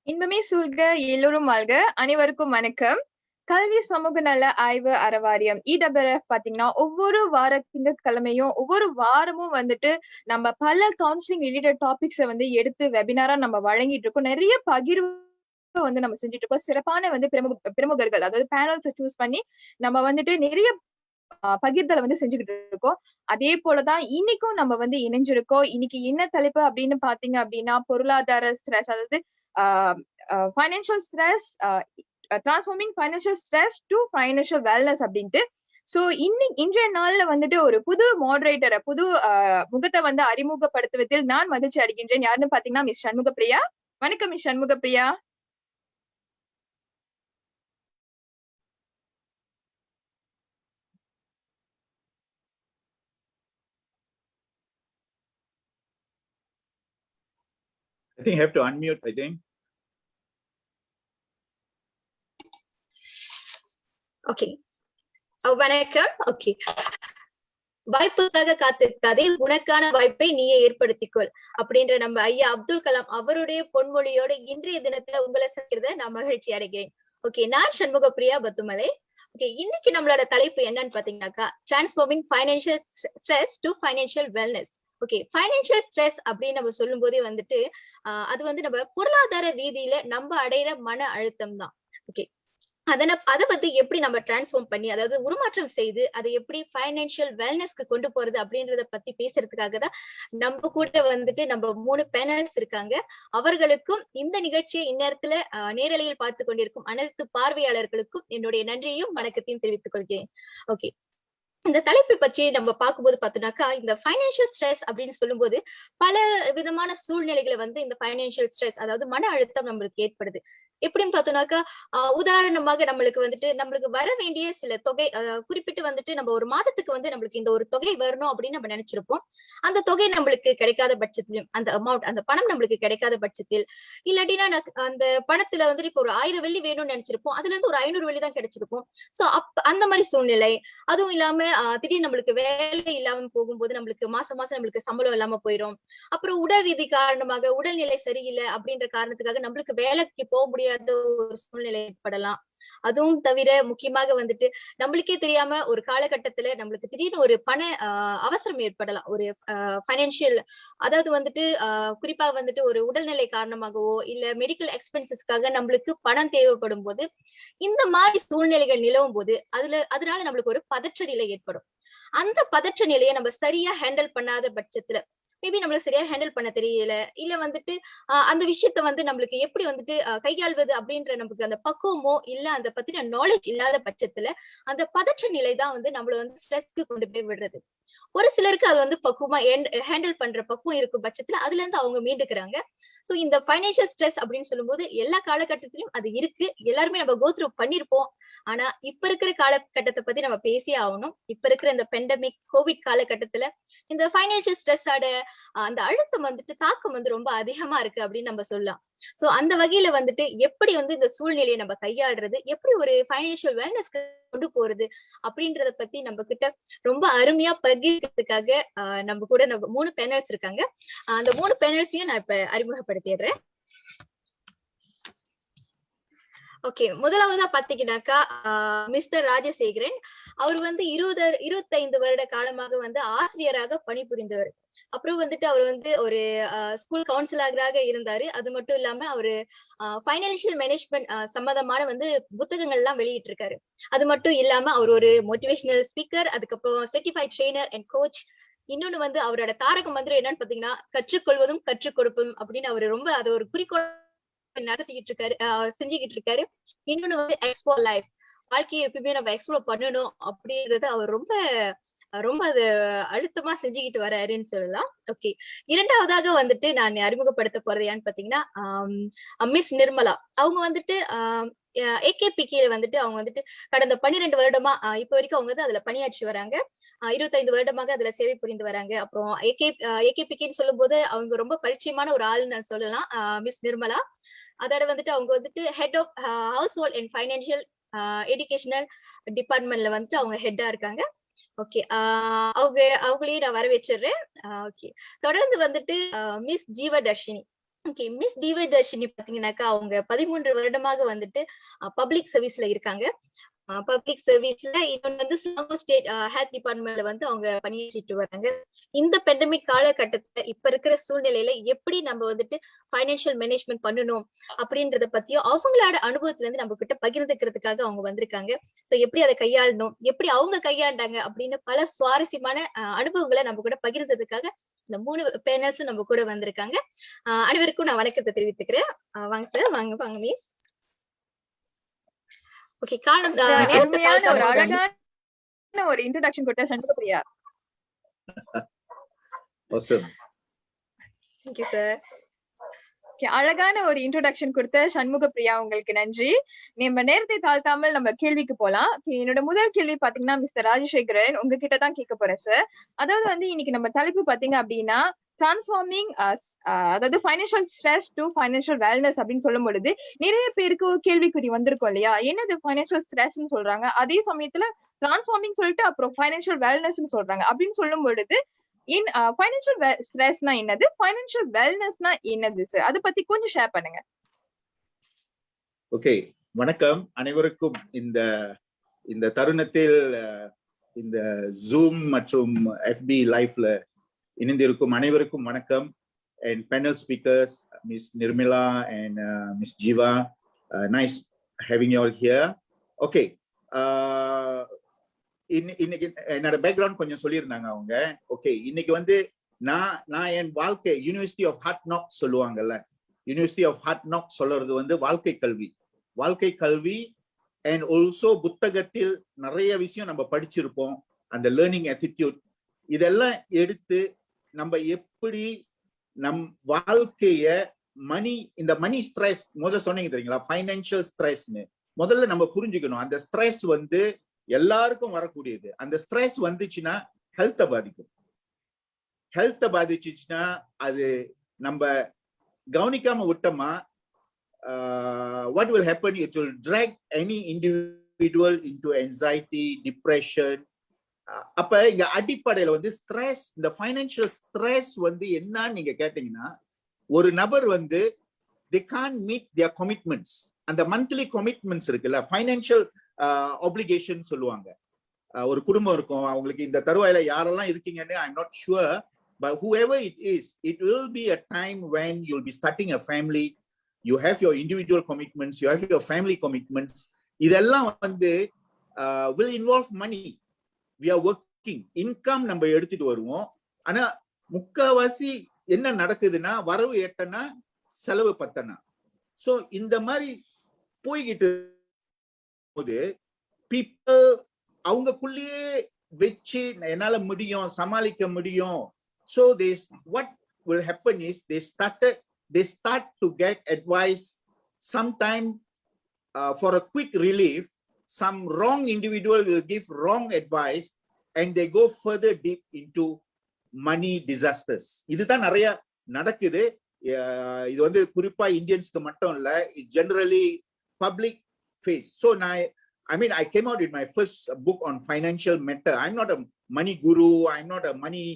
இன்பமே சூழ்க எல்லோரும் வாழ்க. அனைவருக்கும் வணக்கம். கல்வி சமூக நல ஆய்வு அறவாரியம் இடபிள்யூஎஃப் பாத்தீங்கன்னா ஒவ்வொரு வார திங்கட்கிழமையும் ஒவ்வொரு வாரமும் வந்துட்டு நம்ம பல கவுன்சிலிங் ரிலேட்டட் டாபிக்ஸை வந்து எடுத்து வெபினாரா நம்ம வழங்கிட்டு இருக்கோம். நிறைய பகிர்வு வந்து நம்ம செஞ்சுட்டு இருக்கோம். சிறப்பான வந்து பிரமுகர்கள், அதாவது பேனல்ஸை சூஸ் பண்ணி நம்ம வந்துட்டு நிறைய பகிர்தலை வந்து செஞ்சுக்கிட்டு இருக்கோம். அதே போலதான் இன்னைக்கும் நம்ம வந்து இணைஞ்சிருக்கோம். இன்னைக்கு என்ன தலைப்பு அப்படின்னு பாத்தீங்க அப்படின்னா, பொருளாதார ஸ்ட்ரெஸ், அதாவது financial stress, transforming financial stress to financial wellness அப்படின்ட்டு. சோ இன்றைய நாள்ல வந்துட்டு ஒரு புது மாடரேட்டரை, புது முகத்தை வந்து அறிமுகப்படுத்துவதில் நான் மகிழ்ச்சி அடைகின்றேன். யாருன்னு பாத்தீங்கன்னா மிஸ் சண்முகப்பிரியா. வணக்கம் miss Shanmugapriya. I think you have to unmute, I think. Okay. வணக்கம். ஓகே. வாய்ப்புக்காக காத்திருக்காதே, உனக்கான வாய்ப்பை நீயே ஏற்படுத்திக்கொள் அப்படின்ற நம்ம ஐயா அப்துல் கலாம் அவருடைய பொன்மொழியோட இன்றைய தினத்துல உங்களை சந்திக்கிறத நான் மகிழ்ச்சி அடைகிறேன். ஓகே, நான் சண்முகப்பிரியா பத்துமலை. ஓகே, இன்னைக்கு நம்மளோட தலைப்பு என்னன்னு பாத்தீங்கன்னாக்கா, transforming financial stress to financial wellness. Okay, financial stress அப்படின்னு நம்ம சொல்லும் போதே வந்துட்டு அது வந்து நம்ம பொருளாதார ரீதியில நம்ம அடையிற மன அழுத்தம் தான். ஓகே, அதை வந்து எப்படி நம்ம டிரான்ஸ்ஃபார்ம் பண்ணி, அதாவது உருமாற்றம் செய்து அதை எப்படி ஃபைனான்சியல் வெல்னஸ்க்கு கொண்டு போறது அப்படின்றத பத்தி பேசுறதுக்காக தான் நம்ம கூட வந்துட்டு நம்ம 3 பேனல்ஸ் இருக்காங்க. அவர்களுக்கும் இந்த நிகழ்ச்சியை இந்நேரத்துல நேரலையில் பார்த்து கொண்டிருக்கும் அனைத்து பார்வையாளர்களுக்கும் என்னுடைய நன்றியையும் வணக்கத்தையும் தெரிவித்துக் கொள்கிறேன். ஓகே, இந்த தலைப்பை பற்றி நம்ம பார்க்கும்போது பார்த்தோம்னாக்கா, இந்த ஃபைனான்சியல் ஸ்ட்ரெஸ் அப்படின்னு சொல்லும்போது பல விதமான சூழ்நிலைகளை வந்து இந்த ஃபைனான்சியல் ஸ்ட்ரெஸ், அதாவது மன அழுத்தம் நம்மளுக்கு ஏற்படுது. எப்படின்னு பார்த்தோம்னாக்கா, உதாரணமாக நம்மளுக்கு வர வேண்டிய சில தொகை, குறிப்பிட்டு வந்துட்டு நம்ம ஒரு மாதத்துக்கு வந்து நம்மளுக்கு இந்த ஒரு தொகை வரணும் அப்படின்னு நம்ம நினைச்சிருப்போம். அந்த தொகை நம்மளுக்கு கிடைக்காத பட்சத்திலும், அந்த அமௌண்ட், அந்த பணம் நம்மளுக்கு கிடைக்காத பட்சத்தில், இல்லாட்டினா அந்த பணத்துல வந்துட்டு இப்போ ஒரு 1000 வெள்ளி வேணும்னு நினைச்சிருப்போம், அதுல இருந்து ஒரு 500 வெள்ளி தான் கிடைச்சிருக்கும். சோ அந்த மாதிரி சூழ்நிலை. அதுவும் இல்லாம திடீர்னு நம்மளுக்கு வேலை இல்லாம போகும்போது நம்மளுக்கு மாசம் மாசம் நம்மளுக்கு சம்பளம் இல்லாம போயிடும். அப்புறம் உடல் விதி காரணமாக உடல்நிலை சரியில்லை அப்படின்ற காரணத்துக்காக நம்மளுக்கு வேலைக்கு போக முடியாத ஒரு சூழ்நிலை ஏற்படலாம். அதுவும் தவிர முக்கியமாக வந்துட்டு நம்மளுக்கே தெரியாம ஒரு காலகட்டத்துல நம்மளுக்கு திடீர்னு ஒரு பண அவசரம் ஏற்படலாம். ஒரு பைனான்சியல், அதாவது வந்துட்டு குறிப்பா வந்துட்டு ஒரு உடல்நிலை காரணமாகவோ இல்ல மெடிக்கல் எக்ஸ்பென்சஸ்க்காக நம்மளுக்கு பணம் தேவைப்படும் போது, இந்த மாதிரி சூழ்நிலைகள் நிலவும் போது அதனால நம்மளுக்கு ஒரு பதற்ற நிலை ஏற்படும். அந்த பதற்ற நிலையை நம்ம சரியா ஹேண்டில் பண்ணாத பட்சத்துல, மேபி நம்மள சரியா ஹேண்டில் பண்ண தெரியல, இல்ல வந்துட்டு அந்த விஷயத்த வந்து நம்மளுக்கு எப்படி வந்துட்டு கையாள்வது அப்படின்ற நமக்கு அந்த பக்குவமோ இல்ல அந்த பத்தின நாலேஜ் இல்லாத பட்சத்துல அந்த பதற்ற நிலை தான் வந்து நம்மள வந்து ஸ்ட்ரெஸ்க்கு கொண்டு போய் விடுறது. ஒரு சிலருக்கு அது வந்து பக்குவமா ஹேண்டில் பண்ற பக்குவம் இருக்கும் பட்சத்துல அதுல இருந்து அவங்க மீண்டுக்கிறாங்க. சோ இந்த ஃபைனான்சியல் ஸ்ட்ரெஸ் அப்படின்னு சொல்லும்போது எல்லா காலகட்டத்திலும் அது இருக்கு, எல்லாருமே நம்ம கோ த்ரூ பண்ணிருப்போம். ஆனா இப்ப இருக்கிற காலகட்டத்தை பத்தி நம்ம பேசியே ஆகணும். இப்ப இருக்கிற இந்த பெண்டமிக் கோவிட் காலகட்டத்துல இந்த ஃபைனான்சியல் ஸ்ட்ரெஸ்ஸோட அந்த அழுத்தம் வந்துட்டு தாக்கம் வந்து ரொம்ப அதிகமா இருக்கு அப்படின்னு நம்ம சொல்லலாம். சோ அந்த வகையில வந்துட்டு எப்படி வந்து இந்த சூழ்நிலையை நம்ம கையாடுறது, எப்படி ஒரு ஃபைனான்சியல் வெல்னஸ்க்கு கொண்டு போறது அப்படின்றத பத்தி நம்ம கிட்ட ரொம்ப அருமையா பகிர்றதுக்காக நம்ம கூட நம்ம 3 பேனல்ஸ் இருக்காங்க. அந்த 3 பேனல்ஸையும் நான் இப்ப அறிமுகப்படுத்திடுறேன். ஓகே, முதலாவதா பாத்தீங்கன்னாக்கா மிஸ்டர் ராஜசேகரன். அவர் வந்து 25 வருட காலமாக வந்து ஆசிரியராக பணிபுரிந்தவர். அப்புறம் வந்துட்டு அவர் வந்து ஒரு ஸ்கூல் கவுன்சிலராக இருந்தாரு. அது மட்டும் இல்லாம அவரு ஃபைனான்சியல் மேனேஜ்மெண்ட் சம்பந்தமான வந்து புத்தகங்கள் எல்லாம் வெளியிட்டு இருக்காரு. அது மட்டும் இல்லாம அவர் ஒரு மோட்டிவேஷனல் ஸ்பீக்கர், அதுக்கப்புறம் சர்டிஃபைட் ட்ரெய்னர் அண்ட் கோச். இன்னொன்னு வந்து அவரோட தாரக மந்திரம் என்னன்னு பாத்தீங்கன்னா, கற்றுக்கொள்வதும் கற்றுக் கொடுப்பதும் அப்படின்னு அவரு ரொம்ப அது ஒரு குறிக்கோள் நடத்திக்கிட்டு இருக்காரு, செஞ்சுக்கிட்டு இருக்காரு. இன்னொன்னு வந்து எக்ஸ்ப்ளோர் லைஃப், வாழ்க்கையை எப்பயுமே நம்ம எக்ஸ்ப்ளோர் பண்ணணும் அப்படின்றது அவர் ரொம்ப ரொம்ப அது அழுத்தமா செஞ்சுக்கிட்டு வராருன்னு சொல்லலாம். ஓகே, இரண்டாவதாக வந்துட்டு நான் அறிமுகப்படுத்த போறது யான்னு பாத்தீங்கன்னா மிஸ் நிர்மலா. அவங்க வந்துட்டு ஏகேபிகேல வந்துட்டு அவங்க வந்துட்டு கடந்த 12 வருடமா இப்ப வரைக்கும் அவங்க வந்து அதுல பணியாற்றி வராங்க. 25 வருடமாக அதுல சேவை புரிந்து வராங்க. அப்புறம் ஏகேபிகேன்னு சொல்லும் போது அவங்க ரொம்ப பரிச்சயமான ஒரு ஆள்னு நான் சொல்லலாம், மிஸ் நிர்மலா. அதோட வந்துட்டு அவங்க வந்துட்டு head of household and financial educational டிபார்ட்மெண்ட்ல வந்துட்டு அவங்க ஹெட்டா இருக்காங்க. ஓகே, அவங்களையும் நான் வரவேற்றுறேன். ஓகே, தொடர்ந்து வந்துட்டு மிஸ் ஜீவதர்ஷினி. ஓகே, மிஸ் டிவை தர்ஷினி பாத்தீங்கன்னாக்கா அவங்க 13 வருடமாக வந்துட்டு பப்ளிக் சர்வீஸ்ல இருக்காங்க. பப்ளிக் சர்வீஸ்ல இன்னொன்னு வந்து சிலாங்கூர் ஸ்டேட் ஹெல்த் டிபார்ட்மெண்ட்ல வந்து அவங்க பணியாற்றிட்டு வராங்க. இந்த பெண்டமிக் காலகட்டத்துல இப்ப இருக்கிற சூழ்நிலையில எப்படி நம்ம வந்துட்டு ஃபைனான்சியல் மேனேஜ்மெண்ட் பண்ணணும் அப்படின்றத பத்தியும் அவங்களோட அனுபவத்துல இருந்து நம்ம கிட்ட பகிர்ந்துக்கிறதுக்காக அவங்க வந்திருக்காங்க. சோ எப்படி அதை கையாளணும், எப்படி அவங்க கையாண்டாங்க அப்படின்னு பல சுவாரஸ்யமான அனுபவங்களை நம்ம கூட பகிர்ந்ததுக்காக இந்த 3 பேனல்ஸும் நம்ம கூட வந்திருக்காங்க. அனைவருக்கும் நான் வணக்கத்தை தெரிவித்துக்கிறேன். வாங்க சார், வாங்க வாங்க மிஸ். ஓகே, காலம் அருமையான ஒரு அழகான ஒரு இன்ட்ரோடக்ஷன் கொடுத்த Shanmugapriya. Awesome. Thank you sir. அழகான ஒரு இன்ட்ரோடக்ஷன் கொடுத்த சண்முகப்பிரியா, உங்களுக்கு நன்றி. நம்ம நேரத்தை தாழ்த்தாமல் நம்ம கேள்விக்கு போலாம். என்னோட முதல் கேள்வி பாத்தீங்கன்னா மிஸ்டர் ராஜசேகரன் உங்ககிட்ட தான் கேட்க போறேன் சார். அதாவது வந்து இன்னைக்கு நம்ம தலைப்பு பாத்தீங்க அப்படின்னா டிரான்ஸ்ஃபார்மிங் அதாவது financial stress to financial wellness அப்படின்னு சொல்லும் பொழுது நிறைய பேருக்கு கேள்விக்குறி வந்திருக்கும் இல்லையா, என்னது ஃபைனான்சியல் ஸ்ட்ரெஸ்ன்னு சொல்றாங்க, அதே சமயத்துல டிரான்ஸ்ஃபார்மிங் சொல்லிட்டு அப்புறம் ஃபைனான்சியல் வெல்னஸ்ன்னு சொல்றாங்க அப்படின்னு சொல்லும் பொழுது ஃபைனான்சியல் ஸ்ட்ரெஸ்னா என்னது, ஃபைனான்சியல் வெல்னஸ்னா என்னது சார், அதை பத்தி கொஞ்சம் ஷேர் பண்ணுங்க. ஓகே, வணக்கம் அனைவருக்கும். இந்த தருணத்தில் இந்த ஜூம் மற்றும் எஃபி லைவ்ல இணைந்திருக்கும் அனைவருக்கும் வணக்கம். And panel speakers, Miss Nirmala and Miss Jiva, nice having you all here. Okay, இன்னைக்கு என்னோட பேக்ரவுண்ட் கொஞ்சம் சொல்லியிருந்தாங்க அவங்க. ஓகே, இன்னைக்கு வந்து நான் என் வாழ்க்கை யூனிவர்சிட்டி ஆஃப் ஹார்ட் நாக் சொல்லுவாங்கல்ல, யூனிவர்சிட்டி ஆஃப் ஹார்ட் நாக் சொல்றது வந்து வாழ்க்கை கல்வி அண்ட் ஆல்சோ புத்தகத்தில் நிறைய விஷயம் நம்ம படிச்சிருப்போம். அந்த லேர்னிங் ஆட்டிடியூட் இதெல்லாம் எடுத்து நம்ம எப்படி நம் வாழ்க்கைய இந்த மணி ஸ்ட்ரெஸ் முதல்ல சொன்னீங்க தெரியுங்களா, ஃபைனான்சியல் ஸ்ட்ரெஸ்னு முதல்ல நம்ம புரிஞ்சுக்கணும். அந்த ஸ்ட்ரெஸ் வந்து எல்லாருக்கும் வரக்கூடியது. அந்த ஸ்ட்ரெஸ் வந்துச்சுன்னா ஹெல்த்தை பாதிச்சுச்சுன்னா அது நம்ம கவனிக்காம விட்டோமா, what will happen, it will drag any individual into anxiety, depression. அப்ப இங்க அடிப்படையில வந்து ஸ்ட்ரெஸ், இந்த ஃபைனான்சியல் ஸ்ட்ரெஸ் வந்து என்னன்னு நீங்க கேட்டீங்கன்னா, ஒரு நபர் வந்து they can't meet their commitments. அந்த மந்த்லி கமிட்மெண்ட்ஸ் இருக்குல்ல, ஃபைனான்சியல் obligation சொல்லுவாங்க. ஒரு குடும்பம் இருக்கும், அவங்களுக்கு இந்த தருவாயில யாரெல்லாம் இருக்கீங்கன்னு I'm not sure, but whoever it is, it will be a time when you'll be starting a family. You have your individual commitments, you have your family commitments. இதெல்லாம் வந்து will involve money. We are working, income நம்ம எடுத்துட்டு வருவோம். ஆனா முக்காவாசி என்ன நடக்குதுன்னா, வரவு எட்டனா செலவு பத்தனா. சோ இந்த மாதிரி போய்கிட்டு போது people அவங்களுக்குள்ளேயே வச்சு என்னால முடியும், சமாளிக்க முடியும். So what will happen is they start to get advice. Sometime for a quick relief, some wrong individual will give wrong advice and they go further deep into money disasters. இதுதான் நிறைய நடக்குது. இது வந்து குறிப்பா இந்தியன்ஸ்க்கு மட்டும் இல்ல, generally public face. So I came out with my first book on financial matter. I'm not a money guru, I'm not a money,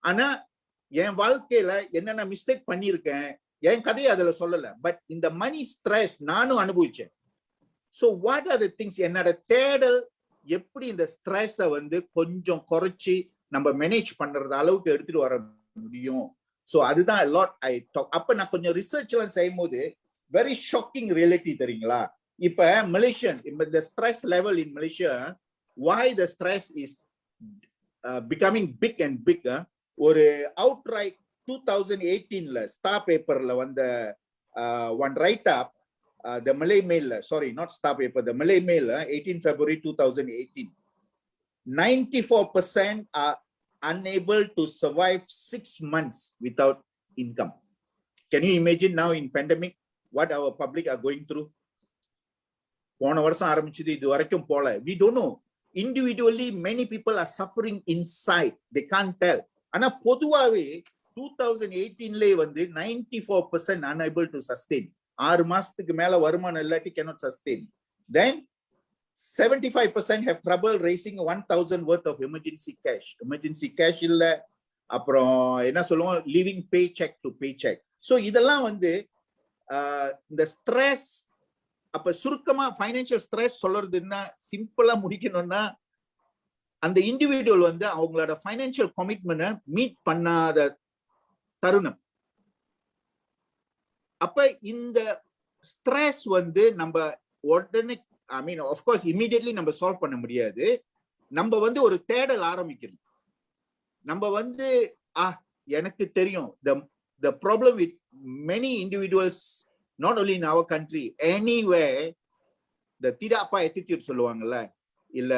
ஆனா என் வாழ்க்கையில என்னென்ன மிஸ்டேக் பண்ணிருக்கேன், என் கதையை அதுல சொல்லல, பட் இந்த மணி ஸ்ட்ரெஸ் நானும் அனுபவிச்சேன். So what are the things, என்னோட தேடல் எப்படி இந்த ஸ்ட்ரெஸ்ஸை வந்து கொஞ்சம் குறைச்சி நம்ம மேனேஜ் பண்றது அளவுக்கு எடுத்துட்டு வர முடியும். So அதுதான் lot I talk. அப்ப நான் கொஞ்சம் ரிசர்ச் எல்லாம் செய்யும் போது வெரி ஷாக்கிங் ரியாலிட்டி தெரியுங்களா. இப்ப Malaysian, the stress level in Malaysia, why the stress is becoming big and bigger. ஒரு outright 2018ல ஸ்டார் பேப்பர்ல வந்த one write up, the Malay Mail, sorry, not Star Paper, the Malay Mail, 18 February 2018. 94% are unable to survive 6 months without income. Can you imagine now in pandemic what our public are going through? போன வருஷம் ஆரம்பிச்சது இது வரைக்கும் போல. We don't know. Individually, many people are suffering inside. They can't tell. ஆனா பொதுவாவே 2018லே வந்து 94% unable to sustain. 6 மாசத்துக்கு மேல வருமானம் இல்லாட்டி cannot sustain. Then 75% have trouble raising 1,000 worth of emergency cash. Emergency cash இல்ல, அப்புறம் என்ன சொல்லுவோம், living paycheck to paycheck. So இதெல்லாம் வந்து இந்த ஸ்ட்ரெஸ், அப்ப சுருக்கமா ஃபைனான்சியல் ஸ்ட்ரெஸ் சொல்றதுன்னா சிம்பிளா முடிக்கணும்னா, அந்த இண்டிவிஜுவல் வந்து அவங்களோட ஃபைனான்சியல் கமிட்மெண்ட்டை மீட் பண்ணாத தருணம். அப்ப இந்த ஸ்ட்ரெஸ் வந்து நம்ம உடனே, ஐ மீன் ஆஃப்கோர்ஸ் இமீடியட்லி நம்ம சால்வ் பண்ண முடியாது. நம்ம வந்து ஒரு தேடல் ஆரம்பிக்கணும். நம்ம வந்து எனக்கு தெரியும், the problem with many individuals, not only in our country, anywhere, the tidakpa attitude சொல்லுவாங்கல்ல, இல்ல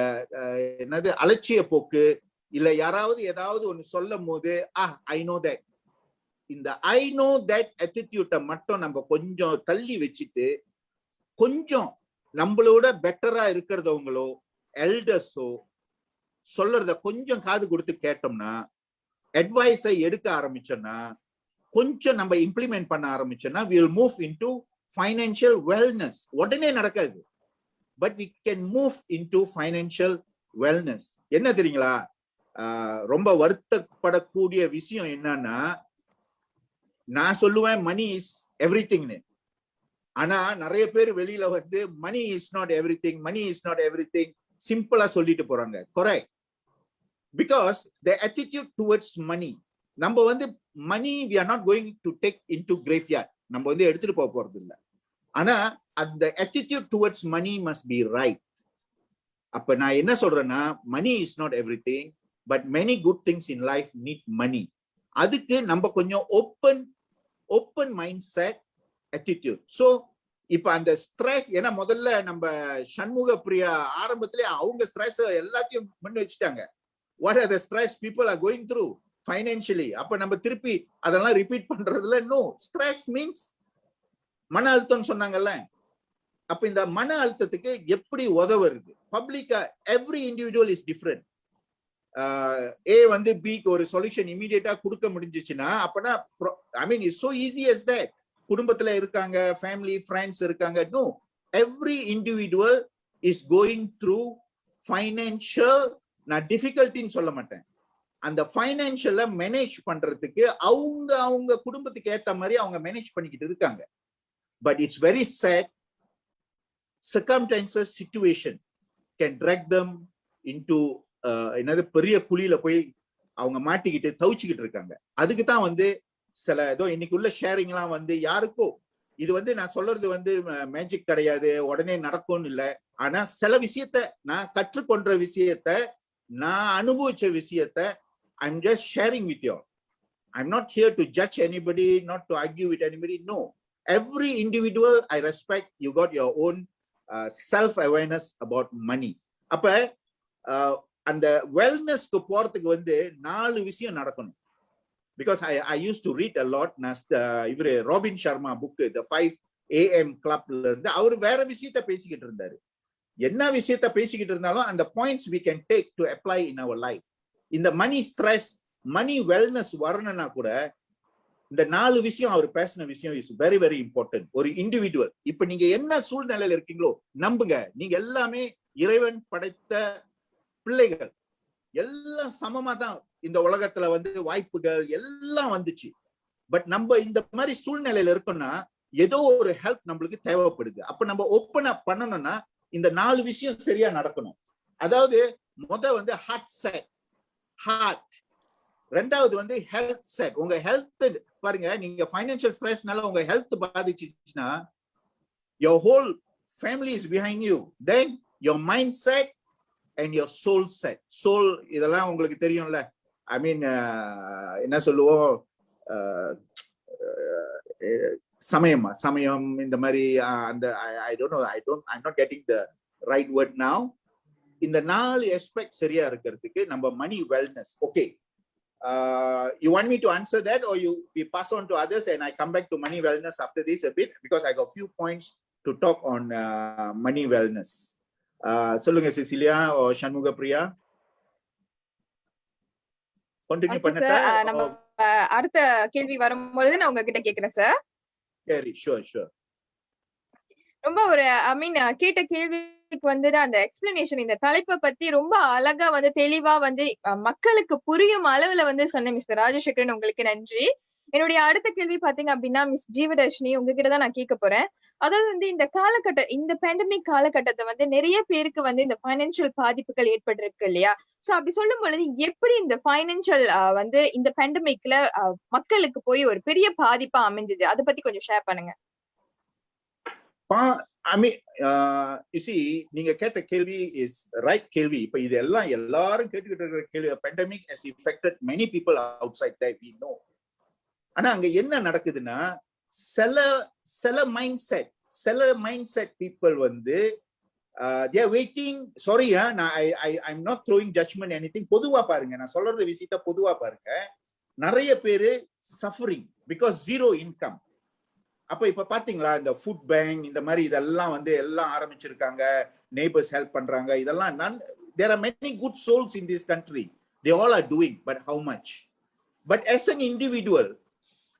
என்னது அலட்சிய போக்கு, இல்ல யாராவது ஏதாவது ஒன்னு சொல்லும் போது I know that, இந்த I know that attitude மட்டும் நம்ம கொஞ்சம் தள்ளி வச்சுட்டு, கொஞ்சம் நம்மளோட பெட்டரா இருக்கிறதவங்களோ எல்டர்ஸோ சொல்றத கொஞ்சம் காது கொடுத்து கேட்டோம்னா, அட்வைஸை எடுக்க ஆரம்பிச்சோம்னா, கொஞ்சம் நம்ம இம்ப்ளிமெண்ட் பண்ண ஆரம்பிச்சோம்னா, we will move into financial wellness. உடனே நடக்காது, but we can move into financial wellness. என்ன தெரியுங்களா, ரொம்ப வருத்தப்படக்கூடிய விஷயம் என்னன்னா, நான் சொல்லுவேன் மணி இஸ் எவ்ரிதிங்னு. ஆனா நிறைய பேர் வெளியில வந்து money is not everything, money is not everything சிம்பிளா சொல்லிட்டு போறாங்க. Correct, because the attitude towards money, நம்ம வந்து money we are not going to take into graveyard, நம்ம வந்து எடுத்துட்டு போக போறது இல்ல. ஆனா அந்த attitude towards money must be right. அப்ப நான் என்ன சொல்றேன்னா, money is not everything, but many good things in life need money. அதுக்கு நம்ம கொஞ்சம் open mindset attitude. So இப்ப அந்த ஸ்ட்ரெஸ், ஏன்னா முதல்ல நம்ம சண்முக பிரியா ஆரம்பத்திலே அவங்க ஸ்ட்ரெஸ் எல்லாத்தையும் முன்ன வச்சுட்டாங்க. What are the stress people are going through financially? அப்ப நம்ம திருப்பி அதெல்லாம் ரிப்பீட் பண்றதுல நோ. ஸ்ட்ரெஸ் மீன்ஸ் மன அழுத்தம் சொன்னாங்கல்ல. அப்ப இந்த மன அழுத்தத்துக்கு எப்படி உதவுறது? பப்ளிக்கா every individual is different. A வந்து பிக்கு ஒரு சொல்யூஷன் இமீடியட்டா கொடுக்க முடிஞ்சிச்சுன்னா, அப்பனா I mean it's so easy as that. குடும்பத்துல இருக்காங்க, ஃபேமிலி ஃப்ரெண்ட்ஸ் இருக்காங்க. No, every individual is going through financial, நான் டிஃபிகல்ட்டின்னு சொல்ல மாட்டேன், அந்த ஃபைனான்சியலை மேனேஜ் பண்றதுக்கு அவங்க குடும்பத்துக்கு ஏத்த மாதிரி அவங்க மேனேஜ் பண்ணிக்கிட்டு இருக்காங்க. But it's very sad, circumstances, situation can drag them into என்னது பெரிய குழியில போய் அவங்க மாட்டிக்கிட்டு தவிச்சுக்கிட்டு இருக்காங்க. அதுக்கு தான் வந்து சில ஏதோ இன்னைக்குள்ள ஷேரிங்லாம் வந்து யாருக்கோ, இது வந்து நான் சொல்றது வந்து மேஜிக் கிடையாது, உடனே நடக்கும்னு இல்லை. ஆனா சில விஷயத்த நான் கற்றுக்கொண்ட விஷயத்த, நான் அனுபவிச்ச விஷயத்த I'm just sharing with you. I'm not here to judge anybody, not to argue with anybody. No, every individual I respect. You got your own self awareness about money. அப்ப அந்த வெல்னஸ்க்கு போறதுக்கு வந்து 4 விஷயம் நடக்கணும். Because I used to read a lot. இவரு robin Sharma book the 5 AM கிளப்ல இருந்து அவர் வேற விஷயத்த பேசிக்கிட்டு இருந்தாரு. என்ன விஷயத்த பேசிக்கிட்டு இருந்தாலும் அந்த points we can take to apply in our life. இந்த மணி ஸ்ட்ரெஸ், மணி வெல்னஸ் வரணும்னா கூட இந்த 4 விஷயம் அவர் பேசின விஷயம் இஸ் வெரி வெரி இம்பார்ட்டன்ட். ஒரு இண்டிவிஜுவல், இப்ப நீங்க என்ன சூழ்நிலையில இருக்கீங்களோ நம்புங்க, நீங்க எல்லாமே இறைவன் படைத்த பிள்ளைகள், எல்லாம் சமமா தான் இந்த உலகத்துல வந்து வாய்ப்புகள் எல்லாம் வந்துச்சு. பட் நம்ம இந்த மாதிரி சூழ்நிலையில இருக்கோம்னா ஏதோ ஒரு ஹெல்ப் நம்மளுக்கு தேவைப்படுது. அப்ப நம்ம ஓப்பன் அப் பண்ணணும்னா இந்த 4 விஷயம் சரியா நடக்கணும். அதாவது வந்து ஹார்ட் செட், ஹார்ட். ரெண்டாவது வந்து ஹெல்த் செட். உங்க ஹெல்த் பாருங்க, நீங்க ஃபைனான்சியல் ஸ்ட்ரெஸ்னால உங்க health பாதிச்சுச்சுன்னா your whole family is behind you. Then your mindset and your soul set. Soul இதெல்லாம் உங்களுக்கு தெரியும்ல. ஐ மீன் என்ன சொல்லுவோம், சமயம் இந்த மாதிரி அந்த I'm not getting the right word now. இந்த 4 aspect சரியா இருக்கிறதுக்கு நம்ம money wellness. Okay, you want me to answer that or we pass on to others and I come back to money wellness after this a bit, because I got few points to talk on money wellness. சொல்லுங்க Cecilia or Shanmuga Priya, continue பண்ணட்டா? நம்ம அடுத்த கேள்வி வரும்போது நான் உங்ககிட்ட கேக்குறேன் sir. சரி, ஷூர். ரொம்ப ஒரு கேட்ட கேள்விக்கு வந்து அந்த எக்ஸ்பிளனேஷன், இந்த தலைப்பை பத்தி ரொம்ப அழகா வந்து தெளிவா வந்து மக்களுக்கு புரியும் அளவுல வந்து சொன்ன மிஸ்டர் ராஜசேகரன், உங்களுக்கு நன்றி. என்னுடைய அடுத்த கேள்வி பாத்தீங்க அப்படின்னா மிஸ் ஜீவதர்ஷினி உங்ககிட்ட தான் நான் கேட்க போறேன். அதாவது வந்து இந்த பேண்டமிக் காலகட்டத்தை வந்து நிறைய பேருக்கு வந்து இந்த பைனான்சியல் பாதிப்புகள் ஏற்பட்டிருக்கு இல்லையா? சோ அப்படி சொல்லும் பொழுது எப்படி இந்த பைனான்சியல் வந்து இந்த பேண்டமிக்ல மக்களுக்கு போய் ஒரு பெரிய பாதிப்பா அமைஞ்சது, அதை பத்தி கொஞ்சம் ஷேர் பண்ணுங்க. I mean, you see, நீங்க கேட்ட கேள்வி இஸ் ரைட் கேள்வி. இப்ப இது எல்லாம் எல்லாரும் கேட்டுக்கிட்டு இருக்கிற கேள்வி. pandemic has affected many people outside that we know. ஆனா அங்க என்ன நடக்குதுன்னா சில மைண்ட் செட் பீப்புள் வந்து they are waiting. sorry, I'm not throwing judgment anything. பொதுவா பாருங்க, நான் சொல்றது விஷயத்த பொதுவா பாருங்க. நிறைய பேரு சஃபரிங் பிகாஸ் ஜீரோ இன்கம். அப்ப இப்ப பாத்தீங்களா இந்த ஃபுட் பேங்க் இந்த மாதிரி இதெல்லாம் வந்து எல்லாம் ஆரம்பிச்சிருக்காங்க, நெய்பர்ஸ் ஹெல்ப் பண்றாங்க. இதெல்லாம் there are many good souls in this country, they all are doing, but how much? But as an individual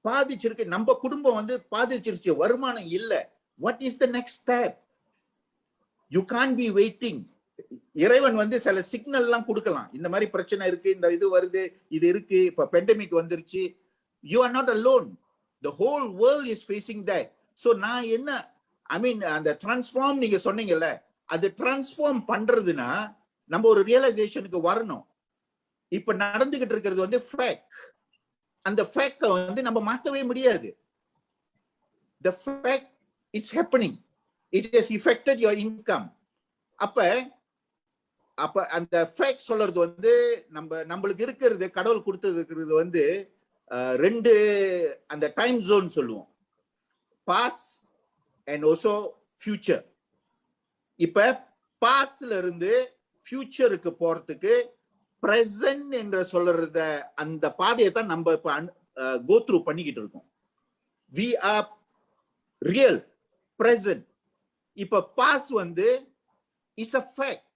பாதிச்சிருக்கு, நம்ம குடும்பம் வந்து பாதிச்சிருச்சு, வருமானம் இல்ல. what is the next step? you can't be waiting. இறைவன் வந்து சில சிக்னல் எல்லாம் கொடுக்கலாம், இந்த மாதிரி பிரச்சனை இருக்கு, இந்த இது வருது, இது இருக்கு, இப்ப பெண்டமிக் வந்துருச்சு. you are not alone, the whole world is facing that. so நான் என்ன அந்த டிரான்ஸ்ஃபார்ம் நீங்க சொன்னீங்கல்ல, அது டிரான்ஸ்ஃபார்ம் பண்றதுன்னா நம்ம ஒரு ரியலைசேஷனுக்கு வரணும். இப்ப நடந்துகிட்டு இருக்கிறது வந்து ஃபேக்ட். அந்த ஃபேக்ட வந்து நம்ம மாத்தவே முடியாது. the fact it's happening, it has affected your income. அப்ப அந்த ஃபேக்ட் சொல்றது வந்து நம்மளுக்கு இருக்கிறது, கடவுள் கொடுத்தது இருக்கிறது வந்து ரெண்டு அந்த டைம் ஜோன் சொல்லுவோம், பாஸ்ட் அண்ட் ஆல்சோ ஃபியூச்சர். இப்ப பாஸ்ட்ல இருந்து ஃபியூச்சருக்கு போறதுக்கு பிரசன்ட் என்ற சொல்றத அந்த பாதையை தான் நம்ம இப்ப கோ த்ரூ பண்ணிக்கிட்டு இருக்கோம். we are real present. இப்ப பாஸ்ட் வந்து is a fact,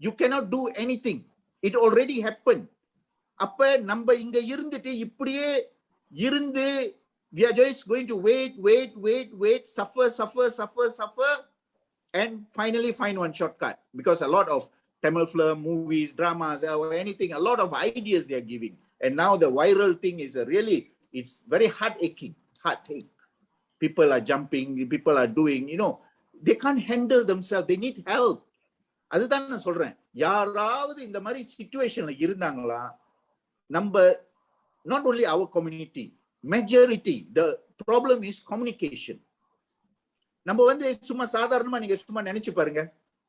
you cannot do anything, it already happened. அப்ப நம்ம இங்க இருந்துட்டு இப்படியே இருந்து we are just going to wait, suffer and finally find one shortcut, because a lot of Tamil film, movies, dramas or anything, a lot of ideas they are giving, and now the viral thing is really, it's very heartache. People are jumping, people are doing, they can't handle themselves, they need help. அதுதான் நான் சொல்றேன், யாராவது இந்த மாதிரி சிச்சுவேஷன்ல இருந்தாங்களா, நம்ம not only our community, majority, the problem is communication. நம்ம வந்து சும்மா சாதாரணமா நீங்க சும்மா நினைச்சு பாருங்க,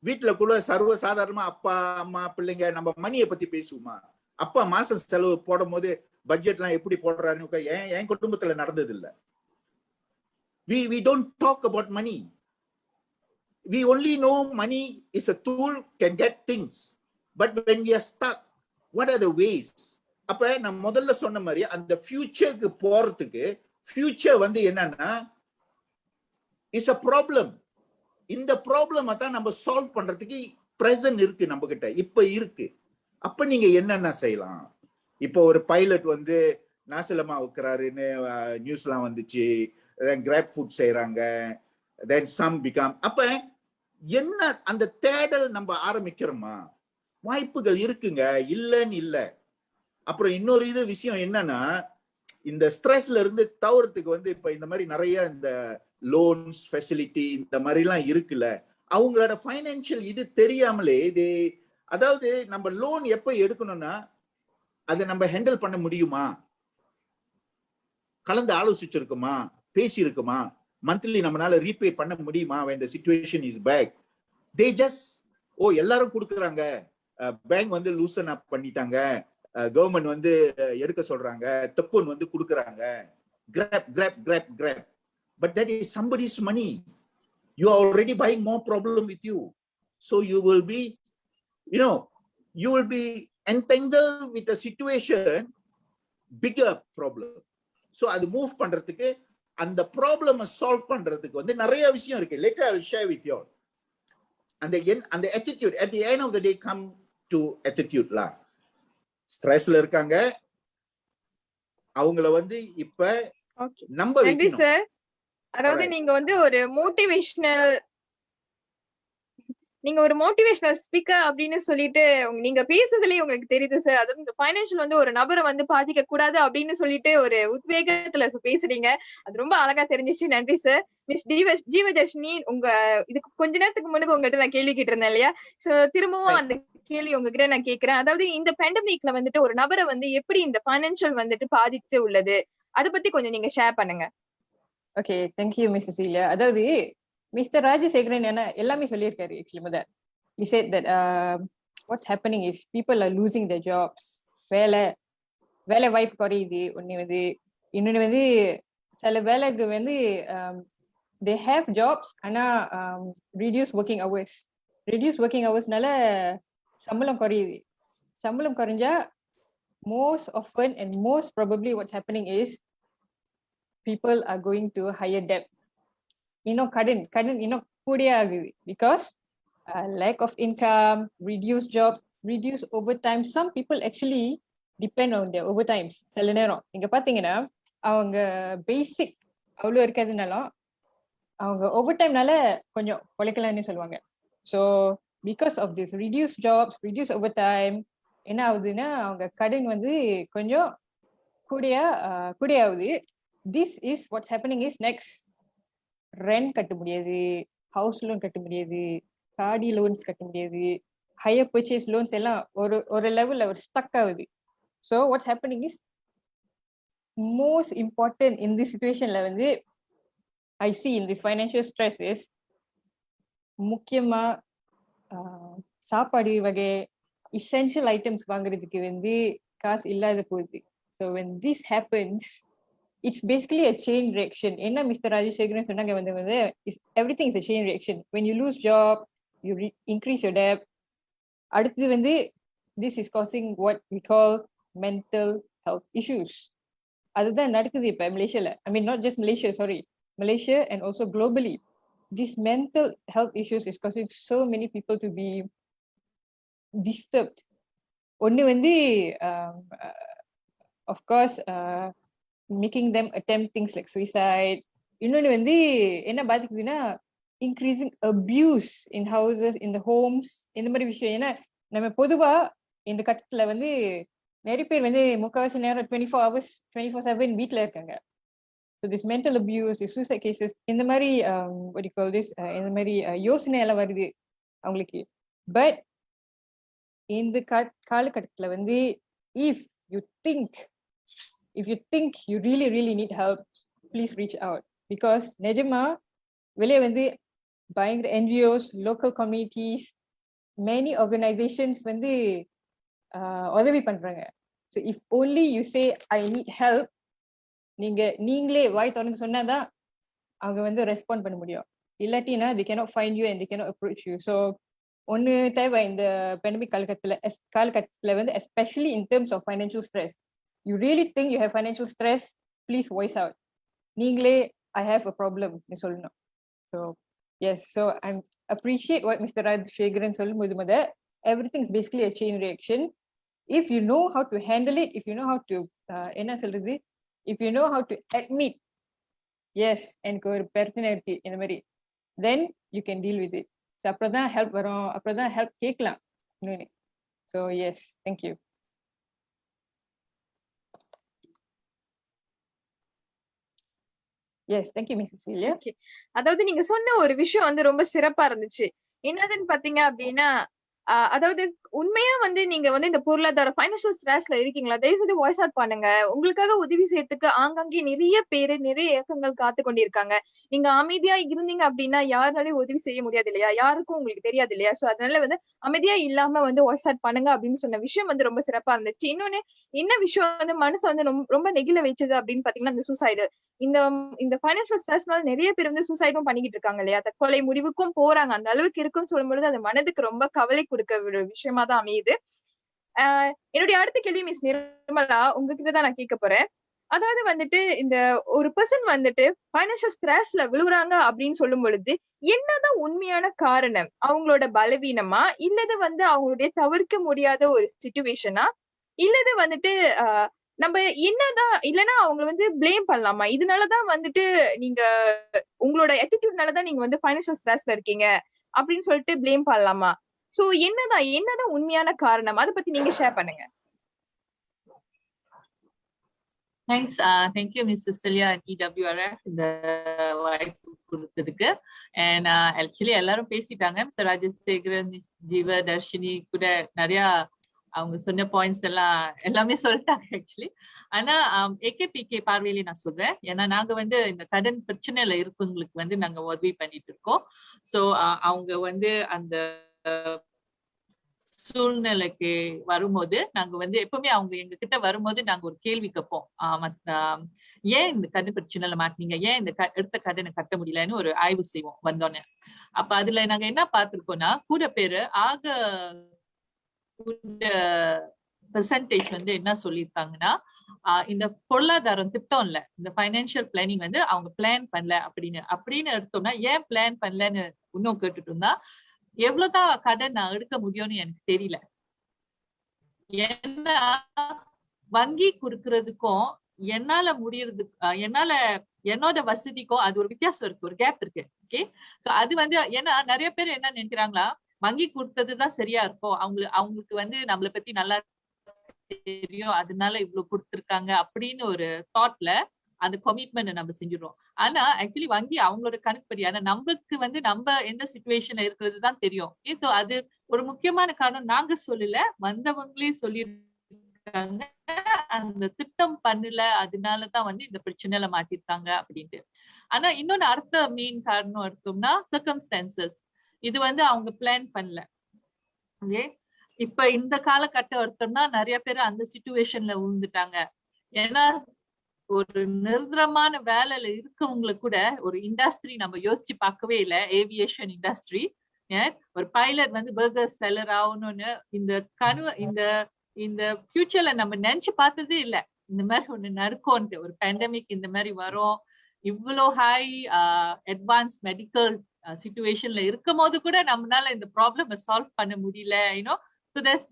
வீட்டுல கூட சர்வ சாதாரணமா அப்பா அம்மா பிள்ளைங்க நம்ம மணியை பத்தி பேசுவோமா? அப்பா மாசம் செலவு போடும் போது பட்ஜெட் எல்லாம் எப்படி போடுறாருன்னு என் குடும்பத்துல நடந்தது இல்ல. we don't talk about money. We only know money is a tool, can get things, but when we are stuck, what are the ways? அப்ப நான் முதல்ல சொன்ன மாதிரி அந்த ஃபியூச்சருக்கு போறதுக்கு, ஃபியூச்சர் வந்து என்னன்னா இஸ் a problem. இந்த ப்ராப்ளமை தான் நம்ம சால்வ் பண்றதுக்கு பிரசன்ட் இருக்கு நம்ம கிட்ட, இப்ப இருக்கு. அப்ப நீங்க என்னென்ன செய்யலாம்? இப்போ ஒரு பைலட் வந்து நாசலமா வைக்கிறாருன்னு நியூஸ்லாம் வந்துச்சு, கிராப் ஃபுட் செய்யறாங்க, then some become. அப்ப என்ன அந்த தேடல் நம்ம ஆரம்பிக்கிறோமா? வாய்ப்புகள் இருக்குங்க, இல்லன்னு இல்ல. அப்புறம் இன்னொரு விஷயம் என்னன்னா, இந்த ஸ்ட்ரெஸ்ல இருந்து தவறதுக்கு வந்து இப்ப இந்த மாதிரி நிறைய இந்த லோன்ஸ் ஃபெசிலிட்டி இந்த மாதிரி எல்லாம் இருக்குல்ல, அவங்களோட ஃபைனான்சியல் இது தெரியாமலே அதாவது நம்ம லோன் எப்ப எடுக்கணும்னா அதை நம்ம ஹேண்டில் பண்ண முடியுமா, கலந்து ஆலோசிச்சிருக்குமா, பேசி இருக்குமா, மந்த்லி நம்மளால ரீபே பண்ண முடியுமா when the situation is bad. they just எல்லாரும் கொடுக்குறாங்க, பேங்க் வந்து லூசன் அப் பண்ணிட்டாங்க, கவர்மெண்ட் வந்து எடுக்க சொல்றாங்க, தொக்கோன் வந்து கொடுக்குறாங்க, grab, but that is somebody's money. You are already buying more problem with you, so you will be entangled with a situation, bigger problem. so அது மூவ் பண்றதுக்கு, அந்த ப்ராப்ளமை சால்வ் பண்றதுக்கு வந்து நிறைய விஷயம் இருக்கு. later I will share with you. அந்த attitude at the end of the day come to attitude la. ஸ்ட்ரெஸ்ல இருக்காங்க, அவங்கள வந்து இப்ப நம்ப வைக்கணும். சார், அதாவது நீங்க வந்து ஒரு மோட்டிவேஷனல் நீங்க ஒரு மோட்டிவேஷனல் ஸ்பீக்கர் அப்படின்னு சொல்லிட்டு நீங்க பேசுறதுலயே உங்களுக்கு தெரியுது சார். அதுவும் இந்த ஃபைனான்சியல் வந்து ஒரு நபரை வந்து பாதிக்க கூடாது அப்படின்னு சொல்லிட்டு ஒரு உத்வேகத்துல பேசுறீங்க. அது ரொம்ப அழகா தெரிஞ்சிச்சு. நன்றி சார். மிஸ் ஜீவதர்ஷினி, உங்க இதுக்கு கொஞ்ச நேரத்துக்கு முன்னுக்கு உங்ககிட்ட நான் கேள்வி கேட்டிருந்தேன் இல்லையா? சோ திரும்பவும் அந்த கேள்வி உங்ககிட்ட நான் கேட்கிறேன். அதாவது இந்த பேண்டமிக்ல வந்துட்டு ஒரு நபரை வந்து எப்படி இந்த ஃபைனான்சியல் வந்துட்டு பாதித்து உள்ளது, அதை பத்தி கொஞ்சம் நீங்க ஷேர் பண்ணுங்க. Okay, thank you miss cilia. அதாவது மிஸ்டர் ராஜசேகரன் என்ன எல்லாமே சொல்லியிருக்காரு. ஆக்சுவலி முதல் he said that what's happening is people are losing their jobs. வேலை வாய்ப்பு குறையுது. இன்னொன்று வந்து சில வேலைக்கு வந்து they have jobs ஆனா reduce working hoursனால சம்பளம் குறையுது. சம்பளம் குறைஞ்சா most often and most probably what's happening is people are going to higher debt. கடன் இன்னும் கூடிய ஆகுது because lack of income, reduced jobs, reduced overtime. Some people actually depend on their overtimes. சில நேரம் நீங்க பாத்தீங்கன்னா அவங்க பேசிக் அவ்வளோ இருக்கிறதுனாலும் அவங்க ஓவர்டைம்னால கொஞ்சம் பொழைக்கலாம்னு சொல்லுவாங்க. So because of this reduced jobs, reduced overtime, என்ன ஆகுதுன்னா அவங்க கடன் வந்து கொஞ்சம் கூடிய ஆகுது. This is what's happening is next. Rent கட்ட முடியாது, ஹவுஸ் லோன் கட்ட முடியாது, காடி லோன்ஸ் கட்ட முடியாது, ஹையர் பர்ச்சேஸ் லோன்ஸ் எல்லாம் ஒரு லெவல்ல ஒரு ஸ்டக் ஆகுது. So what's happening is most important in this சிச்சுவேஷன்ல வந்து I see in this financial stress is முக்கியமா சாப்பாடு வகை essential items வாங்குறதுக்கு வந்து காசு இல்லாத போகுது. So when this happens, it's basically a chain reaction. என்ன மிஸ்டர் ராஜசேகரன் சொன்னாங்க வந்து everything is a chain reaction. When you lose job, you increase your debt. அடுத்தது வந்து this is causing what we call mental health issues. அதுதான் நடக்குது இப்ப மலேசியால. I mean not just Malaysia and also globally. This mental health issues is causing so many people to be disturbed. ஒன்னு வந்து of course making them attempt things like suicide. இன்னொன்னு வந்து என்ன பாதிக்குதுன்னா increasing abuse in houses, in the homes, இந்த மாதிரி விஷயம். ஏன்னா நம்ம பொதுவா இந்த கட்டத்துல வந்து நிறைய பேர் வந்து முக்கால்வாசி நேரம் 24/7 வீட்டுல இருக்காங்க. So this mental abuse, this suicide cases, இந்த மாதிரி what do you call this, இந்த மாதிரி யோசனை எல்லாம் வருது அவங்களுக்கு. பட் இந்த காலகட்டத்துல வந்து if you think you really need help, please reach out. Because நிஜமா வெளியே வந்து பயங்கர NGOs, local communities, many organizations வந்து உதவி பண்றாங்க. So if only you say I need help, நீங்களே வாய் திறந்து சொன்னாதான் அவங்க வந்து ரெஸ்பாண்ட் பண்ண முடியும். இல்லாட்டினா they cannot find you and they cannot approach you. So ஒன்னு தேவை இந்த பேண்டமிக் காலகட்டத்துல வந்து especially in terms of financial stress. You really think you have financial stress, please voice out. நீங்களே I have a problem னு சொல்லணும். So yes, so I appreciate what Mr. Rajshegaran சொல்லும்போது everything is basically a chain reaction. If you know how to handle it, if you know how to என்ன சொல்றது, if you know how to admit yes எனக்கு ஒரு பிரச்சனை இருக்கு இந்த மாதிரி, then you can deal with it. So அப்புறம்தான் help வரும், அப்புறம்தான் ஹெல்ப் கேட்கலாம். So yes, thank you. Yes, thank you Mrs. Celia. Okay. அதாவது நீங்க சொன்ன ஒரு விஷயம் வந்து ரொம்ப சிறப்பா இருந்துச்சு. என்னதுன்னு பாத்தீங்க அப்படின்னா அதாவது உண்மையா வந்து நீங்க வந்து இந்த பொருளாதார ஃபைனான்சியல் ஸ்ட்ரெஸ்ல இருக்கீங்களா, தயவு செய்து வாய்ஸ் அவுட் பண்ணுங்க. உங்களுக்காக உதவி செய்யறதுக்கு ஆங்காங்கே நிறைய பேரு நிறைய இயக்கங்கள் காத்து கொண்டிருக்காங்க. நீங்க அமைதியா இருந்தீங்க அப்படின்னா யாருனாலையும் உதவி செய்ய முடியாது இல்லையா, யாருக்கும் உங்களுக்கு தெரியாது இல்லையா. சோ அதனால வந்து அமைதியா இல்லாம வந்து வாய்ஸ் அவுட் பண்ணுங்க அப்படின்னு சொன்ன விஷயம் வந்து ரொம்ப சிறப்பா இருந்துச்சு. இன்னொன்னு என்ன விஷயம் வந்து மனசை வந்து ரொம்ப நெகிழ வச்சது அப்படின்னு பாத்தீங்கன்னா இந்த சூசைடு. இந்த ஃபைனான்சியல் ஸ்ட்ரெஸ்னால நிறைய பேர் வந்து சூசைடும் பண்ணிக்கிட்டு இருக்காங்க இல்லையா, தற்கொலை முடிவுக்கும் போறாங்க. அந்த அளவுக்கு இருக்குன்னு சொல்லும்பொழுது அது மனதுக்கு ரொம்ப கவலை கொடுக்க ஒரு விஷயமா தான் அமையுது. என்னுடைய அடுத்த கேள்வி மிஸ் நிர்மலா உங்ககிட்டதான் நான் கேட்க போறேன். அதாவது வந்துட்டு இந்த ஒரு பர்சன் வந்துட்டு ஃபைனான்சியல் ஸ்ட்ரெஸ்ல விழுகுறாங்க அப்படின்னு சொல்லும் பொழுது என்னதான் உண்மையான காரணம்? அவங்களோட பலவீனமா, இல்லது வந்து அவங்களுடைய தவிர்க்க முடியாத ஒரு சிச்சுவேஷனா, இல்லது வந்துட்டு நம்ம என்னதான் இல்லைன்னா அவங்க வந்து பிளேம் பண்ணலாமா? இதனாலதான் வந்துட்டு நீங்க உங்களோட ஆட்டிடியூட்னாலதான் நீங்க வந்து ஃபைனான்சியல் ஸ்ட்ரெஸ்ல இருக்கீங்க, அப்படின்னு சொல்லிட்டு ப்ளேம் பண்ணலாமா? சோ என்னதான் உண்மையான காரணம், அதை பத்தி நீங்க ஷேர் பண்ணுங்க. Thanks. Thank you, Ms. Cecilia and EWRF இந்த வாய்ப்பு கொடுத்ததுக்கு. And actually எல்லாரும் பேசிட்டாங்க. மிஸ்டர் ராஜசேகரன், மிஸ் ஜீவ தர்ஷினி கூட நிறைய அவங்க சொன்ன பாயிண்ட்ஸ் எல்லாமே சொல்லிட்டாங்க ஆக்சுவலி. ஆனா ஏகேபிகே பார்வையிலே நான் சொல்றேன். ஏன்னா நாங்க வந்து இந்த கடன் பிரச்சனையில இருக்கவங்களுக்கு வந்து நாங்க உதவி பண்ணிட்டு இருக்கோம். ஸோ அவங்க வந்து அந்த சூழ்நிலைக்கு வரும்போது நாங்க வந்து எப்பவுமே அவங்க எங்க கிட்ட வரும்போது நாங்க ஒரு கேள்வி கேட்போம். ஏன் இந்த கடன் பிரச்சனையில மாட்டீங்க, ஏன் இந்த எடுத்த கடனை கட்ட முடியலன்னு ஒரு ஆய்வு செய்வோம் வந்தோன்னே. அப்ப அதுல நாங்க என்ன பார்த்திருக்கோம்னா, கூட பேரு ஆக பெர்சன்டேஜ் வந்து என்ன சொல்லியிருக்காங்கன்னா, இந்த பொருளாதாரம் திட்டம் இல்ல, இந்த பைனான்சியல் பிளானிங் வந்து அவங்க பிளான் பண்ணல அப்படின்னு எடுத்தோம்னா, ஏன் பிளான் பண்ணலன்னு இன்னும் கேட்டுட்டு இருந்தா, எவ்வளவுதான் கடன் நான் எடுக்க முடியும்னு எனக்கு தெரியல. ஏன்னா வங்கி கொடுக்கறதுக்கும் என்னால என்னோட வசதிக்கும் அது ஒரு வித்தியாசம் இருக்கு, ஒரு கேப் இருக்கு. ஓகே, சோ அது வந்து ஏன்னா நிறைய பேர் என்ன நினைக்கிறாங்களா, வங்கி கொடுத்ததுதான் சரியா இருக்கும், அவங்களுக்கு வந்து நம்மளை பத்தி நல்லா தெரியும், அதனால இவ்வளவு கொடுத்துருக்காங்க அப்படின்னு ஒரு தாட்ல அந்த கமிட்மெண்ட் நம்ம செஞ்சிடறோம். ஆனா ஆக்சுவலி வங்கி அவங்களோட கணக்குப்படி, ஆனா நம்மளுக்கு வந்து நம்ம எந்த சிச்சுவேஷன்ல இருக்கிறது தான் தெரியும். ஏதோ அது ஒரு முக்கியமான காரணம் நாங்க சொல்லல, வந்தவங்களே சொல்லியிருக்காங்க, அந்த திட்டம் பண்ணல, அதனாலதான் வந்து இந்த பிரச்சனையில மாட்டிருக்காங்க அப்படின்ட்டு. ஆனா இன்னொன்னு அடுத்த மெயின் காரணம் எடுத்தோம்னா சர்க்கம்ஸ்டான்சஸ். இது வந்து அவங்க பிளான் பண்ணல. ஓகே, இப்ப இந்த காலகட்டம் எடுத்தோம்னா நிறைய பேர் அந்த சிச்சுவேஷன்ல விழுந்துட்டாங்க. ஏன்னா ஒரு நிரந்தரமான வேலையில இருக்கவங்களுக்கு கூட ஒரு இண்டஸ்ட்ரி நம்ம யோசிச்சு பார்க்கவே இல்லை, ஏவியேஷன் இண்டஸ்ட்ரி. ஒரு பைலட் வந்து பர்கர் செல்லர் ஆகணும்னு இந்த ஃபியூச்சர்ல நம்ம நினைச்சு பார்த்ததே இல்லை. இந்த மாதிரி ஒண்ணு நடக்கும்ட்டு, ஒரு பேண்டமிக் இந்த மாதிரி வரும், இவ்வளோ ஹை அட்வான்ஸ் மெடிக்கல் சிச்சுவேஷன்ல இருக்கும் போது கூட நம்மளால இந்த ப்ராப்ளம் சால்வ் பண்ண முடியல. You know, so that's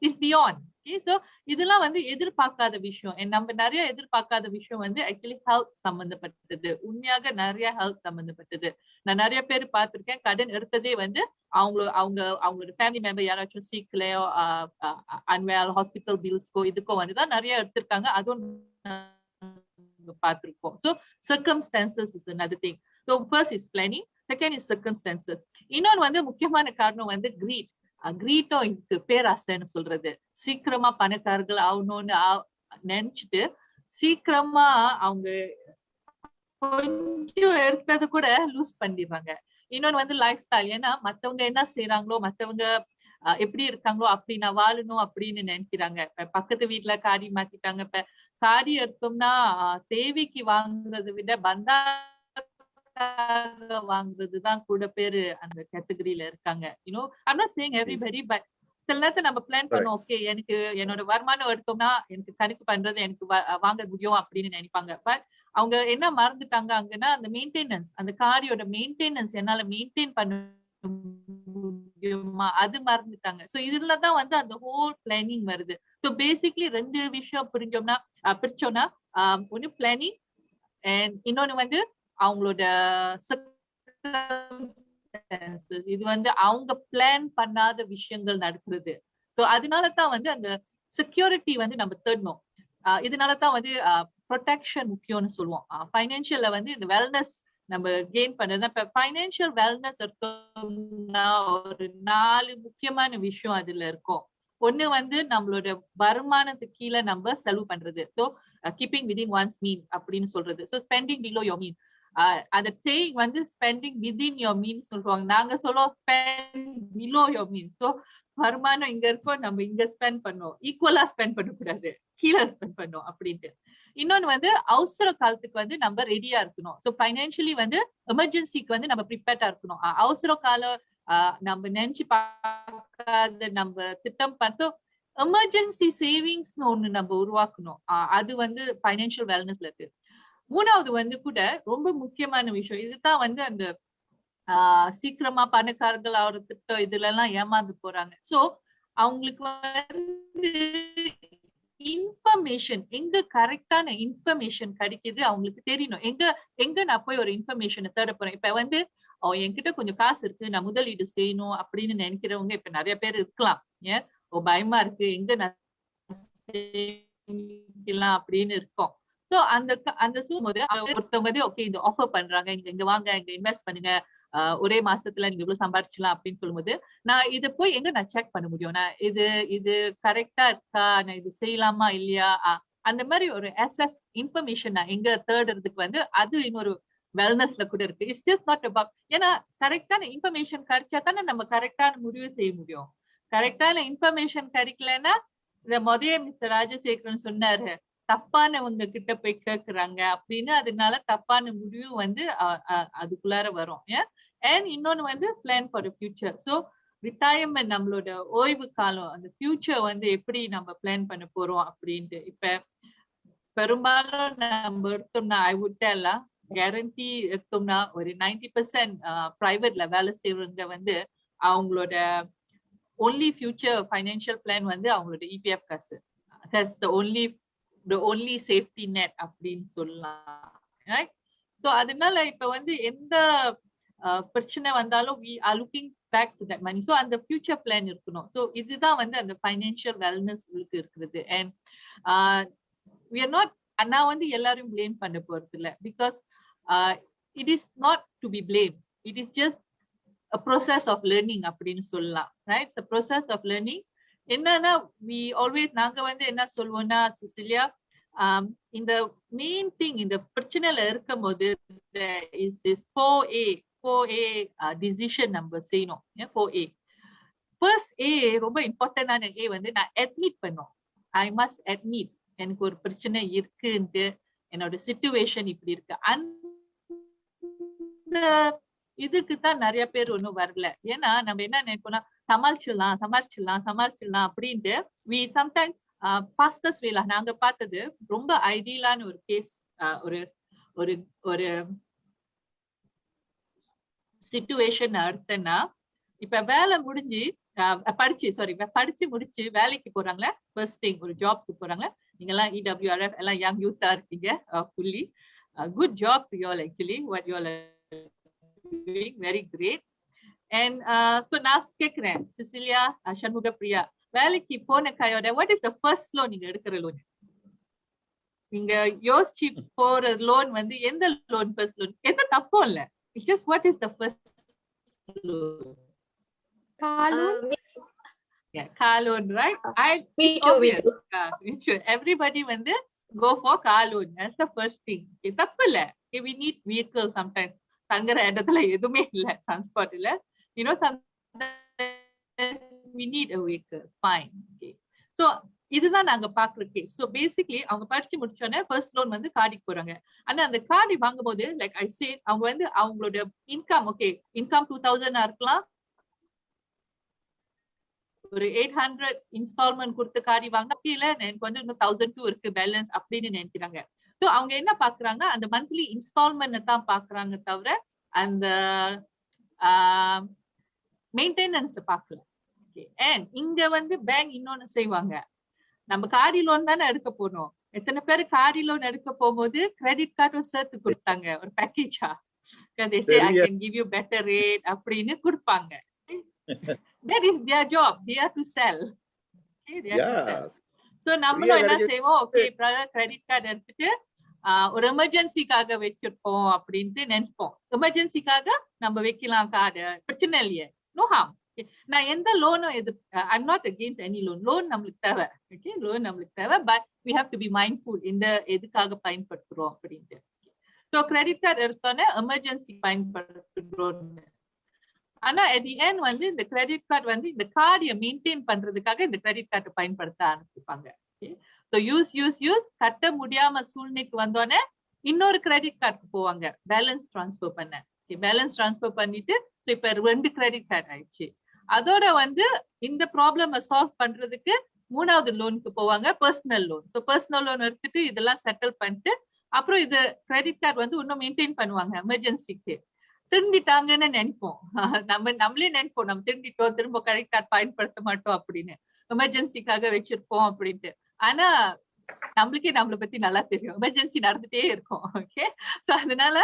it's beyond. So இதெல்லாம் வந்து எதிர்பார்க்காத விஷயம். நம்ம நிறைய எதிர்பார்க்காத விஷயம் வந்து ஆக்சுவலி ஹெல்த் சம்பந்தப்பட்டது, உண்மையாக நிறைய ஹெல்த் சம்பந்தப்பட்டது. நான் நிறைய பேர் பார்த்திருக்கேன், கடன் எடுத்ததே வந்து அவங்களோட ஃபேமிலி மெம்பர் யாராச்சும் சீக்லையோ அன்வேல் ஹாஸ்பிட்டல் பில்ஸ்க்கோ இதுக்கோ வந்துதான் நிறைய எடுத்திருக்காங்க. அதுவும் பார்த்திருக்கோம். So circumstances is another thing. So first is planning, second is circumstances. இன்னொன்று வந்து முக்கியமான காரணம் வந்து கிரீட். கிரீட்டும் இதுக்கு பேராசைன்னு சொல்றது. சீக்கிரமா பணக்காரர்கள் ஆகணும்னு நினைச்சிட்டு சீக்கிரமா அவங்க கொஞ்சம் எடுத்தது கூட லூஸ் பண்ணிடுறாங்க. இன்னொன்னு வந்து லைஃப் ஸ்டைல். ஏன்னா மத்தவங்க என்ன செய்யறாங்களோ, மத்தவங்க எப்படி இருக்காங்களோ அப்படி நான் வாழணும் அப்படின்னு நினைக்கிறாங்க. பக்கத்து வீட்டுல காடி மாத்திட்டாங்க. இப்ப காடி எடுத்தோம்னா தேவைக்கு வாங்குறதை விட பந்தா வாங்குறதுதான் கூட பேரு அந்த கேட்டகரியில இருக்காங்க. You know, I'm not saying everybody, but சில நேரத்தை நம்ம பிளான் பண்ணோம், ஓகே எனக்கு என்னோட வருமானம் எடுத்தோம்னா எனக்கு கணக்கு பண்றது எனக்கு வாங்க முடியும் அப்படின்னு நினைப்பாங்க. பட் அவங்க என்ன மறந்துட்டாங்க அங்கன்னா, அந்த மெயின்டெனன்ஸ், அந்த காரியோட மெயின்டெனன்ஸ் என்னால மெயின்டைன் பண்ண முடியுமா அது மறந்துட்டாங்க. சோ இதுலதான் வந்து அந்த ஹோல் பிளானிங் வருது. சோ பேசிக்லி ரெண்டு விஷயம் பிரிச்சோம்னா ஒன்னு பிளானிங் அண்ட் இன்னொன்னு வந்து அவங்களோட இது வந்து அவங்க பிளான் பண்ணாத விஷயங்கள் நடக்குது. சோ அதனாலதான் வந்து அந்த செக்யூரிட்டி வந்து நம்ம தேடணும். இதனாலதான் வந்து ப்ரொடெக்ஷன் முக்கியம்னு சொல்லுவோம். பைனான்சியல்ல வந்து இந்த வெல்னஸ் நம்ம கெயின் பண்றது. இப்ப பைனான்சியல் வெல்னஸ் இருக்கோம்னா ஒரு 4 முக்கியமான விஷயம் அதுல இருக்கும். ஒண்ணு வந்து நம்மளோட வருமானத்துக்கு கீழே நம்ம செலவு பண்றது. ஸோ கீப்பிங் விதின் ஒன்ஸ் மீன் அப்படின்னு சொல்றது. ஸோ ஸ்பெண்டிங் பிலோ யோர் மீன். அந்த சேயிங் வந்து ஸ்பெண்டிங் விதின் யோர் மீன் சொல்லுவாங்க. நாங்க சொல்லுவோம் spend below your mean. So வருமானம் இங்க இருக்கும், நம்ம இங்க ஸ்பெண்ட் பண்ணோம், ஈக்குவலா ஸ்பெண்ட் பண்ணக்கூடாது, கீழே ஸ்பெண்ட் பண்ணோம் அப்படின்ட்டு. இன்னொன்னு வந்து அவசர காலத்துக்கு வந்து நம்ம ரெடியா இருக்கணும். ஸோ பைனான்சியலி வந்து எமர்ஜென்சிக்கு வந்து நம்ம ப்ரிப்பேர்டா இருக்கணும். அவசர காலம் நம்ம நினைச்சு பார்க்காத நம்ம திட்டம் பார்த்து எமர்ஜென்சி சேவிங்ஸ்னு ஒண்ணு நம்ம உருவாக்கணும். அது வந்து பைனான்சியல் வெல்னஸ்ல இருக்கு. மூணாவது வந்து கூட ரொம்ப முக்கியமான விஷயம், இதுதான் வந்து அந்த சீக்கிரமா பணக்காரர்கள் ஆகிற திட்டம் இதுல எல்லாம் ஏமாந்து போறாங்க. சோ அவங்களுக்கு வந்து இன்ஃபர்மேஷன் எங்க கரெக்டான இன்ஃபர்மேஷன் கிடைக்குது அவங்களுக்கு தெரியணும். எங்க நான் போய் ஒரு இன்ஃபர்மேஷனை தேட போறேன். இப்ப வந்து என்கிட்ட கொஞ்சம் காசு இருக்கு, நான் முதலீடு செய்யணும் அப்படின்னு நினைக்கிறவங்க இப்ப நிறைய பேர் இருக்கலாம். ஏன் பயமா இருக்கு, எங்க நான் செய்யலாம் அப்படின்னு இருக்கும். சோ அந்த சூழ்நிலை ஒருத்தவங்க ஓகே இந்த ஆஃபர் பண்றாங்க, இங்க வாங்க, இங்க இன்வெஸ்ட் பண்ணுங்க, ஒரே மாசத்துல நீங்க இவ்வளவு சம்பாதிச்சலாம் அப்படின்னு சொல்லும்போது நான் இதை போய் எங்க நான் செக் பண்ண முடியும், நான் இது கரெக்டா இருக்கா, நான் இது செய்யலாமா இல்லையா, அந்த மாதிரி ஒரு அசஸ் இன்ஃபர்மேஷன் நான் எங்க தேடுறதுக்கு வந்து அது இன்னொரு வெல்னஸ்ல கூட இருக்கு. இட்ஸ் ஜஸ்ட் நாட் அபவுட், ஏன்னா கரெக்டான இன்ஃபர்மேஷன் கிடைச்சா தானே நம்ம கரெக்டான முடிவு செய்ய முடியும். கரெக்டான இன்ஃபர்மேஷன் கிடைக்கலன்னா இந்த முதல்ல மிஸ்டர் ராஜசேகரன் சொன்னாரு, தப்பானவங்க கிட்ட போய் கேக்குறாங்க அப்படின்னு, அதனால தப்பான முடிவு வந்து அதுக்குள்ளார வரும். அண்ட் இன்னொன்னு வந்து plan for the future. So retirement, நம்மளோட ஓய்வு காலம், அந்த ஃபியூச்சர் வந்து எப்படி நம்ம பிளான் பண்ண போறோம் அப்படின்ட்டு. இப்ப பெரும்பாலும் நம்ம எடுத்தோம்னா ஐ வுட் டெல் கேரண்டி எடுத்தோம்னா ஒரு 90% பிரைவேட்ல வேலை செய்யறவங்க வந்து அவங்களோட only future financial plan வந்து அவங்களோட EPF காசு. That's the only safety net அப்படின்னு சொல்லலாம். Right? So அதனால இப்ப வந்து எந்த பிரச்சனை வந்தாலும் we are looking back to that money. So அந்த future plan இருக்கணும். So இதுதான் வந்து அந்த financial wellness உங்களுக்கு இருக்குது. And we are not, நான் வந்து எல்லாரும் blame பண்ண போறது இல்ல, because it is not to be blamed. It is just a process of learning அப்படின்னு சொல்லலாம். Right? The process of learning என்னன்னா we always, நாங்க வந்து என்ன சொல்லுவோம்னா சிசிலியா, இந்த மெயின் திங் இந்த பிரச்சனையில இருக்கும் போது is this 4A decision நம்ம செய்யணும். 4A first A ரொம்ப இம்பார்ட்டன்டான A வந்து நான் admit பண்ணோம். I must admit எனக்கு ஒரு பிரச்சனை இருக்குன்ட்டு, என்னோட சிச்சுவேஷன் இப்படி இருக்கு. அந்த இதுக்கு தான் நிறைய பேர் ஒன்னும் வரல. ஏன்னா நம்ம என்ன நினைப்போம்னா சமாளிச்சிடலாம் அப்படின்ட்டு we sometimes fastest way நாங்க பார்த்தது ரொம்ப ஐடியலான ஒரு கேஸ், ஒரு ஒரு ஒரு சிச்சுவேஷன் அடுத்தன்னா, இப்ப வேலை முடிஞ்சு படிச்சு முடிச்சு வேலைக்கு போறாங்களே, ஃபர்ஸ்ட் திங் ஒரு ஜாப்க்கு போறாங்க. நீங்க எல்லாம் EWRF எல்லாம் யங் யூத்தா இருக்கீங்க, fully good job to you all, actually what you all doing very great. And so நான் கேக்குறேன் சிசிலியா, சண்முக பிரியா, வேலைக்கு போன கையோட what is the first loan நீங்க எடுக்கிற லோன்? நீங்க யோசிச்சு போற லோன் வந்து எந்த லோன்? ஃபர்ஸ்ட் லோன் எந்த தப்பும் இல்ல, it's just what is the first loan? car loan, right? Everybody வந்து go for car loan, that's the first thing. தப்பு இல்ல, we need vehicle sometimes. தங்குற இடத்துல எதுவுமே இல்ல, டிரான்ஸ்போர்ட் இல்ல, you know, we need a vehicle, fine. Okay, so இதுதான் நாங்க பாக்குற கேஸ். So basically அவங்க படிச்சு முடிச்சோன்னே ஃபர்ஸ்ட் லோன் வந்து காடிக்கு போறாங்க. ஆனா அந்த காடி வாங்கும் போது லைக் ஐ சே, அவங்க வந்து அவங்களோட இன்கம், ஓகே இன்கம் 2000 இருக்கலாம், ஒரு 800 இன்ஸ்டால்மெண்ட் கொடுத்து காடி வாங்கினா கீழே எனக்கு வந்து இன்னும் 1002 இருக்கு பேலன்ஸ் அப்படின்னு நினைக்கிறாங்க. சோ அவங்க என்ன பாக்குறாங்க, அந்த மந்த்லி இன்ஸ்டால்மெண்ட் தான் பாக்குறாங்க தவிர அந்த மெயின்டெனன்ஸ் பாக்கல. அண்ட் இங்க வந்து பேங்க் இன்னொன்னு செய்வாங்க, நம்ம காடி லோன் தானே எடுக்க போனோம், எத்தனை பேர் காடி லோன் எடுக்க போகும்போது கிரெடிட் கார்டும் சேர்த்து கொடுத்தாங்க ஒரு பேக்கேஜா, they say I can give you better rate அப்படின்னு கொடுப்பாங்க. That is their job, they are to sell. Okay, they are to sell. So நம்மளும் என்ன செய்வோம், ஓகே கிரெடிட் கார்டு எடுத்துட்டு ஒரு எமர்ஜென்சிக்காக வச்சிருப்போம் அப்படின்ட்டு நினைப்போம். எமர்ஜென்சிக்காக நம்ம வைக்கலாம் கார்டு, பிரச்சனை இல்லையே, நோ ஹார்ம். நான் எந்த லோனும் I'm not against any loan. Loan நம்மளுக்கு தேவை, ஓகே லோன் நம்மளுக்கு தேவை, but we have to be mindful இந்த எதுக்காக பயன்படுத்துறோம் அப்படின்ட்டு. ஸோ கிரெடிட் கார்டு எடுத்தோன்னே எமர்ஜென்சி பயன்படுத்துறோம். ஆனா at the end வந்து இந்த கிரெடிட் கார்டு வந்து இந்த கார்டை மெயின்டைன் பண்றதுக்காக இந்த கிரெடிட் கார்டை பயன்படுத்த ஆரம்பிப்பாங்க. ஸோ யூஸ் கட்ட முடியாம சூழ்நிலைக்கு வந்தோடனே இன்னொரு கிரெடிட் கார்டுக்கு போவாங்க பேலன்ஸ் டிரான்ஸ்பர் பண்ண. பேலன்ஸ் டிரான்ஸ்பர் பண்ணிட்டு ஸோ இப்ப 2 கிரெடிட் கார்டு ஆயிடுச்சு. அதோட வந்து இந்த ப்ராப்ளமை சால்வ் பண்றதுக்கு 3வது லோனுக்கு போவாங்க, personal loan. So personal loan எடுத்துட்டு இதெல்லாம் செட்டில் பண்ணிட்டு அப்புறம் இது கிரெடிட் கார்டு வந்து இன்னும் மெயின்டைன் பண்ணுவாங்க எமர்ஜென்சிக்கு. திருந்திட்டாங்கன்னு நினைப்போம், நம்மளே நினைப்போம் நம்ம திருந்திட்டோம், திரும்ப கிரெடிட் கார்டு பயன்படுத்த மாட்டோம் அப்படின்னு, எமர்ஜென்சிக்காக வச்சிருப்போம் அப்படின்ட்டு. ஆனா நம்மளுக்கே நம்மளை பத்தி நல்லா தெரியும், எமர்ஜென்சி நடந்துட்டே இருக்கும். ஓகே, சோ அதனால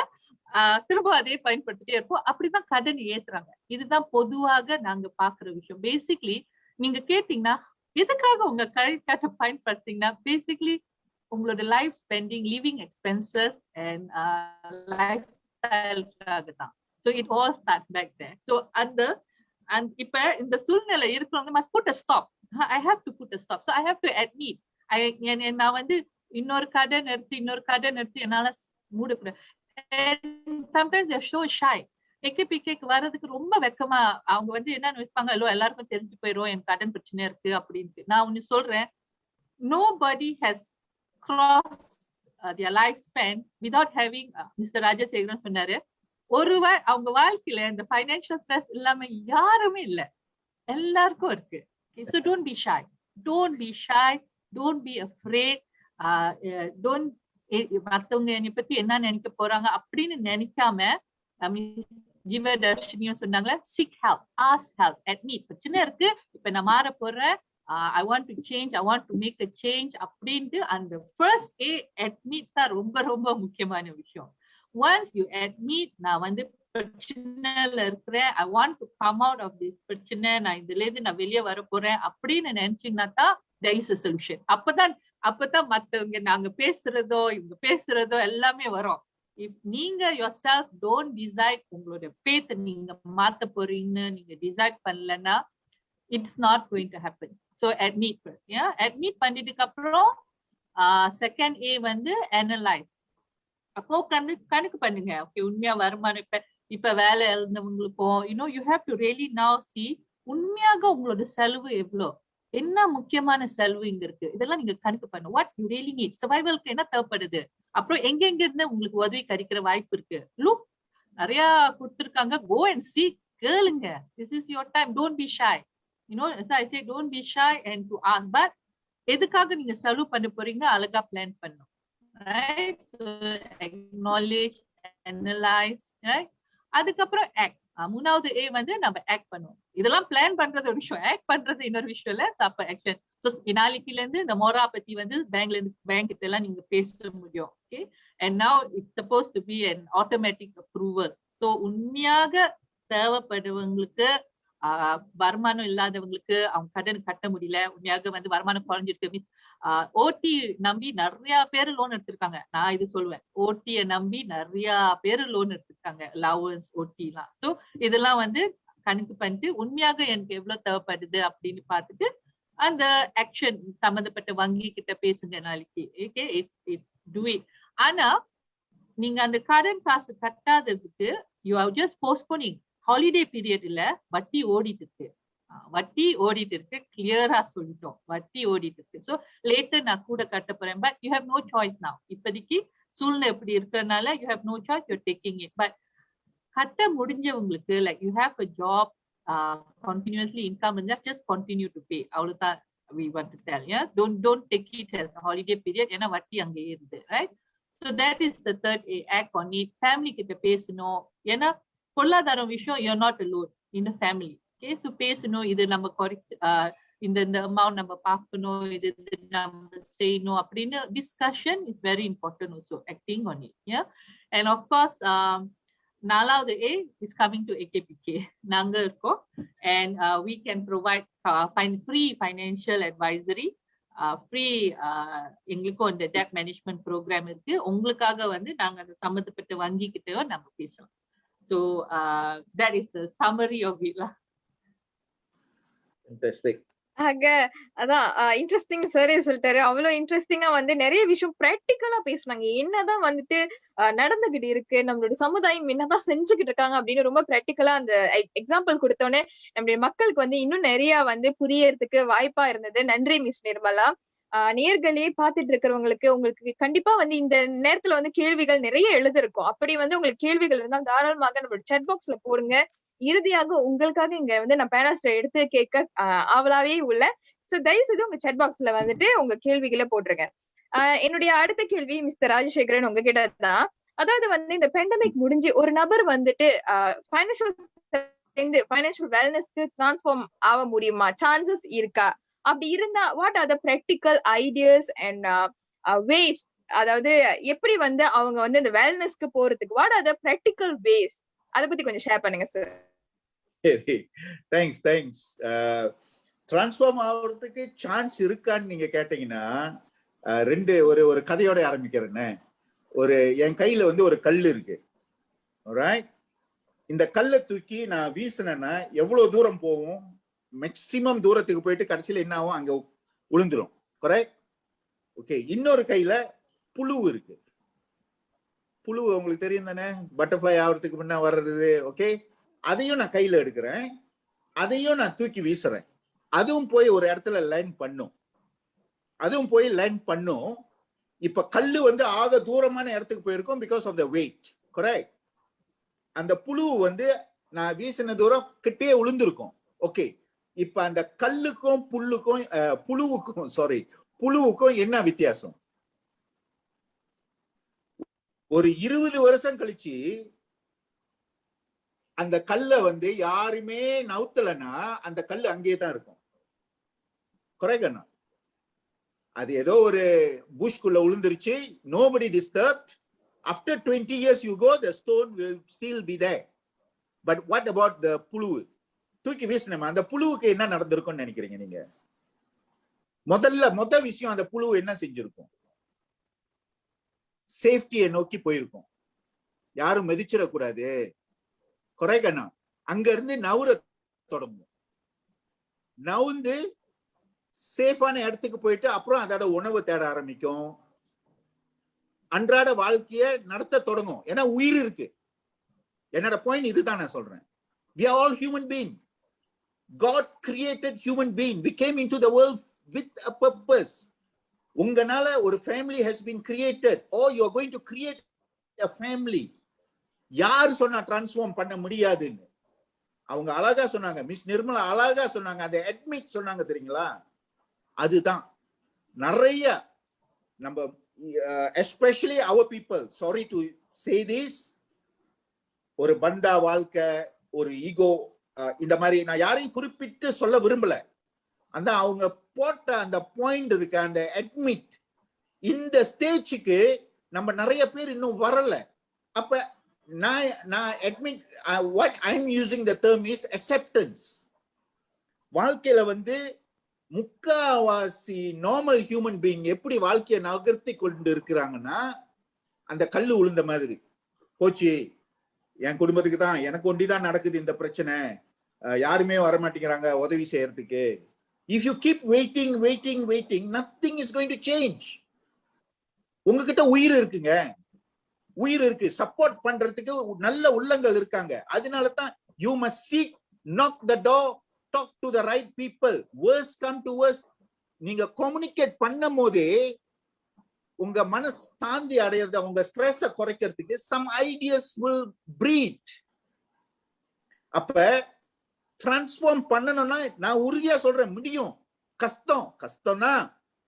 திரும்ப அதே பயன்படுத்திட்டே இருப்போம். அப்படிதான் கடன் ஏத்துறாங்க. இதுதான் பொதுவாக நாங்க பாக்குற விஷயம். பேசிக்லி நீங்க கேட்டீங்கன்னா எதுக்காக உங்க கிரெடிட் கார்டை பயன்படுத்தீங்கன்னா பேசிக்லி உங்களோட life spending, living expenses and life ஸ்டைலுக்காக தான். So it all start back there. So and இப்ப இந்த சூழ்நிலை இருக்கிறவங்க must put a stop. I have to put a stop. So I have to admit நான் வந்து இன்னொரு கடன் எடுத்து என்னால மூடக்கூடாது. Sometimes they're so shy. எக்கேபிக்கேக்கு வர்றதுக்கு ரொம்ப வெக்கமா அவங்க வந்து என்ன நினைப்பாங்க, எல்லாருக்கும் தெரிஞ்சு போயிரும் என் கடன் பிரச்சனை இருக்கு அப்படின்ட்டு. நான் ஒண்ணு சொல்றேன், nobody has crossed their lifespan without having Mr. Rajasekharan சொன்னாரு, ஒருவர் அவங்க வாழ்க்கையில இந்த ஃபைனான்சியல் ஸ்ட்ரெஸ் இல்லாம யாருமே இல்ல, எல்லாருக்கும் இருக்கு. So don't be shy, don't be afraid, don't மத்தவங்க என்னை பத்தி என்ன நினைக்க போறாங்க அப்படின்னு நினைக்காம, ஜீவதர்ஷினியும் சொன்னாங்க, seek help, ask help, admit பிரச்சனை இருக்கு, இப்ப நான் மாற போறேன், I want to change, I want to make a change அப்படின்ட்டு அந்த first admit தான் ரொம்ப ரொம்ப முக்கியமான விஷயம். Once you admit நான் வந்து பிரச்சனைல இருக்கிறேன், I want to come out of this பிரச்சனை, நான் இதுல இருந்து நான் வெளியே வர போறேன் அப்படின்னு நினைச்சீங்கன்னா தான் there is a solution. அப்பதான் மத்தவங்க நாங்க பேசுறதோ இவங்க பேசுறதோ எல்லாமே வரும். If நீங்க yourself don't decide உங்களோட faith நீங்க மாத்த போறீங்கன்னு நீங்க டிசைட் பண்ணலன்னா it's not going to happen. So admit first. Yeah, admit பண்ணிட்டதுக்கு அப்புறம் செகண்ட் A வந்து analyze. அப்போ கணக்கு பண்ணுங்க. ஓகே, உண்மையா வருமானம் இப்ப வேலை இழந்தவங்களுக்கும் you have to really now see உண்மையாக உங்களோட செலவு எவ்வளோ, என்ன முக்கியமான செலவு இங்க இருக்கு, இதெல்லாம் நீங்க கணக்கு பண்ணு. வாட் யூ ரியலி நீட், சர்வைவலுக்கு என்ன தேவைப்படுது, அப்புறம் எங்க இருந்து உங்களுக்கு உதவி கிடைக்கிற வாய்ப்பு இருக்கு. லுக், நிறைய கொடுத்துருக்காங்க, கோ அண்ட் சீக், கேளுங்க. This is your time, don't be shy. I say don't be shy and to ask. But எதுக்காக நீங்க செலவு பண்ண போறீங்க அழகா பிளான் பண்ணும். Right? So acknowledge, analyze, right? அதுக்கப்புறம் ஆக்ட். மூணாவது A வந்து நம்ம ஆக்ட் பண்ணுவோம். இதெல்லாம் பிளான் பண்றது ஒரு விஷயம், ஆக்ட் பண்றது இன்னொரு விஷயம் இல்ல. அப்ப ஆக்ஷன். ஸோ நாளைக்குல இருந்து இந்த மோரா பத்தி வந்து பேங்க் கிட்ட எல்லாம் நீங்க பேச முடியும். Okay, and now it's suppose to be an automatic approval. So உண்மையாக தேவைப்படுவங்களுக்கு, வருமானம் இல்லாதவங்களுக்கு, அவங்க கடன் கட்ட முடியல, உண்மையாக வந்து வருமானம் குறைஞ்சிருக்கு, ஓடி நம்பி நிறைய பேர் லோன் எடுத்திருக்காங்க. நான் இது சொல்லுவேன், ஓடியை நம்பி நிறைய பேர் லோன் எடுத்திருக்காங்க, அலவன்ஸ் ஓடி எல்லாம். ஸோ இதெல்லாம் வந்து கணக்கு பண்ணிட்டு உண்மையாக எனக்கு எவ்வளவு தேவைப்படுது அப்படின்னு பார்த்துட்டு அந்த ஆக்ஷன் சம்பந்தப்பட்ட வங்கி கிட்ட பேசுங்க நாளைக்கு. Okay, do it. ஆனா நீங்க அந்த கடன் காசு கட்டாததுக்கு you are just postponing. Holiday period இல்ல, வட்டி ஓடிட்டு இருக்கு, கிளியரா சொல்லிட்டோம், வட்டி ஓடிட்டு இருக்கு. ஸோ லேட்டர் நான் கூட கட்ட போறேன், but you have no choice. நான் இப்போதைக்கு சூழ்நிலை எப்படி இருக்கிறதுனால you have no choice, you taking it. But கட்ட முடிஞ்சவங்களுக்கு, like you have a job, continuously income இருந்தா just continue to pay. அவ்வளவுதான் we want to tell. Yeah, don't take it as a holiday period, ஏன்னா வட்டி அங்கே இருந்து, right? So that is the third A, act on it. Family கிட்ட பேசணும், ஏன்னா பொருளாதார விஷயம் you're not alone in the family. Okay, so பேசணும், இது நம்ம குறைச்சு இந்த அமௌண்ட் நம்ம பார்க்கணும், இது நம்ம செய்யணும் அப்படின்னு discussion is very important also, acting on it. Yeah, and of course நாலாவது A is coming to AKPK. நாங்க இருக்கோம், and we can provide free financial advisory, free எங்களுக்கும் இந்த debt management program இருக்கு. உங்களுக்காக வந்து நாங்க அந்த சம்பந்தப்பட்ட வங்கி கிட்டயோ நம்ம பேசலாம். So that is the summary of it lah. Fantastic. அதான் இன்ட்ரெஸ்டிங் சாரே சொல்லிட்டாரு. அவ்வளவு இன்ட்ரெஸ்டிங்கா வந்து நிறைய விஷயம் பிராக்டிக்கலா பேசினாங்க. என்னதான் வந்துட்டு நடந்துகிட்டு இருக்கு, நம்மளுடைய சமுதாயம் என்னதான் செஞ்சுக்கிட்டு இருக்காங்க அப்படின்னு ரொம்ப பிராக்டிக்கலா அந்த எக்ஸாம்பிள் கொடுத்தோன்னே நம்மளுடைய மக்களுக்கு வந்து இன்னும் நிறைய வந்து புரியறதுக்கு வாய்ப்பா இருந்தது. நன்றி மிஸ் நிர்மலா. நேர்களே பாத்துட்டு இருக்கிறவங்களுக்கு உங்களுக்கு கண்டிப்பா வந்து இந்த நேரத்துல வந்து கேள்விகள் நிறைய எழுதிருக்கும். அப்படி வந்து உங்களுக்கு கேள்விகள் இருந்தால் தாராளமாக நம்மளோட சாட் பாக்ஸ்ல போடுங்க. இறுதியாக உங்களுக்காக இங்க வந்து நான் பேனலிஸ்ட் எடுத்து கேட்க ஆவலாவே உள்ள. சோ தயவு செய்து உங்க சாட் பாக்ஸ்ல வந்துட்டு உங்க கேள்விகளை போட்டுருங்க. என்னுடைய அடுத்த கேள்வி மிஸ்டர் ராஜசேகரன் உங்ககிட்ட தான். அதாவது வந்து இந்த பேண்டமிக் முடிஞ்சு ஒரு நபர் வந்துட்டு ஃபைனான்சியல் வெல்னஸ்க்கு டிரான்ஸ்ஃபார்ம் ஆக முடியுமா, சான்சஸ் இருக்கா அப்படி இருந்தா what are the practical ideas and ways, அதாவது எப்படி வந்து அவங்க வந்து இந்த வெல்னஸ்க்கு போறதுக்கு what are the practical ways, அத பத்தி கொஞ்சம் ஷேர் பண்ணுங்க சார். தேங்க்ஸ். டிரான்ஸ்ஃபார்ம் ஆகுறதுக்கு சான்ஸ் இருக்கான்னு நீங்க கேட்டீங்கன்னா ஒரு கதையோட ஆரம்பிக்கிறேன்னு. என் கையில வந்து ஒரு கல் இருக்கு. ரைட், இந்த கல்லை தூக்கி நான் வீசினேன்னா எவ்வளவு தூரம் போகும்? மேக்சிமம் தூரத்துக்கு போயிட்டு கடைசியில என்ன ஆகும்? அங்க விழுந்துரும். கரெக்ட்? ஓகே. இன்னொரு கையில புழு இருக்கு. புழு உங்களுக்கு தெரியும் தானே, பட்டர்ஃப்ளை ஆகிறதுக்கு முன்ன வர்றது. ஓகே, அதையும் நான் கையில எடுக்கிறேன், அதையும் நான் தூக்கி வீசுறேன். அதுவும் போய் ஒரு இடத்துல லேண்ட் பண்ணும். இப்ப கல்லு வந்து ஆக தூரமான இடத்துக்கு போயிருக்கும் because of the weight. Correct? அந்த புழு வந்து நான் வீசின தூரம் கிட்டே விழுந்திருக்கும். ஓகே, இப்ப அந்த கல்லுக்கும் புழுவுக்கும் என்ன வித்தியாசம்? ஒரு 20 வருஷம் கழிச்சு அந்த கல்லை வந்து யாருமே நவுத்தலன்னா அந்த கல்லு அங்கேயே தான் இருக்கும். கரெக்ட்? அது ஏதோ ஒரு புஷ்குள்ள விழுந்துருச்சு, nobody disturbed. After 20 years you go, the stone will still be there. But what about the புழு? தூக்கி வீசினமா அந்த புழுவுக்கு என்ன நடந்திருக்கும்னு நினைக்கிறீங்க நீங்க? மொத விஷயம், அந்த புழு என்ன செஞ்சிருக்கும்? சேஃப்டியை நோக்கி போயிருக்கும். யாரும் மிதிச்சிடக்கூடாது. குறைக்கணும். அங்க இருந்து நவுற தொடங்கும். நவுந்து சேஃபான இடத்துக்கு போயிட்டு அப்புறம் அதோட உணவு தேட ஆரம்பிக்கும். அன்றாட வாழ்க்கைய நடத்த தொடங்கும். ஏன்னா உயிர் இருக்கு. என்னோட பாயிண்ட் இதுதான் நான் சொல்றேன். We are all human being. God created human being. We came into the world with a purpose. உங்கனால ஒரு family has been created, or you are going to create a family. யார் சொன்னா டிரான்ஸ்ஃபார்ம் பண்ண முடியாதுன்னு? அவங்க அழகா சொன்னாங்க, மிஸ் நிர்மலா அழகா சொன்னாங்க, அந்த அட்மிட் சொன்னாங்க தெரியுங்களா? அதுதான் நிறைய நம்ம especially our people, sorry to say this, ஒரு பந்தா வாழ்க்கை, ஒரு ஈகோ, இந்த மாதிரி நான் யாரையும் குறிப்பிட்டு சொல்ல விரும்பல. அந்த அவங்க போட்ட அந்த பாயிண்ட் இருக்கு, அந்த அட்மிட், இந்த ஸ்டேஜுக்கு நம்ம நிறைய பேர் இன்னும் வரல. அப்ப நான் admit, what I'm using the term is acceptance. வாழ்க்கையில வந்து முக்காவாசி நார்மல் ஹியூமன் பீயிங் எப்படி வாழ்க்கையை நகர்த்தி கொண்டு இருக்கிறாங்கன்னா, அந்த கல்லு விழுந்த மாதிரி போச்சு, என் குடும்பத்துக்கு தான், எனக்கு ஒண்டிதான் நடக்குது இந்த பிரச்சனை, யாருமே வரமாட்டேங்கிறாங்க உதவி செய்யறதுக்கு. If you keep waiting, nothing is going to change. உங்ககிட்ட உயிர் இருக்குங்க, உயிர் இருக்கு, சப்போர்ட் பண்றதுக்கு நல்ல உள்ளங்கள் இருக்காங்க. அதனால தான் you must seek, knock the door, talk to the right people. Worst come to worst, நீங்க கம்யூனிகேட் பண்ணும் போதே உங்க மனசு தாந்தி அடையிறது, உங்க ஸ்ட்ரெஸ் குறைக்கிறதுக்கு some ideas will breathe. அப்ப டிரான்ஸ்ஃபார்ம் பண்ணணும்னா நான் உறுதியா சொல்றேன், முடியும். கஷ்டம்னா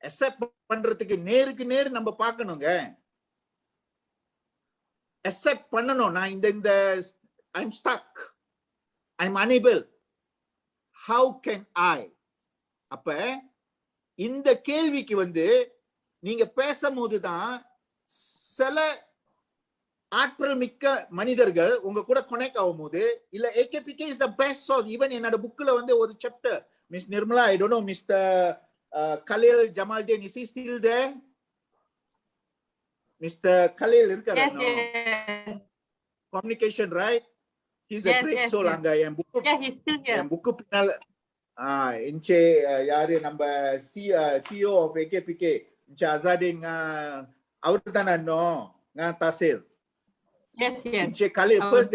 அக்செப்ட் பண்றதுக்கு நேருக்கு நேர் நம்ம பார்க்கணுங்க. அக்செப்ட் பண்ணணும், நான் இந்த I'm stuck, I'm unable, how can I? அப்ப இந்த கேள்விக்கு வந்து நீங்க பேசும்போதுதான் சில ஆற்றல் மிக்க மனிதர்கள் உங்க கூட கனெக்ட் ஆகும் போது, இல்ல AKPK is the best source. Even என்னோட புக்ல வந்து ஒரு chapter, miss Nirmala, I don't know, mister Khalil Jamaldeen, is he still there? Mister Khalil இருக்காரு? Communication, right? He's a great soul. அங்க என் புக்கு பின்னால இன்ச்சே யாரு நம்ம CEO of AKPK, இன்ச்சே அசாடின், அவரு தானே இன்னும் Thasir. Yes. Khalil, first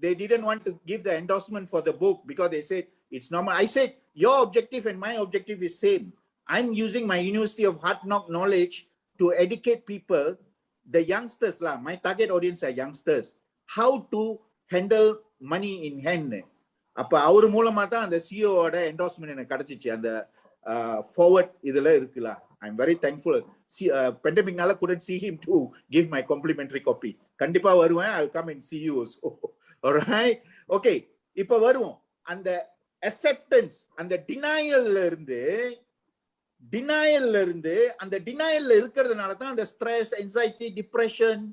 they didn't want to give the endorsement for the book because they said it's normal. I said your objective and my objective is same. I'm using my University of Hard Knock knowledge to educate people, the youngsters lah. My target audience are youngsters. How to handle money in hand. அப்ப அவர் மூலமா தான் அந்த CEO ஓட என்டோர்ஸ்மென்ட் எனக்கு கிடைச்சிச்சு. அந்த forward இதுல இருக்குல்ல. I'm very thankful. Pandemicனால couldn't see him to give my complimentary copy. கண்டிப்பா வருவேன். I'll come and see you. Alright. Okay. இப்ப வருவோம். அந்த acceptance அந்த டினையல்ல இருந்து அந்த டினையல்ல இருக்கிறதுனால தான் அந்த ஸ்ட்ரெஸ், anxiety, டிப்ரெஷன்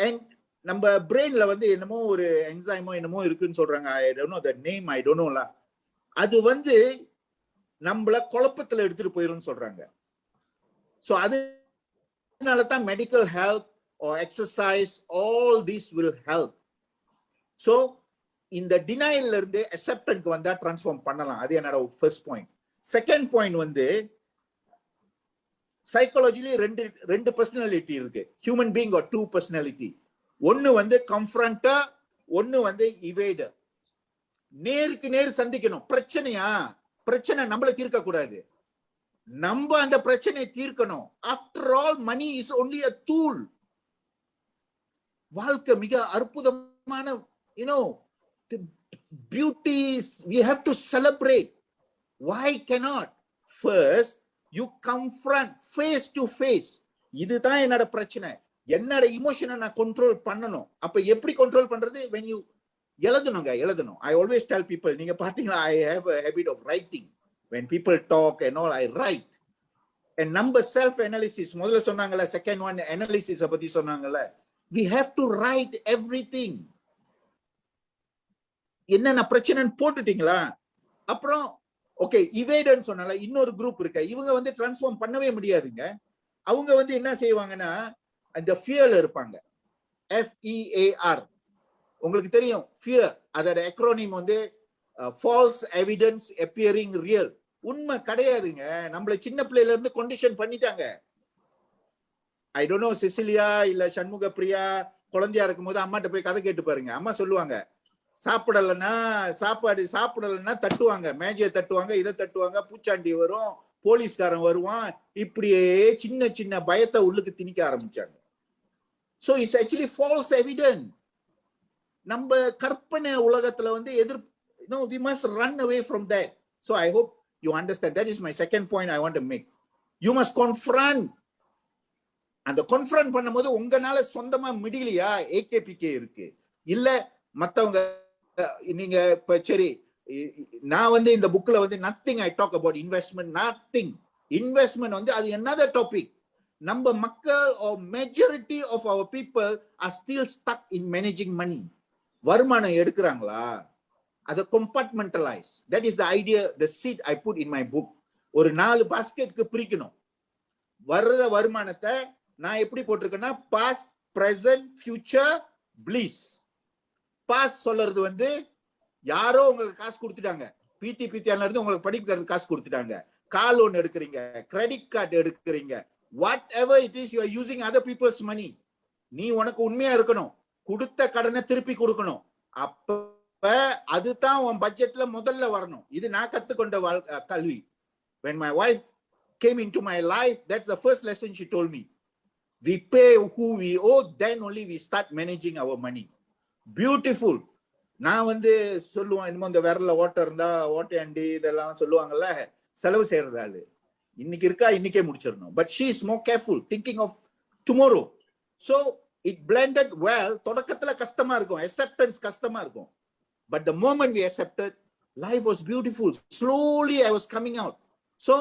and நம்ம பிரெயின்ல வந்து என்னமோ ஒரு என்சைமோ என்னமோ இருக்குன்னு சொல்றாங்க. I don't know the name, I don't know la. அது வந்து நம்மள குழப்பத்துல எடுத்துட்டு போயிரும்னு சொல்றாங்க. So அதனால தான் medical help or exercise, all this will help. So இந்த டினையல்ல இருந்து அக்செப்டன்ஸ்க்கு வந்தா டிரான்ஸ்ஃபார்ம் பண்ணலாம். அது என்னோட ஃபர்ஸ்ட் பாயிண்ட். செகண்ட் பாயிண்ட் வந்து சைக்காலஜில ரெண்டு பர்சனாலிட்டி இருக்கு. Human being are two personality. ஒன்னு வந்து கன்ஃபரண்டர், ஒன்னு வந்து இவேடர். நேருக்கு நேர் சந்திக்கணும். பிரச்சனை நம்மள தீர்க்க கூடாது, நம்ம அந்த பிரச்சனையை தீர்க்கணும். After all money is only a tool. வாழ்க்கை மிக அற்புதமான, you know, the beauty is we have to celebrate. Why cannot? First you confront face to face. இதுதான் என்னோட பிரச்சனை, என்னோட இமோஷனை நான் கண்ட்ரோல் பண்ணணும். அப்ப எப்படி கண்ட்ரோல் பண்றது? when you எழுதணும். I always tell people, நீங்க பாத்தீங்களா, I have a habit of writing. When people talk and all, I write. And number self analysis, முதல்ல சொன்னாங்கல, second one analysis பத்தி சொன்னாங்கல. We have to write everything. என்னென்ன பிரச்சனைன்னு போட்டுட்டீங்களா? அப்புறம் okay, இவேடன்னு சொன்னால இன்னொரு குரூப் இருக்கு. இவங்க வந்து டிரான்ஸ்ஃபார்ம் பண்ணவே முடியாதுங்க. அவங்க வந்து என்ன செய்வாங்கன்னா, அந்த ஃபியர்ல இருப்பாங்க. FEAR. உங்களுக்கு தெரியும் ஃபியர், அதோட அக்ரோனிம் வந்து ஃபால்ஸ் எவிடன்ஸ் அப்பியரிங் ரியல். உண்மை கிடையாதுங்க, நம்மள சின்ன பிள்ளையில இருந்து கண்டிஷன் பண்ணிட்டாங்க. ஐ டோன்ட் நோ, சிசிலியா இல்ல சண்முக பிரியா குழந்தையா இருக்கும்போது அம்மாட்ட போய் கதை கேட்டு பாருங்க. அம்மா சொல்லுவாங்க, சாப்பிடலன்னா தட்டுவாங்க, மேஜையை தட்டுவாங்க, இதை தட்டுவாங்க, பூச்சாண்டி வரும், போலீஸ்காரன் வருவான், இப்படியே சின்ன சின்ன பயத்தை உள்ளுக்கு திணிக்க ஆரம்பிச்சாங்க. So it's actually false evidence. நம்ம கற்பனை உலகத்துல வந்து we must run away from that. So I hope you understand. That is my second point I want to make. You must confront. அந்த confront பண்ணும்போது உங்களால சொந்தமா முடியலையா, AKPK இருக்கு, இல்ல மத்தவங்க நீங்க இப்ப சரி, நான் வந்து இந்த புக்ல வந்து nothing I talk about investment, nothing. Investment வந்து அது another topic. நம்ம மக்கள் or majority of our people are still stuck in managing money. வருமானம் எடுக்கிறாங்களா, அதை compartmentalize. That is the idea, the seed I put in my book. ஒரு 4 பாஸ்கெட்க்கு பிரிக்கணும். வர்ற வருமானத்தை நான் எப்படி போட்டிருக்கேன்னா, past, present, future, please. Past சொல்றது வந்து யாரோ உங்களுக்கு காசு கொடுத்துட்டாங்க, பிடிஆர்ல இருந்து உங்களுக்கு படிக்கிறது காசு கொடுத்துட்டாங்க, கார் லோன் எடுக்கிறீங்க, கிரெடிட் கார்டு எடுக்கிறீங்க, whatever it is you are using other people's money. நீ உனக்கு உண்மையா இருக்கணும், கொடுத்த கடனை திருப்பி கொடுக்கணும். அப்ப அதுதான் உன் பட்ஜெட்ல முதல்ல வரணும். இது நான் கத்துக்கொண்ட கல்வி. When my wife came into my life, that's the first lesson she told me. We pay who we owe, then only we start managing our money. Beautiful. நான் வந்து சொல்லுவேன், இன்னும் இந்த விரல ஓட்ட இருந்தா ஓட்டையாண்டி இதெல்லாம் சொல்லுவாங்கல்ல, செலவு செய்யறதால இன்னைக்கு இருக்கா இன்னைக்கே முடிச்சிடணும். But she is more careful, thinking of tomorrow. So it blended well. தொடக்கத்துல கஷ்டமா இருக்கும், acceptance கஷ்டமா இருக்கும். But the moment we accepted, life was beautiful. Slowly I was coming out. So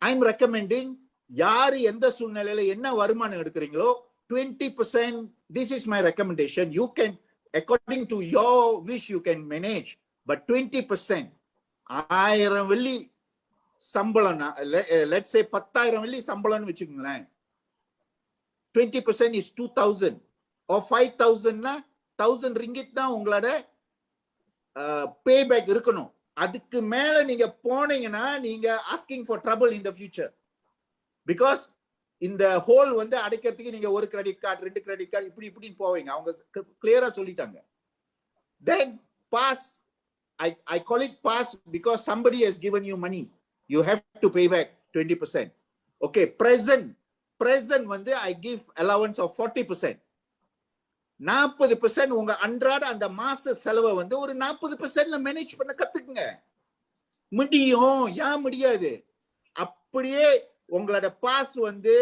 I'm recommending, யாரு எந்த சூழ்நிலையில என்ன வருமானம் எடுக்கிறீங்களோ 20%, this is my recommendation. You can, according to your wish, you can manage, but 20%, 1000 வெள்ளி சம்பளம், let's say 10,000 வெள்ளி சம்பளம்னு வச்சுக்கோங்களேன், 20% is 2,000 or 5,000 னா 1,000 ringgit தான் உங்களோட பேபேக் இருக்கணும். அதுக்கு மேல நீங்க போனீங்கன்னா நீங்க asking for trouble in the future, because இந்த ஹோல் வந்து அடைக்கிறதுக்கு நீங்க ஒரு கிரெடிட் கார்டு, 2 கிரெடிட் கார்டு, இப்படின்னு போவீங்க. அவங்க கிளியரா சொல்லிட்டாங்க. Then pass, I call it pass because somebody has given you money, you have to pay back 20%. Okay, present வந்து I give allowance of 40%. 40% உங்க அன்றாட அந்த மாச செலவை வந்து ஒரு 40%ல மேனேஜ் பண்ண கத்துக்குங்க. முடியும், ஏன் முடியாது? அப்படியே உங்களோட பாஸ் வந்து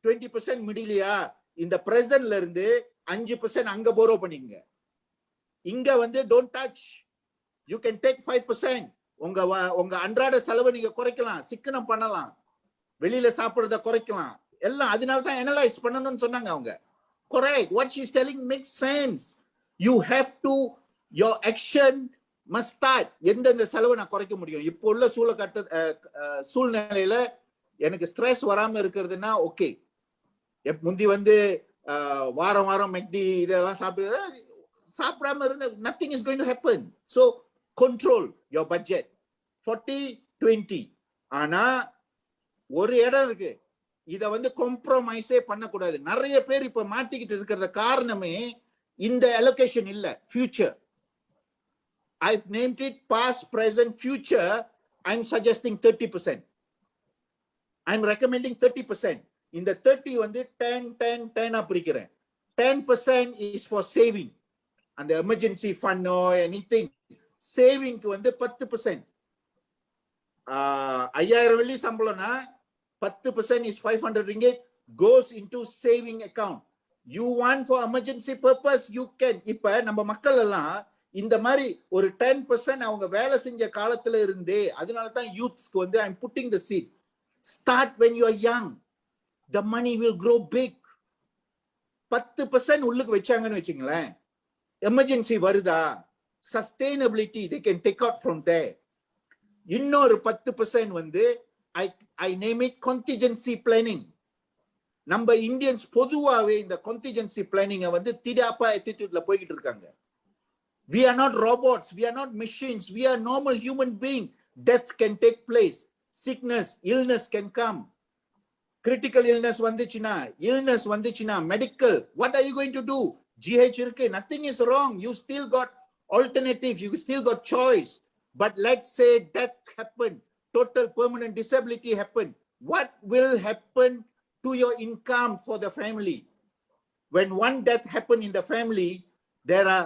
20% முடியலையா, இந்த பிரசன்ட்ல இருந்து 5% அங்க போரோ பண்ணிக்கங்க. இங்க வந்து don't touch. You can take 5%. உங்க அன்றாட செலவை நீங்க குறைக்கலாம், சிக்கனம் பண்ணலாம், வெளியில சாப்பிடுறத குறைக்கலாம், எல்லாம் அதனால தான் அனலைஸ் பண்ணணும்னு சொன்னாங்க அவங்க. Correct. What she's telling makes sense. You have to, your action must start. எந்தெந்த செலவை நான் குறைக்க முடியும்? இப்போ உள்ள சூழ்நிலையில எனக்கு ஸ்ட்ரெஸ் வராம இருக்கிறதுனா ஓகே. முந்தி வந்து வாரம் வாரம் மெக்டி இதெல்லாம் சாப்பிடாம இருந்த nothing is going to happen. So control your budget 40-20. ஆனா ஒரு இடம் இருக்கு, இத வந்து காம்ப்ரமைஸே பண்ணக்கூடாது. நிறைய பேர் இப்ப மாட்டிக்கிட்டு இருக்கிறத காரணமே இந்த allocation இல்ல, future. I've named it past, present, future. I'm suggesting 30%. I'm recommending 30%. இந்த 30 வந்து 10 பிரிக்கிறேன். 10% is for saving. அந்த emergency fund or anything. Saving வந்து 10%. 5000 வெள்ளி சம்பளம்னா 10% is 500 ringgit goes into saving account. You want for emergency purpose, you can. இப்ப நம்ம மக்கள் எல்லாம் இந்த மாதிரி ஒரு 10% அவங்க வேலை செஞ்ச காலத்துல இருந்தே, அதனால தான் யூத்ஸ்க்கு வந்து I'm putting the seed. Start when you are young. The money will grow big. 10% உள்ளுக்கு வச்சாங்கன்னு வச்சுங்களேன், எமர்ஜென்சி வருதா, sustainability they can take out from there. இன்னொரு 10% வந்து I name it contingency planning. நம்ம இந்தியன்ஸ் பொதுவாவே இந்த contingency planning வந்து திடாப்பா attitudeல போயிட்டு இருக்காங்க. We are not robots, we are not machines, we are normal human being. Death can take place, sickness, illness can come. Critical illness வந்துச்சுனா medical, what are you going to do? GH இருக்கு, nothing is wrong, you still got alternative, you still got choice. But let's say death happened, total permanent disability happened. What will happen to your income for the family? When one death happened in the family, there are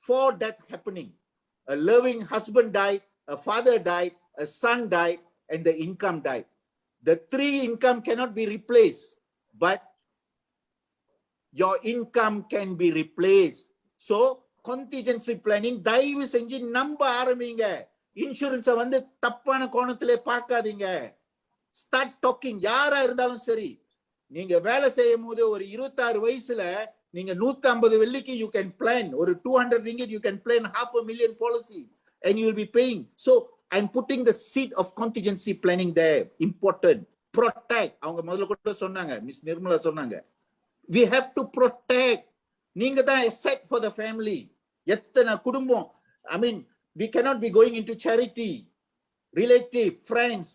4 deaths happening. A loving husband died, a father died, a son died, and the income died. The 3 income cannot be replaced, but your income can be replaced. So contingency planning தயவு செஞ்சு நம்ப ஆரம்பிங்க. இன்சூரன்ஸை வந்து தப்பான கோணத்திலே பார்க்காதீங்க. Start talking. யாரா இருந்தாலும் சரி, நீங்க வேலை செய்யும் போது ஒரு 26 வயசுல நீங்க 150 வெள்ளிக்கு you can plan, ஒரு 200 ringgit you can plan $500,000 policy and you will be paying. So I'm putting the seed of contingency planning there. Important. Protect. அவங்க முதல்ல கூட சொன்னாங்க, மிஸ் நிர்மலா சொன்னாங்க, we have to protect. நீங்க தான் asset for the family. எத்தனை குடும்பம், I mean, we cannot be going into charity. Relative, friends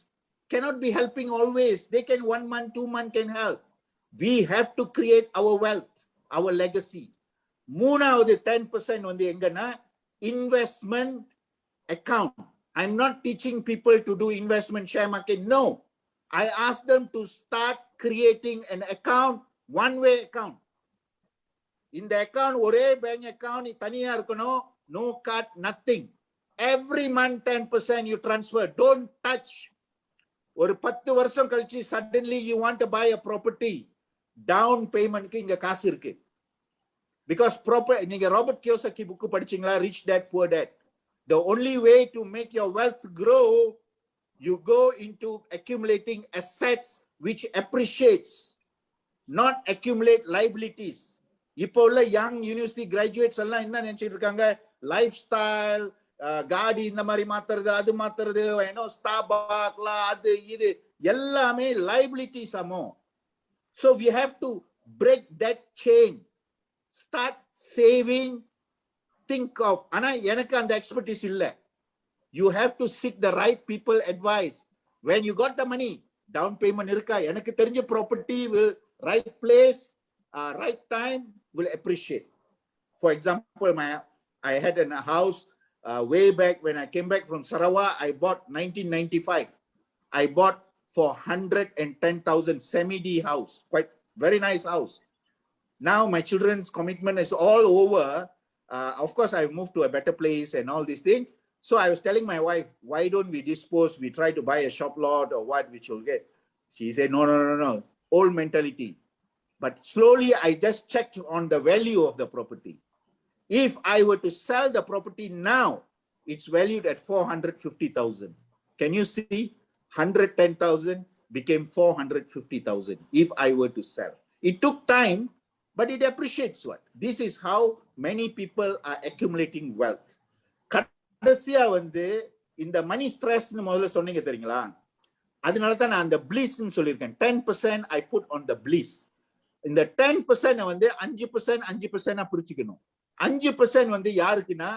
cannot be helping always. They can 1 month, 2 month can help. We have to create our wealth, our legacy. மூணாவது 10% வந்து எங்கன்னா investment account. I'm not teaching people to do investment share market. No, I ask them to start creating an account, one-way account. இந்த account ஒரே bank account தனியா இருக்கணும், no cut, nothing. Every month 10% you transfer, don't touch. ஒரு 10 வருஷம் கழிச்சு suddenly you want to buy a property, down payment க்கு இங்க காசு இருக்கு. Because நீங்க ராபர்ட் கியோசாக்கி புக் படிச்சீங்களா, Rich Dad Poor Dad? The only way to make your wealth grow, you go into accumulating assets which appreciates, not accumulate liabilities. இப்போ உள்ள young university graduates எல்லாம் என்ன நினைச்சிட்டு இருக்காங்க, லைஃப் ஸ்டைல், காடி இந்த மாதிரி மாத்துறது, அது மாத்துறது, ஸ்டாபாக்ல அது இது எல்லாமே liabilities ஆமோ. So we have to break that chain, start saving. Think of, ஆனா எனக்கு அந்த எக்ஸ்பர்டீஸ் இல்ல. You have to seek the right people advice. When you got the money, down payment இருக்கா, எனக்கு தெரிஞ்ச property will, right place, right time will appreciate. For example, I had a house way back when I came back from Sarawak. I bought 1995. I bought for 110,000 semi-D house, quite very nice house. Now my children's commitment is all over. Of course, I moved to a better place and all these things. So I was telling my wife, why don't we dispose? We try to buy a shop lot or what, which will get. She said, no. Old mentality. But slowly, I just checked on the value of the property. If I were to sell the property now, it's valued at 450,000. Can you see? 110,000 became 450,000 if I were to sell. It took time, but it appreciates what? This is how many people are accumulating wealth. கடைசியா வந்து இந்த மணி stress முதல்ல சொன்னீங்க தெரியுங்களா, அதனால தான் நான் அந்த பிளிஸ்ன்னு சொல்லியிருக்கேன். 10% I put on the bliss. இந்த 10% வந்து 5% 5% பிரிச்சுக்கணும். 5% வந்து யாருக்குன்னா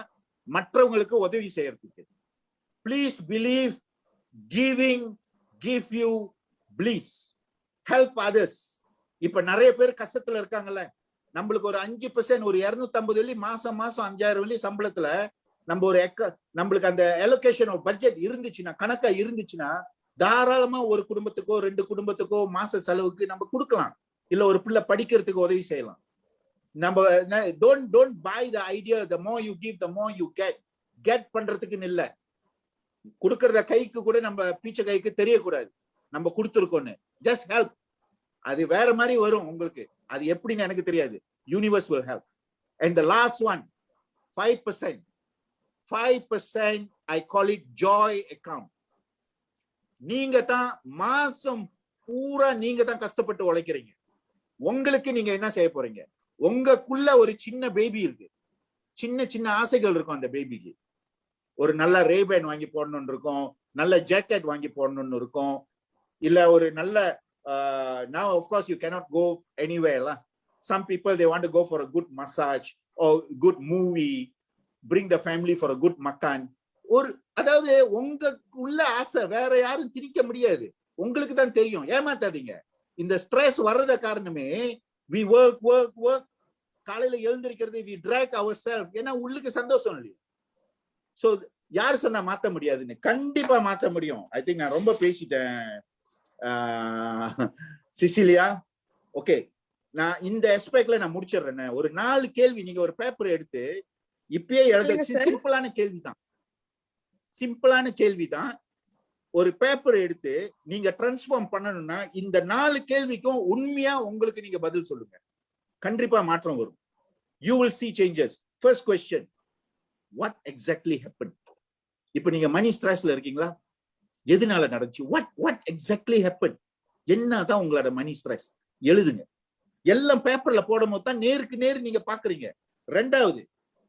மற்றவங்களுக்கு உதவி செய்யறதுக்கு. Please believe giving give you bliss. Help others. இப்ப நிறைய பேர் கஷ்டத்துல இருக்காங்கல்ல, நம்மளுக்கு ஒரு 5% ஒரு 250 வெள்ளி மாசம் 5000 வெள்ளி சம்பளத்துல நம்ம ஒரு நம்மளுக்கு அந்த அலோகேஷன் ஆஃப் பட்ஜெட் இருந்துச்சுன்னா, கணக்கா இருந்துச்சுன்னா, தாராளமா ஒரு குடும்பத்துக்கோ 2 குடும்பத்துக்கோ மாச செலவுக்கு நம்ம கொடுக்கலாம். இல்ல ஒரு பிள்ளை படிக்கிறதுக்கு உதவி செய்யலாம். நம்ம don't buy the idea the more you give the more you get பண்றதுக்கு இல்ல. கொடுக்கறத கைக்கு கூட நம்ம பீச்ச கைக்கு தெரியக்கூடாது நம்ம கொடுத்துருக்கோன்னு. just help. அது வேற மாதிரி வரும் உங்களுக்கு, அது எப்படின்னு எனக்கு தெரியாது. Universe will help. And the last one, 5%. 5% I call it joy account. நீங்க தான் மாசம் பூரா நீங்க தான் கஷ்டப்பட்டு உழைக்கிறீங்க. உங்களுக்கு நீங்க என்ன செய்ய போறீங்க? உங்களுக்குள்ள ஒரு சின்ன பேபி இருக்கு, சின்ன சின்ன ஆசைகள் இருக்கும். அந்த பேபிக்கு ஒரு நல்ல ரேபேன் வாங்கி போடணும்னு இருக்கும், நல்ல ஜாக்கெட் வாங்கி போடணும்னு இருக்கும், இல்ல ஒரு நல்ல now of course you cannot go anywhere lah. Some people they want to go for a good massage or good movie, bring the family for a good makan. ஒரு அதாவது உங்களுக்குள்ள ஆசை வேற யாரும் திணிக்க முடியாது, உங்களுக்கு தான் தெரியும். ஏமாத்தாதீங்க. இந்த ஸ்ட்ரெஸ் வர்றத காரணமே we work காலையில எழுந்திருக்கிறது we drag ourselves. ஏன்னா உள்ளுக்கு சந்தோஷம் இல்லையா. சோ யாரு சொன்னா மாத்த முடியாதுன்னு? கண்டிப்பா மாத்த முடியும். ஐ திங்க் நான் ரொம்ப பேசிட்டேன் சிசிலியா. ஓகே, நான் இந்த ஆஸ்பெக்ட்ல நான் முடிச்சிடுறேன். ஒரு 4 கேள்வி நீங்க ஒரு பேப்பர் எடுத்து இப்பயே எழுத. சிம்பிளான கேள்விதான், சிம்பிளான கேள்விதான். ஒரு பேப்பர் எடுத்து நீங்க டிரான்ஸ்ஃபார்ம் பண்ணணும்னா இந்த 4 கேள்விக்கும் உண்மையா உங்களுக்கு நீங்க பதில் சொல்லுங்க. கண்டிப்பா மாற்றம் வரும். You will see changes. First question, what exactly happened? இப்ப நீங்க மணி ஸ்ட்ரெஸ்ல இருக்கீங்களா? எதனால நடந்துச்சு? what exactly happened? என்னதான் உங்களோட மணி ஸ்ட்ரெஸ்? எழுதுங்க. எல்லாம் பேப்பர்ல போடும்போது தான் நேருக்கு நேர் நீங்க பாக்குறீங்க. ரெண்டாவது,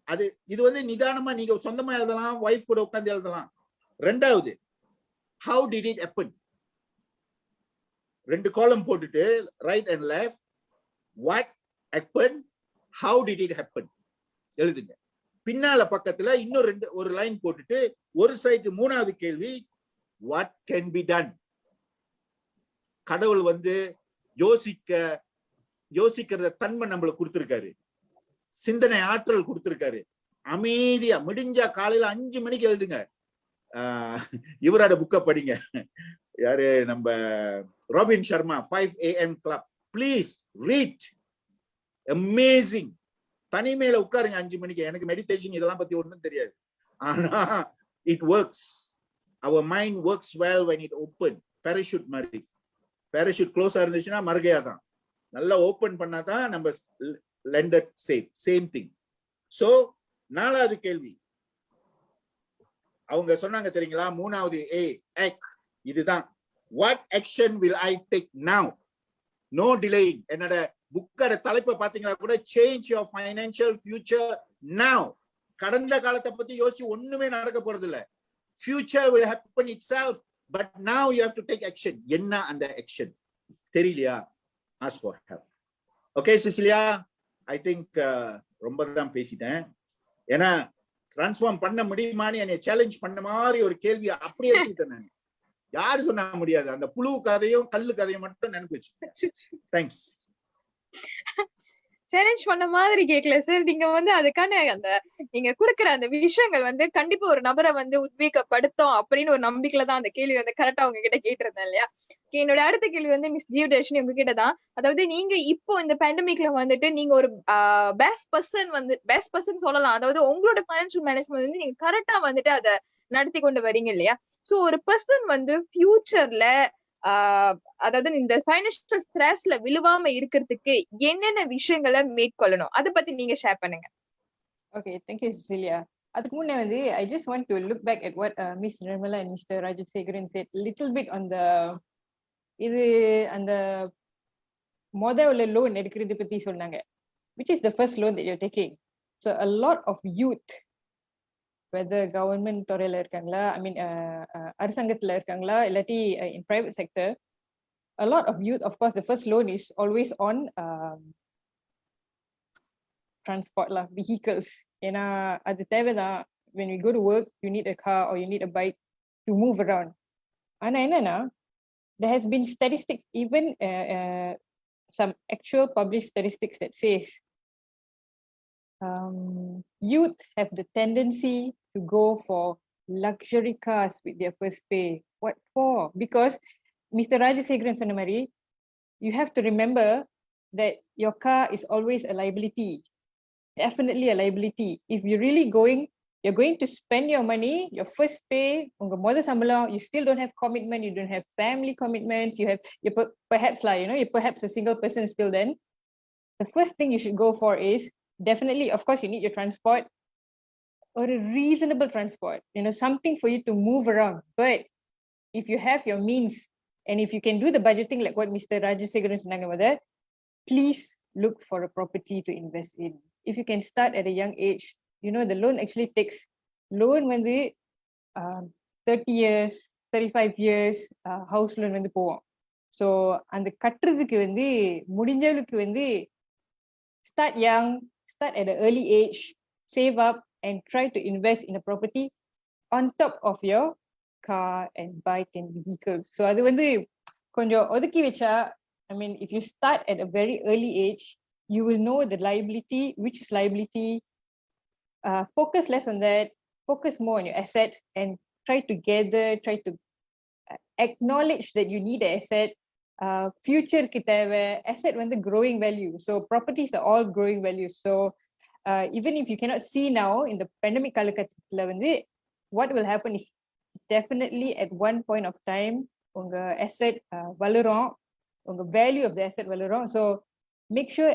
அது இது வந்து நிதானமா நீங்க சொந்தமா எழுதலாம், வைஃப் கூட உட்கார்ந்து எழுதலாம். ரெண்டாவது, how did it happen? 2 காலம் போட்டுட்டு right and left, what happened, how did it happen எழுதுங்க. பின்னால பக்கத்துல இன்னும் ஒரு லைன் போட்டுட்டு ஒரு சைடு 3வது கேள்வி, what can be done? கடவுள் வந்து யோசிக்கிறத தன்மை நம்மளுக்கு கொடுத்திருக்காரு, சிந்தனை ஆற்றல் கொடுத்திருக்காரு. அமைதியா முடிஞ்சா காலையில 5 மணிக்கு எழுதுங்க. இவரோட புக்க படிங்க. யாரு? நம்ம robin Sharma 5 AM club. Please read. Amazing. தனிமையில உட்காருங்க 5 மணிக்கு. எனக்கு மெடிடேஷன் இதெல்லாம் பத்தி ஒண்ணும் தெரியாது, ஆனா it works. Our mind works well when it open. Parachute மாதிரி. Parachute க்ளோஸா இருந்துச்சுன்னா மறுகையா தான். நல்லா ஓபன் பண்ணாதான் நம்ம landed safe. Same thing. So 4வது கேள்வி அவங்க சொன்னாங்க தெரியுங்களா? 3வது A, act. இதுதான். What action will I take now? No delaying. என்னோட புக்கோட தலைப்பை பாத்தீங்களா கூட, change your financial future now. கடந்த காலத்தை பத்தி யோசிச்சு ஒண்ணுமே நடக்க போறது இல்ல. Future will happen itself, but now you have to take action. என்ன அந்த action தெரியலையா? Ask for help. Okay, Cecilia, I think ரொம்ப தான் பேசிட்டேன். ஏன்னா டிரான்ஸ்ஃபார்ம் பண்ண முடியுமான்னு என்னை சேலஞ்ச் பண்ண மாதிரி ஒரு கேள்வி அப்படியே எடுத்துட்டேன் நான். யாரு சொன்ன முடியாது. அந்த புழு கதையும் கல்லு கதையும் மட்டும் நினைப்பு வச்சு. தேங்க்ஸ். சேலஞ்ச் பண்ண மாதிரி கேட்கல சார். நீங்க வந்து அதுக்கான அந்த நீங்க குடுக்குற அந்த விஷயங்கள் வந்து கண்டிப்பா ஒரு நபரை வந்து உத்வேகப்படுத்தும் அப்படின்னு ஒரு நம்பிக்கையில தான் அந்த கேள்வி வந்து கரெக்டா உங்ககிட்ட கேட்டிருந்தேன் இல்லையா? என்னோட அடுத்த கேள்வி வந்து மிஸ் ஜீவதர்ஷினி உங்ககிட்ட தான். அதாவது நீங்க இப்போ இந்த பேண்டமிக்ல வந்துட்டு நீங்க ஒரு பெஸ்ட் பர்சன் சொல்லலாம். அதாவது உங்களோட பைனான்சியல் மேனேஜ்மெண்ட் வந்து நீங்க கரெக்டா வந்துட்டு அதை நடத்தி கொண்டு வரீங்க இல்லையா? சோ ஒரு பர்சன் வந்து ஃபியூச்சர்ல அதாவது இந்த பைனான்சியல் ஸ்ட்ரெஸ்ல விழுவாம இருக்கிறதுக்கு என்னென்ன விஷயங்களை மேற்கொள்ளணும், அதை பத்தி நீங்க ஷேர் பண்ணுங்க. Okay, thank you, Cecilia. அதுக்கு முன்னே வந்து I just want to look back at what Miss Nirmala and Mr. Rajasekharan said little bit on the இது அந்த உள்ள லோன் எடுக்கிறது பத்தி சொன்னாங்க, which is the first loan that you're taking. So a lot of youth, whether government துறையில இருக்காங்களா, I mean அரசாங்கத்துல இருக்காங்களா இல்லாட்டி in private sector, a lot of youth, of course the first loan is always on transport lah, vehicles. ஏன்னா அது தேவைதான். When we go to work, you need a car or you need a bike to move around. ஆனா என்னன்னா, there has been statistics, even some actual published statistics that says youth have the tendency to go for luxury cars with their first pay. What for? Because Mr. Rajasekharan சொன்ன மாதிரி, you have to remember that your car is always a liability. Definitely a liability. If you're really you're going to spend your money, your first pay, unga motha sambalam, you still don't have commitment, you don't have family commitments, you're perhaps you're perhaps a single person still then. The first thing you should go for is definitely, of course, you need your transport or a reasonable transport, something for you to move around. But if you have your means and if you can do the budgeting like what Mr. Rajasekharan சொன்னாங்க mother, please look for a property to invest in. If you can start at a young age, the loan actually takes loan வந்து 30 years 35 years house loan வந்து போவோம். So அந்த கட்டுறதுக்கு வந்து முடிஞ்சவளுக்கு வந்து start young, start at an early age, save up and try to invest in a property on top of your car and bike and vehicle. So அது வந்து கொஞ்சம் ஒதுக்கி வச்சா, I mean, if you start at a very early age, you will know the liability, which is liability. Focus less on that, focus more on your assets and try to acknowledge that you need an asset. Future ki theva, asset வந்து growing value. So properties are all growing values. So even if you cannot see now in the pandemic காலகட்டத்துல வந்து, what will happen is definitely at one point of time, உங்க asset வளரும், உங்க value of the asset வளரும். So make sure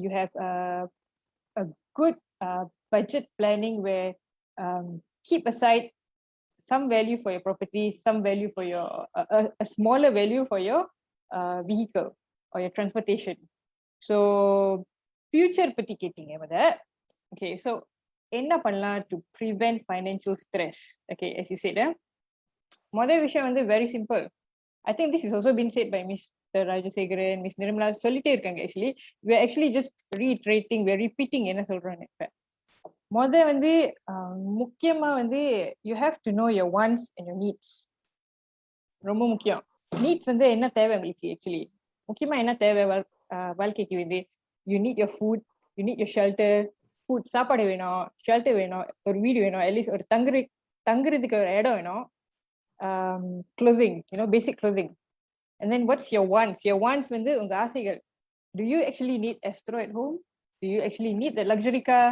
you have a good budget planning where keep aside some value for your property, some value for your a smaller value for your vehicle or your transportation. So future பத்தி கேட்டீங்க mother. Okay, so என்ன பண்ணலாம் to prevent financial stress? Okay, as you said, முதல் விஷயம் வந்து very simple. I think this has also been said by Mr. Rajasekharan, Miss Nirmala, சொல்லிட்டே இருக்காங்க. Actually we're actually just reiterating, we're repeating என்ன சொல்றோம்னு. முதல் வந்து முக்கியமா வந்து you have to know your wants and your needs. ரொம்ப முக்கியம். needs வந்து என்ன தேவை உங்களுக்கு actually? முக்கியமா என்ன தேவை வாழ்க்கைக்கு வந்து? You need your food, you need your shelter. food, சாப்பாடு வேணும், shelter வேணும், ஒரு வீடு வேணும், at least ஒரு தங்குறதுக்கு ஒரு இடம் வேணும். Clothing, basic clothing. And then what's your wants? Your wants வந்து உங்க ஆசைகள். Do you actually need Astro at home? Do you actually need the luxury car?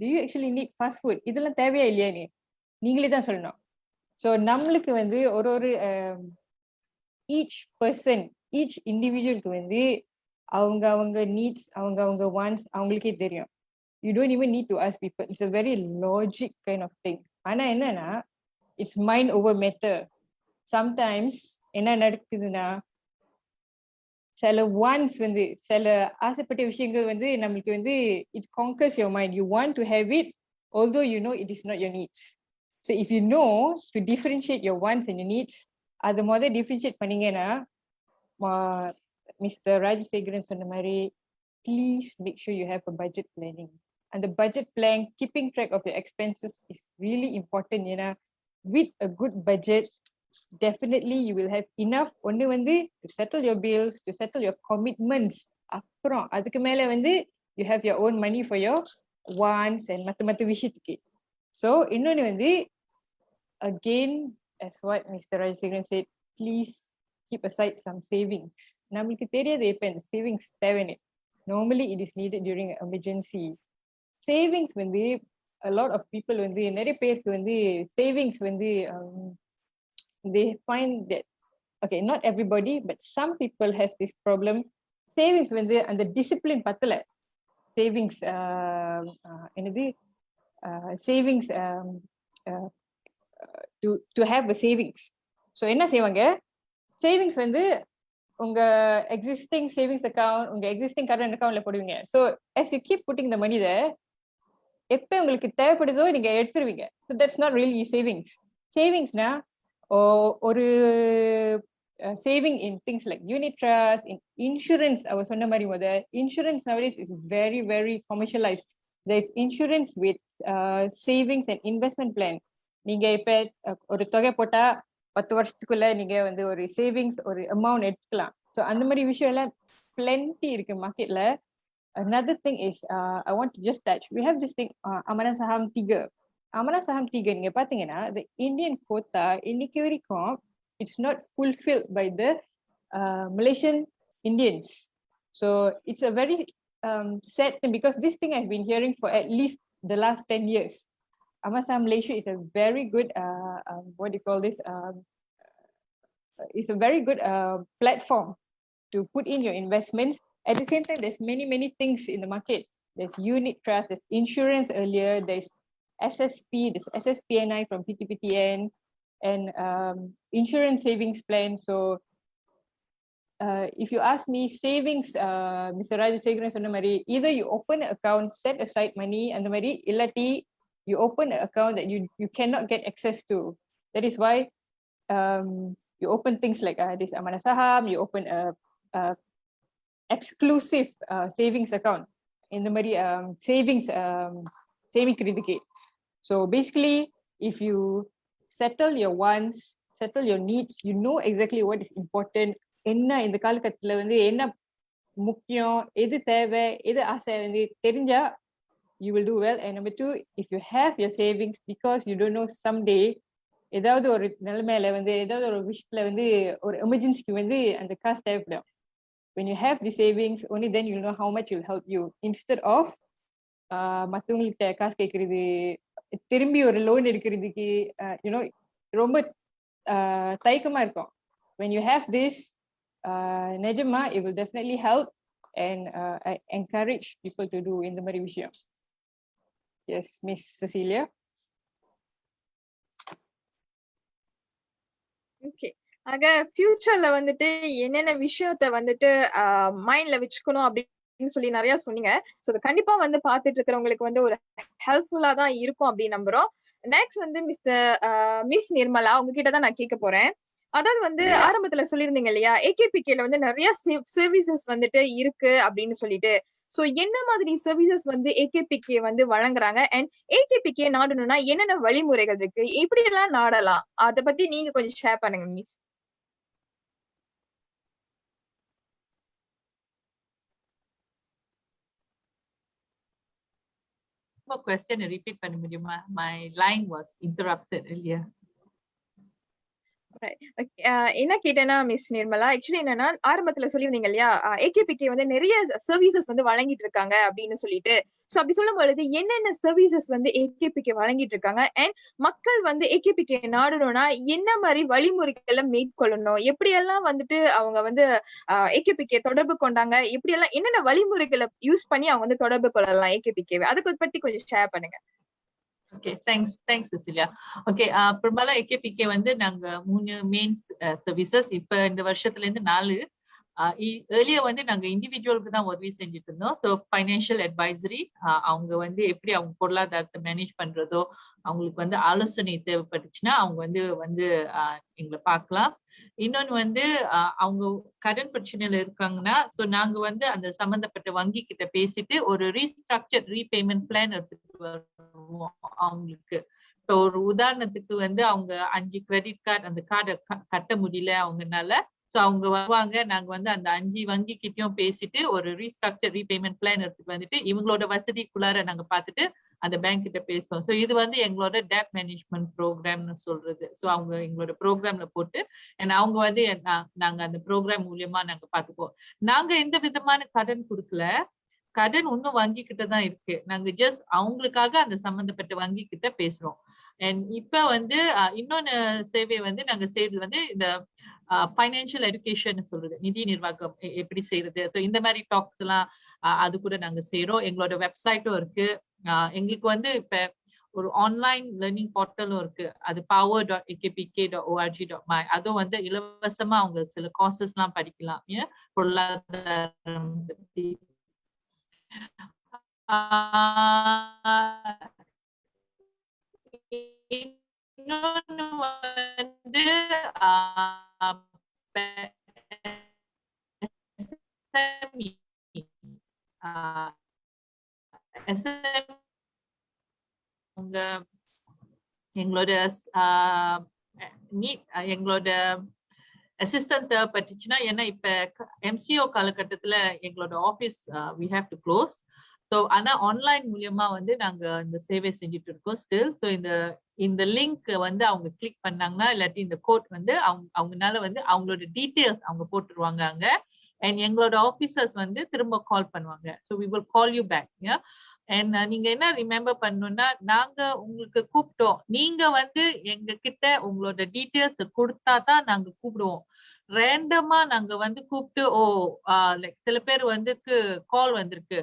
Do you actually need fast food? இதெல்லாம் தேவையா இல்லையா நீங்களே தான் சொல்லணும். So நம்மளுக்கு வந்து ஒரு each person, each individualக்கு வந்து அவங்க needs, அவங்க wants அவங்களுக்கே தெரியும். You don't even need to ask people. It's a very logic kind of thing. ஆனா என்னன்னா, it's mind over matter. Sometimes என்ன நடக்குதுன்னா, சில wants வந்து சில ஆசைப்பட்ட விஷயங்கள் வந்து நம்மளுக்கு வந்து it conquers your mind. You want to have it although you know it is not your needs. So if you know to differentiate your wants and your needs, அது முதல்ல differentiate பண்ணீங்கன்னா, Mr. Rajasekharan சொன்ன மாதிரி, please make sure you have a budget planning. And the budget plan, keeping track of your expenses is really important. With a good budget, definitely you will have enough ஒன்னு வந்து to settle your bills, to settle your commitments. அப்புறம் அதுக்கு மேல வந்து you have your own money for your wants and மத்த விஷயத்துக்கு. So இன்னொன்னு வந்து, again, as what Mr. Rajasekharan said, please keep aside some savings. நம்மளுக்கு தெரியாது எப்ப இந்த savings தேவைன்னு. Normally it is needed during an emergency. Savings வந்து a lot of people வந்து நிறைய பேருக்கு வந்து savings வந்து they find that, okay, not everybody, but some people has this problem. Savings வந்து அந்த discipline பத்தல. Savings என்னது savings to have a savings. So என்ன செய்வாங்க, சேவிங்ஸ் வந்து உங்க எக்ஸிஸ்டிங் சேவிங்ஸ் அக்கௌண்ட், உங்க எக்ஸிஸ்டிங் கரண்ட் அக்கௌண்ட்ல போடுவீங்க. So as you keep putting the money there, எப்போ உங்களுக்கு தேவைப்படுதோ நீங்க எடுத்துருவீங்க. So that's not really savings. சேவிங்ஸ்னா ஒரு saving in things like unit trust, in insurance. அவர் சொன்ன மாதிரி insurance nowadays is very very commercialized. There is insurance with savings and investment plan. நீங்க இப்ப ஒரு தொகை போட்டா 10 வருஷத்துக்குள்ள நீங்க வந்து ஒரு சேவிங்ஸ் ஒரு அமௌண்ட் எடுத்துக்கலாம். ஸோ அந்த மாதிரி விஷயம் எல்லாம் plenty இருக்கு மார்க்கெட்ல. Another thing is I want to just touch, we have this thing Amanah Saham 3. Amanah Saham 3 நீங்க பாத்தீங்கன்னா the Indian quota இன்னைக்கு வரைக்கும் it's not fulfilled by the Malaysian Indians. So it's a very sad thing, because this thing I've been hearing for at least the last 10 years. Amanah Saham Malaysia is a very good what do you call this, it's a very good platform to put in your investments. At the same time, there's many things in the market. There's unit trust, there's insurance earlier, there's SSP, there's SSPNI from PTPTN, and insurance savings plan. So if you ask me, savings, Mr. Rajasekharan சொன்ன மாதிரி, either you open an account, set aside money, and the மாதிரி illati you open an account that you cannot get access to. That is why you open things like this Amanah Saham, you open a exclusive savings account in the மாதிரி savings சேமிக்கிறதுக்கு. So basically, if you settle your wants, settle your needs, you know exactly what is important. என்ன இந்த காலகட்டத்துல வந்து என்ன முக்கியம், எது தேவை, எது ஆசை வந்து தெரிஞ்சா you will do well. And number 2, if you have your savings, because you don't know someday ஏதாவது ஒரு நிலைமையில வந்து ஏதாவது ஒரு விஷயத்துல வந்து ஒரு எமர்ஜென்சிக்கு வந்து அந்த காசு தேவைப்படும். When you have the savings, only then you'll know how much it will help you, instead of மற்றவங்கள்ட்ட காசு கேட்கறது, திரும்பி ஒரு லோன் எடுக்கிறதுக்கு ரொம்ப தயக்கமா இருக்கும். When you have this, நிஜமா it will definitely help, and I encourage people to do இந்த மாதிரி விஷயம். Yes, Miss Cecilia. ஓகே, ஆக ஃபியூச்சர்ல வந்துட்டு என்னென்ன விஷயத்த வந்துட்டு மைண்ட்ல வச்சுக்கணும் அப்படின்னு சொல்லி நிறைய சொன்னீங்க. ஸோ அது கண்டிப்பா வந்து பாத்துட்டு இருக்கிறவங்களுக்கு வந்து ஒரு ஹெல்ப்ஃபுல்லா தான் இருக்கும் அப்படின்னு நம்புறோம். நெக்ஸ்ட் வந்து மிஸ் நிர்மலா, உங்ககிட்ட தான் நான் கேட்க போறேன். அதாவது வந்து ஆரம்பத்துல சொல்லியிருந்தீங்க இல்லையா, ஏகேபிகேல வந்து நிறைய சர்வீசஸ் வந்துட்டு இருக்கு அப்படின்னு சொல்லிட்டு. சோ என்ன மாதிரி சர்வீசஸ் வந்து ஏகேபிகே வந்து வழங்குறாங்க, அண்ட் ஏகேபிகே நாடணும்னா என்னென்ன வழிமுறைகள் இருக்கு, எப்படி எல்லாம் நாடலாம், அத பத்தி நீங்க கொஞ்சம் ஷேர் பண்ணுங்க மிஸ். Question repeat பண்ண முடியுமா? My line was interrupted earlier. என்ன கேட்டேன்னா மிஸ் நிர்மலா, ஆக்சுவலி என்னன்னா ஆரம்பத்துல சொல்லியிருந்தீங்க இல்லையா, ஏகேபிகே வந்து நிறைய சர்வீசஸ் வந்து வழங்கிட்டு இருக்காங்க அப்படின்னு சொல்லிட்டு. சோ அப்படி சொல்லும் பொழுது என்னென்ன சர்வீசஸ் வந்து ஏகேபிகே வழங்கிட்டு இருக்காங்க, அண்ட் மக்கள் வந்து ஏகேபிகே நாடணும்னா என்ன மாதிரி வழிமுறைகளை மேற்கொள்ளணும், எப்படி எல்லாம் வந்துட்டு அவங்க வந்து ஏகேபிகே தொடர்பு கொண்டாங்க, எப்படி எல்லாம் என்னென்ன வழிமுறைகளை யூஸ் பண்ணி அவங்க வந்து தொடர்பு கொள்ளலாம் ஏகேபிகே, அதுக்கு பத்தி கொஞ்சம் ஷேர் பண்ணுங்க. Okay, thanks Cecilia. Okay, பிரபல AKPK வந்து நாங்க 3 மெயின் சர்வீசஸ், இப்ப இந்த வருஷத்துல இருந்து 4. ஏர்லியர் வந்து நாங்க இண்டிவிஜுவலுக்கு தான் உதவி செஞ்சுட்டு இருந்தோம். ஸோ ஃபைனான்சியல் அட்வைசரி, அவங்க வந்து எப்படி அவங்க பொருளாதாரத்தை மேனேஜ் பண்றதோ, அவங்களுக்கு வந்து ஆலோசனை தேவைப்பட்டுச்சுன்னா அவங்க வந்து எங்களை பார்க்கலாம். இன்னொன்னு வந்து அவங்க கடன் பிரச்சனையில இருக்காங்கன்னா, ஸோ நாங்க வந்து அந்த சம்பந்தப்பட்ட வங்கி கிட்ட பேசிட்டு ஒரு ரீஸ்ட்ரக்சர் ரீபேமெண்ட் பிளான் எடுத்துட்டு வருவோம் அவங்களுக்கு. இப்போ ஒரு உதாரணத்துக்கு வந்து அவங்க 5 கிரெடிட் கார்டு அந்த கார்டை கட்ட முடியல அவங்கனால, ஸோ அவங்க வருவாங்க, நாங்க வந்து அந்த 5 வங்கி கிட்டயும் பேசிட்டு ஒரு ரீஸ்ட்ரக்சர் ரீபேமெண்ட் பிளான் எடுத்துட்டு வந்துட்டு இவங்களோட வசதிக்குள்ளார நாங்க பார்த்துட்டு அந்த பேங்க் கிட்ட பேசுவோம். ஸோ இது வந்து எங்களோட டெப்ட் மேனேஜ்மெண்ட் ப்ரோக்ராம்னு சொல்றது. ஸோ அவங்க எங்களோட ப்ரோக்ராம்ல போட்டு அவங்க வந்து நாங்க அந்த ப்ரோக்ராம் மூலியமா நாங்க பார்த்துப்போம். நாங்க எந்த விதமான கடன் கொடுக்கல, கடன் இன்னும் வங்கி கிட்ட தான் இருக்கு. நாங்க ஜஸ்ட் அவங்களுக்காக அந்த சம்பந்தப்பட்ட வங்கி கிட்ட பேசுறோம். அண்ட் இப்ப வந்து இன்னொன்னு சேவை வந்து நாங்க செய்யறது வந்து இந்த ஃபைனான்சியல் எஜுகேஷன் சொல்றது, நிதி நிர்வாகம் எப்படி செய்யறது. ஸோ இந்த மாதிரி டாக்ஸ் எல்லாம் அது கூட நாங்க செய்யறோம். எங்களோட வெப்சைட்டும் இருக்கு. எங்களுக்கு வந்து இப்ப ஒரு ஆன்லைன் லேர்னிங் போர்ட்டலும் இருக்கு. அது power.akpk.org.my. அதுவும் வந்து இலவசமா அவங்க சில கோர்சஸ் எல்லாம் படிக்கலாம். ஏன் பொருளாதாரம் பத்தி. இன்னொன்னு வந்து SME. உங்க எங்களோட எங்களோட அசிஸ்டன்ட் தேவைப்பட்டுச்சுன்னா, ஏன்னா இப்ப MCO காலகட்டத்துல எங்களோட office we have to close. So ஆனா ஆன்லைன் மூலியமா வந்து நாங்க இந்த சேவை செஞ்சுட்டு இருக்கோம் ஸ்டில். ஸோ இந்த லிங்க் வந்து அவங்க கிளிக் பண்ணாங்கன்னா, இல்லாட்டி இந்த கோட் வந்து அவங்கனால வந்து அவங்களோட டீட்டெயில்ஸ் அவங்க போட்டுருவாங்க அங்க. அண்ட் எங்களோட ஆபீசர்ஸ் வந்து திரும்ப கால் பண்ணுவாங்க. So we will call you back. And நீங்க என்ன ரிமெம்பர் பண்ணணும்னா, நாங்க உங்களுக்கு கூப்பிட்டோம், நீங்க வந்து எங்க கிட்ட உங்களோட டீட்டெயில்ஸ் கொடுத்தா தான் நாங்க கூப்பிடுவோம். ரேண்டமா நாங்க வந்து கூப்பிட்டு லைக் சில பேர் வந்து கால் வந்திருக்கு,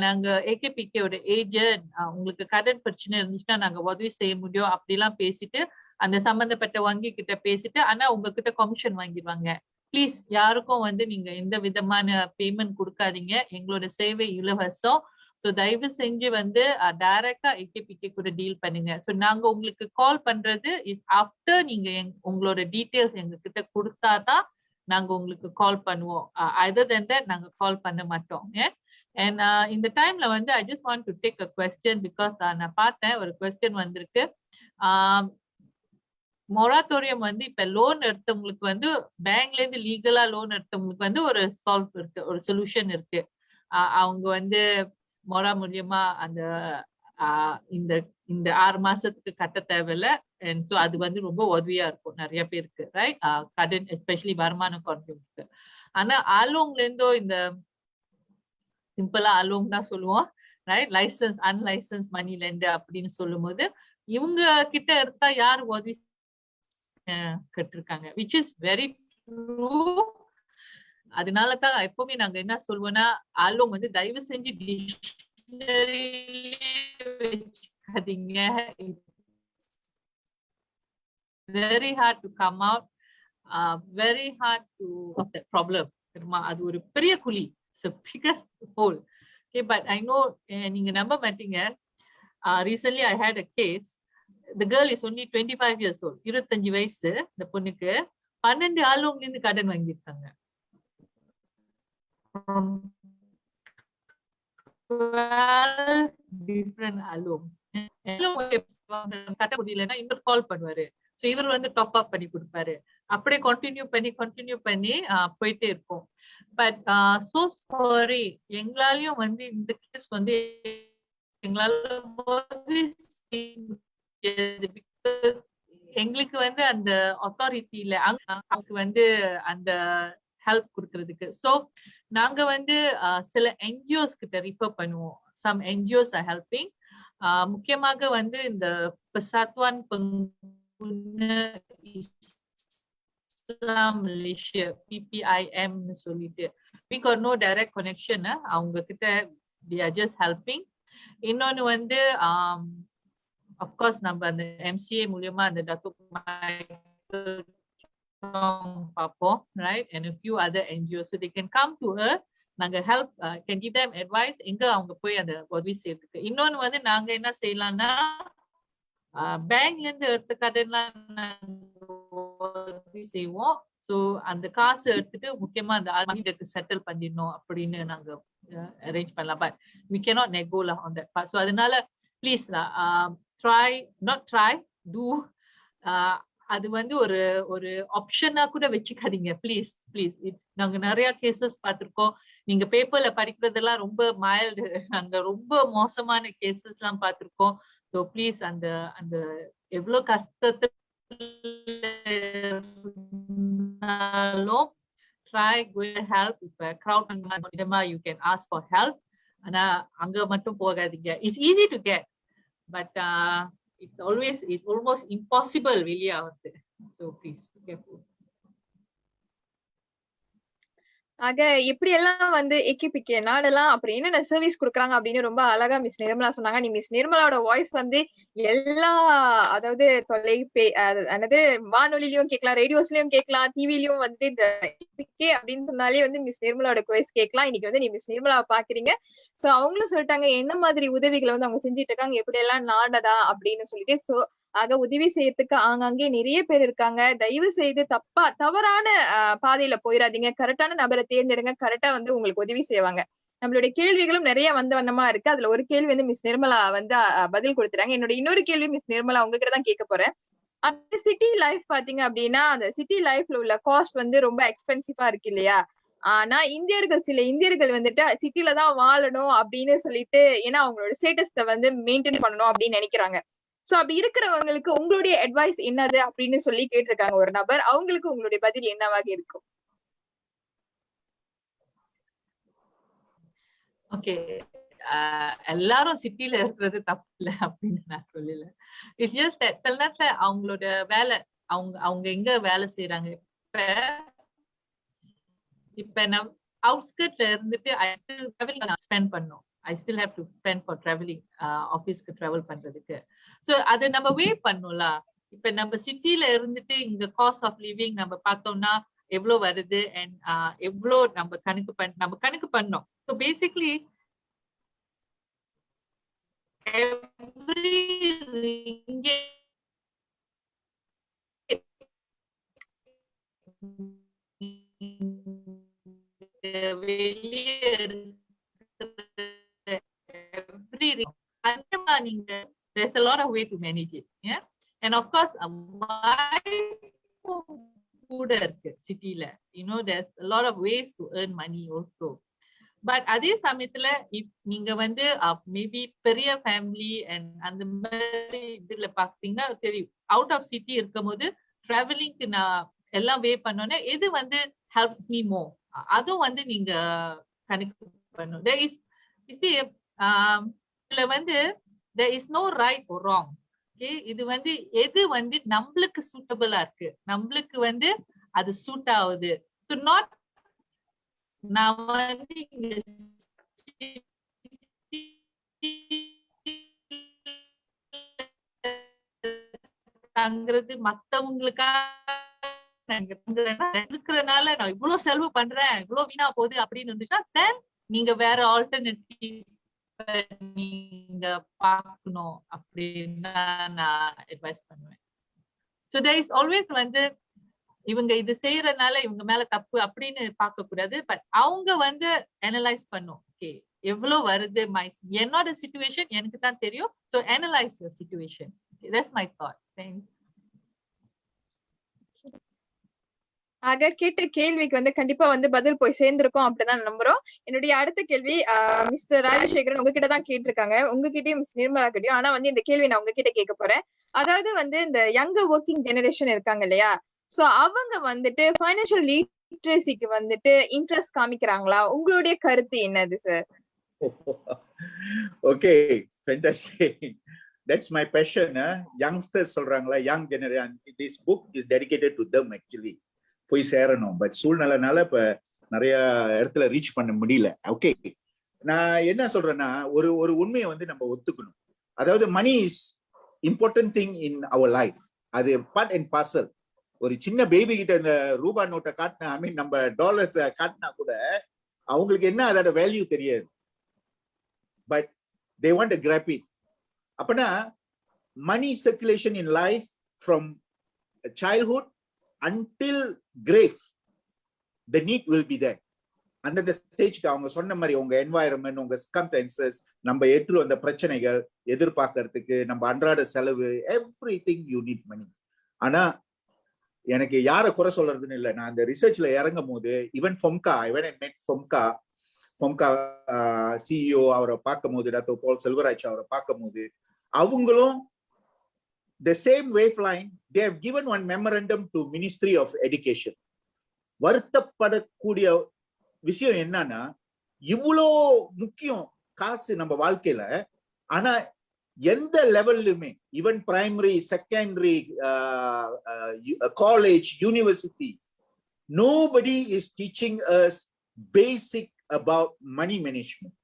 நாங்க ஏகேபிகேயோட ஏஜென்ட், உங்களுக்கு கடன் பிரச்சனை இருந்துச்சுன்னா நாங்க உதவி செய்ய முடியும் அப்படிலாம் பேசிட்டு அந்த சம்பந்தப்பட்ட வங்கி கிட்ட பேசிட்டு, ஆனா உங்ககிட்ட கமிஷன் வாங்கிடுவாங்க. ப்ளீஸ் யாருக்கும் வந்து நீங்க எந்த விதமான பேமெண்ட் கொடுக்காதீங்க. எங்களோட சேவை இலவசம். ஸோ தயவு செஞ்சு வந்து டைரக்டா ஏகேபிகே கூட டீல் பண்ணுங்க. ஸோ நாங்க உங்களுக்கு கால் பண்றது ஆஃப்டர் நீங்க உங்களோட டீட்டெயில்ஸ் எங்க கிட்ட கொடுத்தாதான் நாங்க உங்களுக்கு கால் பண்ணுவோம். அதர் தென் தட் நாங்க கால் பண்ண மாட்டோம். அண்ட் இந்த டைம்ல வந்து I just want to take a question because நான் பார்த்தேன் ஒரு கொஸ்டின் வந்திருக்கு. மொராட்டோரியம் வந்து இப்ப லோன் எடுத்தவங்களுக்கு வந்து பேங்க்ல இருந்து லீகலா லோன் எடுத்தவங்களுக்கு வந்து ஒரு சால்வ் இருக்கு, ஒரு சொல்யூஷன் இருக்கு. அவங்க வந்து மொரா மூலியமா அந்த இந்த இந்த 6 மாசத்துக்கு கட்ட தேவையில்ல. அண்ட் ஸோ அது வந்து ரொம்ப உதவியா இருக்கும் நிறைய பேருக்கு, ரைட்? கடன் எஸ்பெஷலி வருமானம் குறைஞ்சவங்களுக்கு. ஆனா ஆலோங்ல இருந்தோ இந்த சிம்பிளா ஆலோங் தான் சொல்லுவோம், ரைட்? லைசன்ஸ் அன்லைசன்ஸ் மணி லெண்டர் அப்படின்னு சொல்லும் போது இவங்க கிட்ட எடுத்தா யார் உதவி கட்டிருக்காங்க, விச் இஸ் வெரி ட்ரூ. அதனாலதான் எப்பவுமே நாங்க என்ன சொல்வோம்னா, ஆலோங் வந்து தயவு செஞ்சு வச்சுக்காதீங்க. Very hard to come out, very hard to problem. அது ஒரு பெரிய குழி, biggest whole. Okay, but I know நீங்க நம்ப மாட்டீங்க. Recently I had a case. The girl is only 25 years old. 25 வயசு இந்த பொண்ணுக்கு 12 ஆலோங்ல இருந்து கடன் வாங்கியிருக்காங்க. 12 different ஆலோங். கட்ட முடியலன்னா இன்னொரு கால் பண்ணுவாரு. ஸோ இவர் வந்து டாப் அப் பண்ணி கொடுப்பாரு. அப்படியே கண்டினியூ பண்ணி போயிட்டே இருக்கும். பட் சோ சாரி, எங்களாலையும் வந்து இந்த கேஸ் வந்து எங்களால எங்களுக்கு வந்து அந்த அத்தாரிட்டி இல்ல அவங்களுக்கு வந்து அந்த ஹெல்ப் கொடுக்கறதுக்கு. ஸோ நாங்க வந்து சில என்ஜிஓஸ் கிட்ட ரிஃபர் பண்ணுவோம். Some NGOs are helping. முக்கியமாக வந்து இந்த Persatuan Pengguna Islam Malaysia, PPIM சொல்லிட்டு, we got no direct connection. அவங்க கிட்ட they are just helping. இன்னொன்னு வந்து of course நம்ம அந்த MCA மூலமா அந்த டாக்டர் பார்ப்போம், right? And a few other NGOs, so they can come to her. நாங்க help can give them advice எங்க அவங்க போய் அந்த உதவி செய்யறதுக்கு. இன்னொன்னு வந்து நாங்க என்ன செய்யலாம்னா, பேங்க்ல இருந்து எடுத்த கடன்லாம் உதவி செய்வோம். ஸோ அந்த காசு எடுத்துட்டு முக்கியமா அந்த ஆர்மிக்கு செட்டில் பண்ணிடணும் அப்படின்னு நாங்க அரேஞ்ச் பண்ணலாம். But we cannot nego on that part. So அதனால ப்ளீஸ் do அது வந்து ஒரு ஆப்ஷனா கூட வச்சுக்காதீங்க ப்ளீஸ். நாங்க நிறைய கேசஸ் பார்த்திருக்கோம். நீங்க பேப்பர்ல படிக்கிறதெல்லாம் ரொம்ப மைல்டு, நாங்க ரொம்ப மோசமான கேசஸ் எல்லாம் பார்த்திருக்கோம். ஸோ ப்ளீஸ் அந்த அந்த எவ்வளவு கஷ்டத்திலும் try going help. இப்ப crowd மூலமா you can ask for help. ஆனா அங்க மட்டும் போகாதீங்க. It's easy to get, but it's almost impossible வெளியே ஆகுது. So please be careful. ஆக எப்படி எல்லாம் வந்து எக்கிபிக்க நாடெல்லாம் அப்புறம் என்னென்ன சர்வீஸ் கொடுக்குறாங்க அப்படின்னு ரொம்ப அழகா மிஸ் நிர்மலா சொன்னாங்க. நீ மிஸ் நிர்மலாவோட வாய்ஸ் வந்து எல்லா அதாவது அதாவது வானொலியிலயும் கேட்கலாம், ரேடியோஸ்லயும் கேட்கலாம், டிவிலயும் வந்து இந்த எக்கிபிகே அப்படின்னு சொன்னாலே வந்து மிஸ் நிர்மலாவோட வாய்ஸ் கேட்கலாம். இன்னைக்கு வந்து நீ மிஸ் நிர்மலாவை பாக்குறீங்க. சோ அவங்களும் சொல்லிட்டாங்க என்ன மாதிரி உதவிகளை வந்து அவங்க செஞ்சுட்டு இருக்காங்க, எப்படி எல்லாம் நாடதா அப்படின்னு சொல்லிட்டு. சோ ஆக உதவி செய்யறதுக்கு ஆங்காங்கே நிறைய பேர் இருக்காங்க. தயவு செய்து தவறான பாதையில போயிடாதீங்க. கரெக்டான நபரை தேர்ந்தெடுங்க. கரெக்டா வந்து உங்களுக்கு உதவி செய்வாங்க. நம்மளுடைய கேள்விகளும் நிறைய வண்ணமா இருக்கு. அதுல ஒரு கேள்வி வந்து மிஸ் நிர்மலா வந்து பதில் கொடுத்துறாங்க. என்னோட இன்னொரு கேள்வி மிஸ் நிர்மலா உங்ககிட்ட தான் கேட்க போறேன். அந்த சிட்டி லைஃப் பாத்தீங்க அப்படின்னா அந்த சிட்டி லைஃப்ல உள்ள காஸ்ட் வந்து ரொம்ப எக்ஸ்பென்சிவா இருக்கு இல்லையா? ஆனா சில இந்தியர்கள் வந்துட்டு சிட்டில தான் வாழணும் அப்படின்னு சொல்லிட்டு, ஏன்னா அவங்களோட ஸ்டேட்டஸ வந்து மெயின்டைன் பண்ணணும் அப்படின்னு நினைக்கிறாங்க. சோ அப்படி இருக்கிறவங்களுக்கு உங்களுடைய அட்வைஸ் என்னது அப்படின்னு சொல்லி கேட்டிருக்காங்க ஒரு நபர். அவங்களுக்கு உங்களுடைய பதில் என்னவாக இருக்கும்? ஓகே, எல்லாரும் சிட்டில இருக்கிறது தப்பு இல்லை அப்படின்னு நான் சொல்லல. இட்ஸ் ஜஸ்ட் சில நேரத்துல அவங்களோட வேலை, அவங்க எங்க வேலை செய்யறாங்க. இப்ப நான் அவுட்ஸ்கர்ட்ல இருந்துட்டு ஐ ஸ்டில் ஸ்பெண்ட் பண்ணோம். I still have to spend for traveling, ஆபீஸ்க்கு டிராவல் பண்றதுக்கு. சோ அது நம்ம வே பண்ணோம்ல. இப்ப நம்ம சிட்டில இருந்துட்டு இங்க காஸ்ட் ஆஃப் லிவிங் நம்ம பார்த்தோம்னா எவ்வளவு வருது அண்ட் எவ்வளவு நம்ம கணக்கு பண்ணோம். ஸோ பேசிக்லி எவ்ரி வெளியே there's a lot of way to manage it, yeah. And of course கூட இருக்கு சிட்டில, there's a lot of ways to earn money also. But அதே சமயத்துல நீங்க வந்து மேபி பெரிய ஃபேமிலி அண்ட் அந்த மாதிரி இதுல பாத்தீங்கன்னா தெரியும், அவுட் ஆஃப் சிட்டி இருக்கும் போது டிராவலிங்க்கு நான் எல்லாம் வே பண்ணோன்னே எது வந்து ஹெல்ப்ஸ் மீ மோர், அதுவும் வந்து நீங்க கனெக்ட் பண்ணணும். there is இதுல வந்து there is no right or wrong. Okay, இது வந்து எது வந்து நம்மளுக்கு சூட்டபிளா இருக்கு, நம்மளுக்கு வந்து அது சூட் ஆகுது. டு நாட் நான் வந்து இங்க தங்குறது மத்தவங்களுக்காக இருக்கிறதுனால நான் இவ்வளவு செலவு பண்றேன், இவ்வளவு வீணா போகுது அப்படின்னு இருந்துச்சுன்னா தென் நீங்க வேற ஆல்டர்னேட்டிவ் நீங்க பார்க்கணும் அப்படின்னு நான் அட்வைஸ் பண்ணுவேன். ஸோ தேர் இஸ் ஆல்வேஸ் வந்து இவங்க இது செய்யறதுனால இவங்க மேல தப்பு அப்படின்னு பார்க்க கூடாது. பட் அவங்க வந்து அனலைஸ் பண்ணும், ஓகே எவ்வளவு வருது, என்னோட சிச்சுவேஷன் எனக்கு தான் தெரியும். So analyse your situation. That's my thought. Thanks. ஆக கேட்ட கேள்விக்கு வந்து கண்டிப்பா வந்து பதில் போய் சேர்ந்திருக்கோம் அப்படிதான் நம்புறோம். என்னுடைய அடுத்த கேள்வி மிஸ்டர் ராஜசேகரன் உங்ககிட்ட தான் கேட்டிருக்காங்க, உங்ககிட்டயும் மிஸ் நிர்மலா கிட்டயும். ஆனா வந்து இந்த கேள்வி நான் உங்ககிட்ட கேட்க போறேன். அதாவது வந்து இந்த யங்கர் ஒர்க்கிங் ஜெனரேஷன் இருக்காங்க இல்லையா, சோ அவங்க வந்துட்டு ஃபைனான்சியல் லிட்ரஸிக்கு வந்துட்டு இன்ட்ரெஸ்ட் காமிக்கிறாங்களா? உங்களுடைய கருத்து என்னது sir? Okay, fantastic. That's my passion. Youngsters சொல்றாங்களா, young generation. This book is dedicated to them actually. போய் சேரணும். பட் சூழ்நிலைனால இப்ப நிறைய இடத்துல ரீச் பண்ண முடியல. ஓகே, நான் என்ன சொல்றேன்னா ஒரு உண்மையை வந்து நம்ம ஒத்துக்கணும். அதாவது money is important thing in our life. அது பார்ட் அண்ட் பார்சல். ஒரு சின்ன பேபி கிட்ட இந்த ரூபா நோட்டை காட்டினா, ஐ மீன் நம்ம டாலர்ஸ் காட்டினா கூட அவங்களுக்கு என்ன அதோட வேல்யூ தெரியாது. But they want to grab it. அப்பனா money circulation in life from childhood until grave, the need will be there. அந்த ஸ்டேஜ்க்கு அவங்க சொன்ன மாதிரி உங்க என்வாயரன்மெண்ட், உங்க சர்க்கம்ஸ்டன்சஸ், நம்ம ஏற்று வந்த பிரச்சனைகள் எதிர்பார்க்கறதுக்கு நம்ம அன்றாட செலவு, எவ்ரிதிங் யூ நீட் மணி. ஆனா எனக்கு யாரை குறை சொல்றதுன்னு இல்லை. நான் அந்த ரிசர்ச்ல இறங்கும் போது ஈவன் FOMCA சிஇஓ அவரை பார்க்கும் போது, டாக்டர் பால் செல்வராஜ் அவரை பார்க்கும் போது, அவங்களும் the same wavelength, they have given one memorandum to Ministry of Education. வருத்தப்படக்கூடிய விஷயம் என்னன்னா, இவ்வளோ முக்கியம் காசு நம்ம வாழ்க்கையில, ஆனா எந்த லெவல்லுமே even primary, secondary, college, university, nobody is teaching us basic about money management,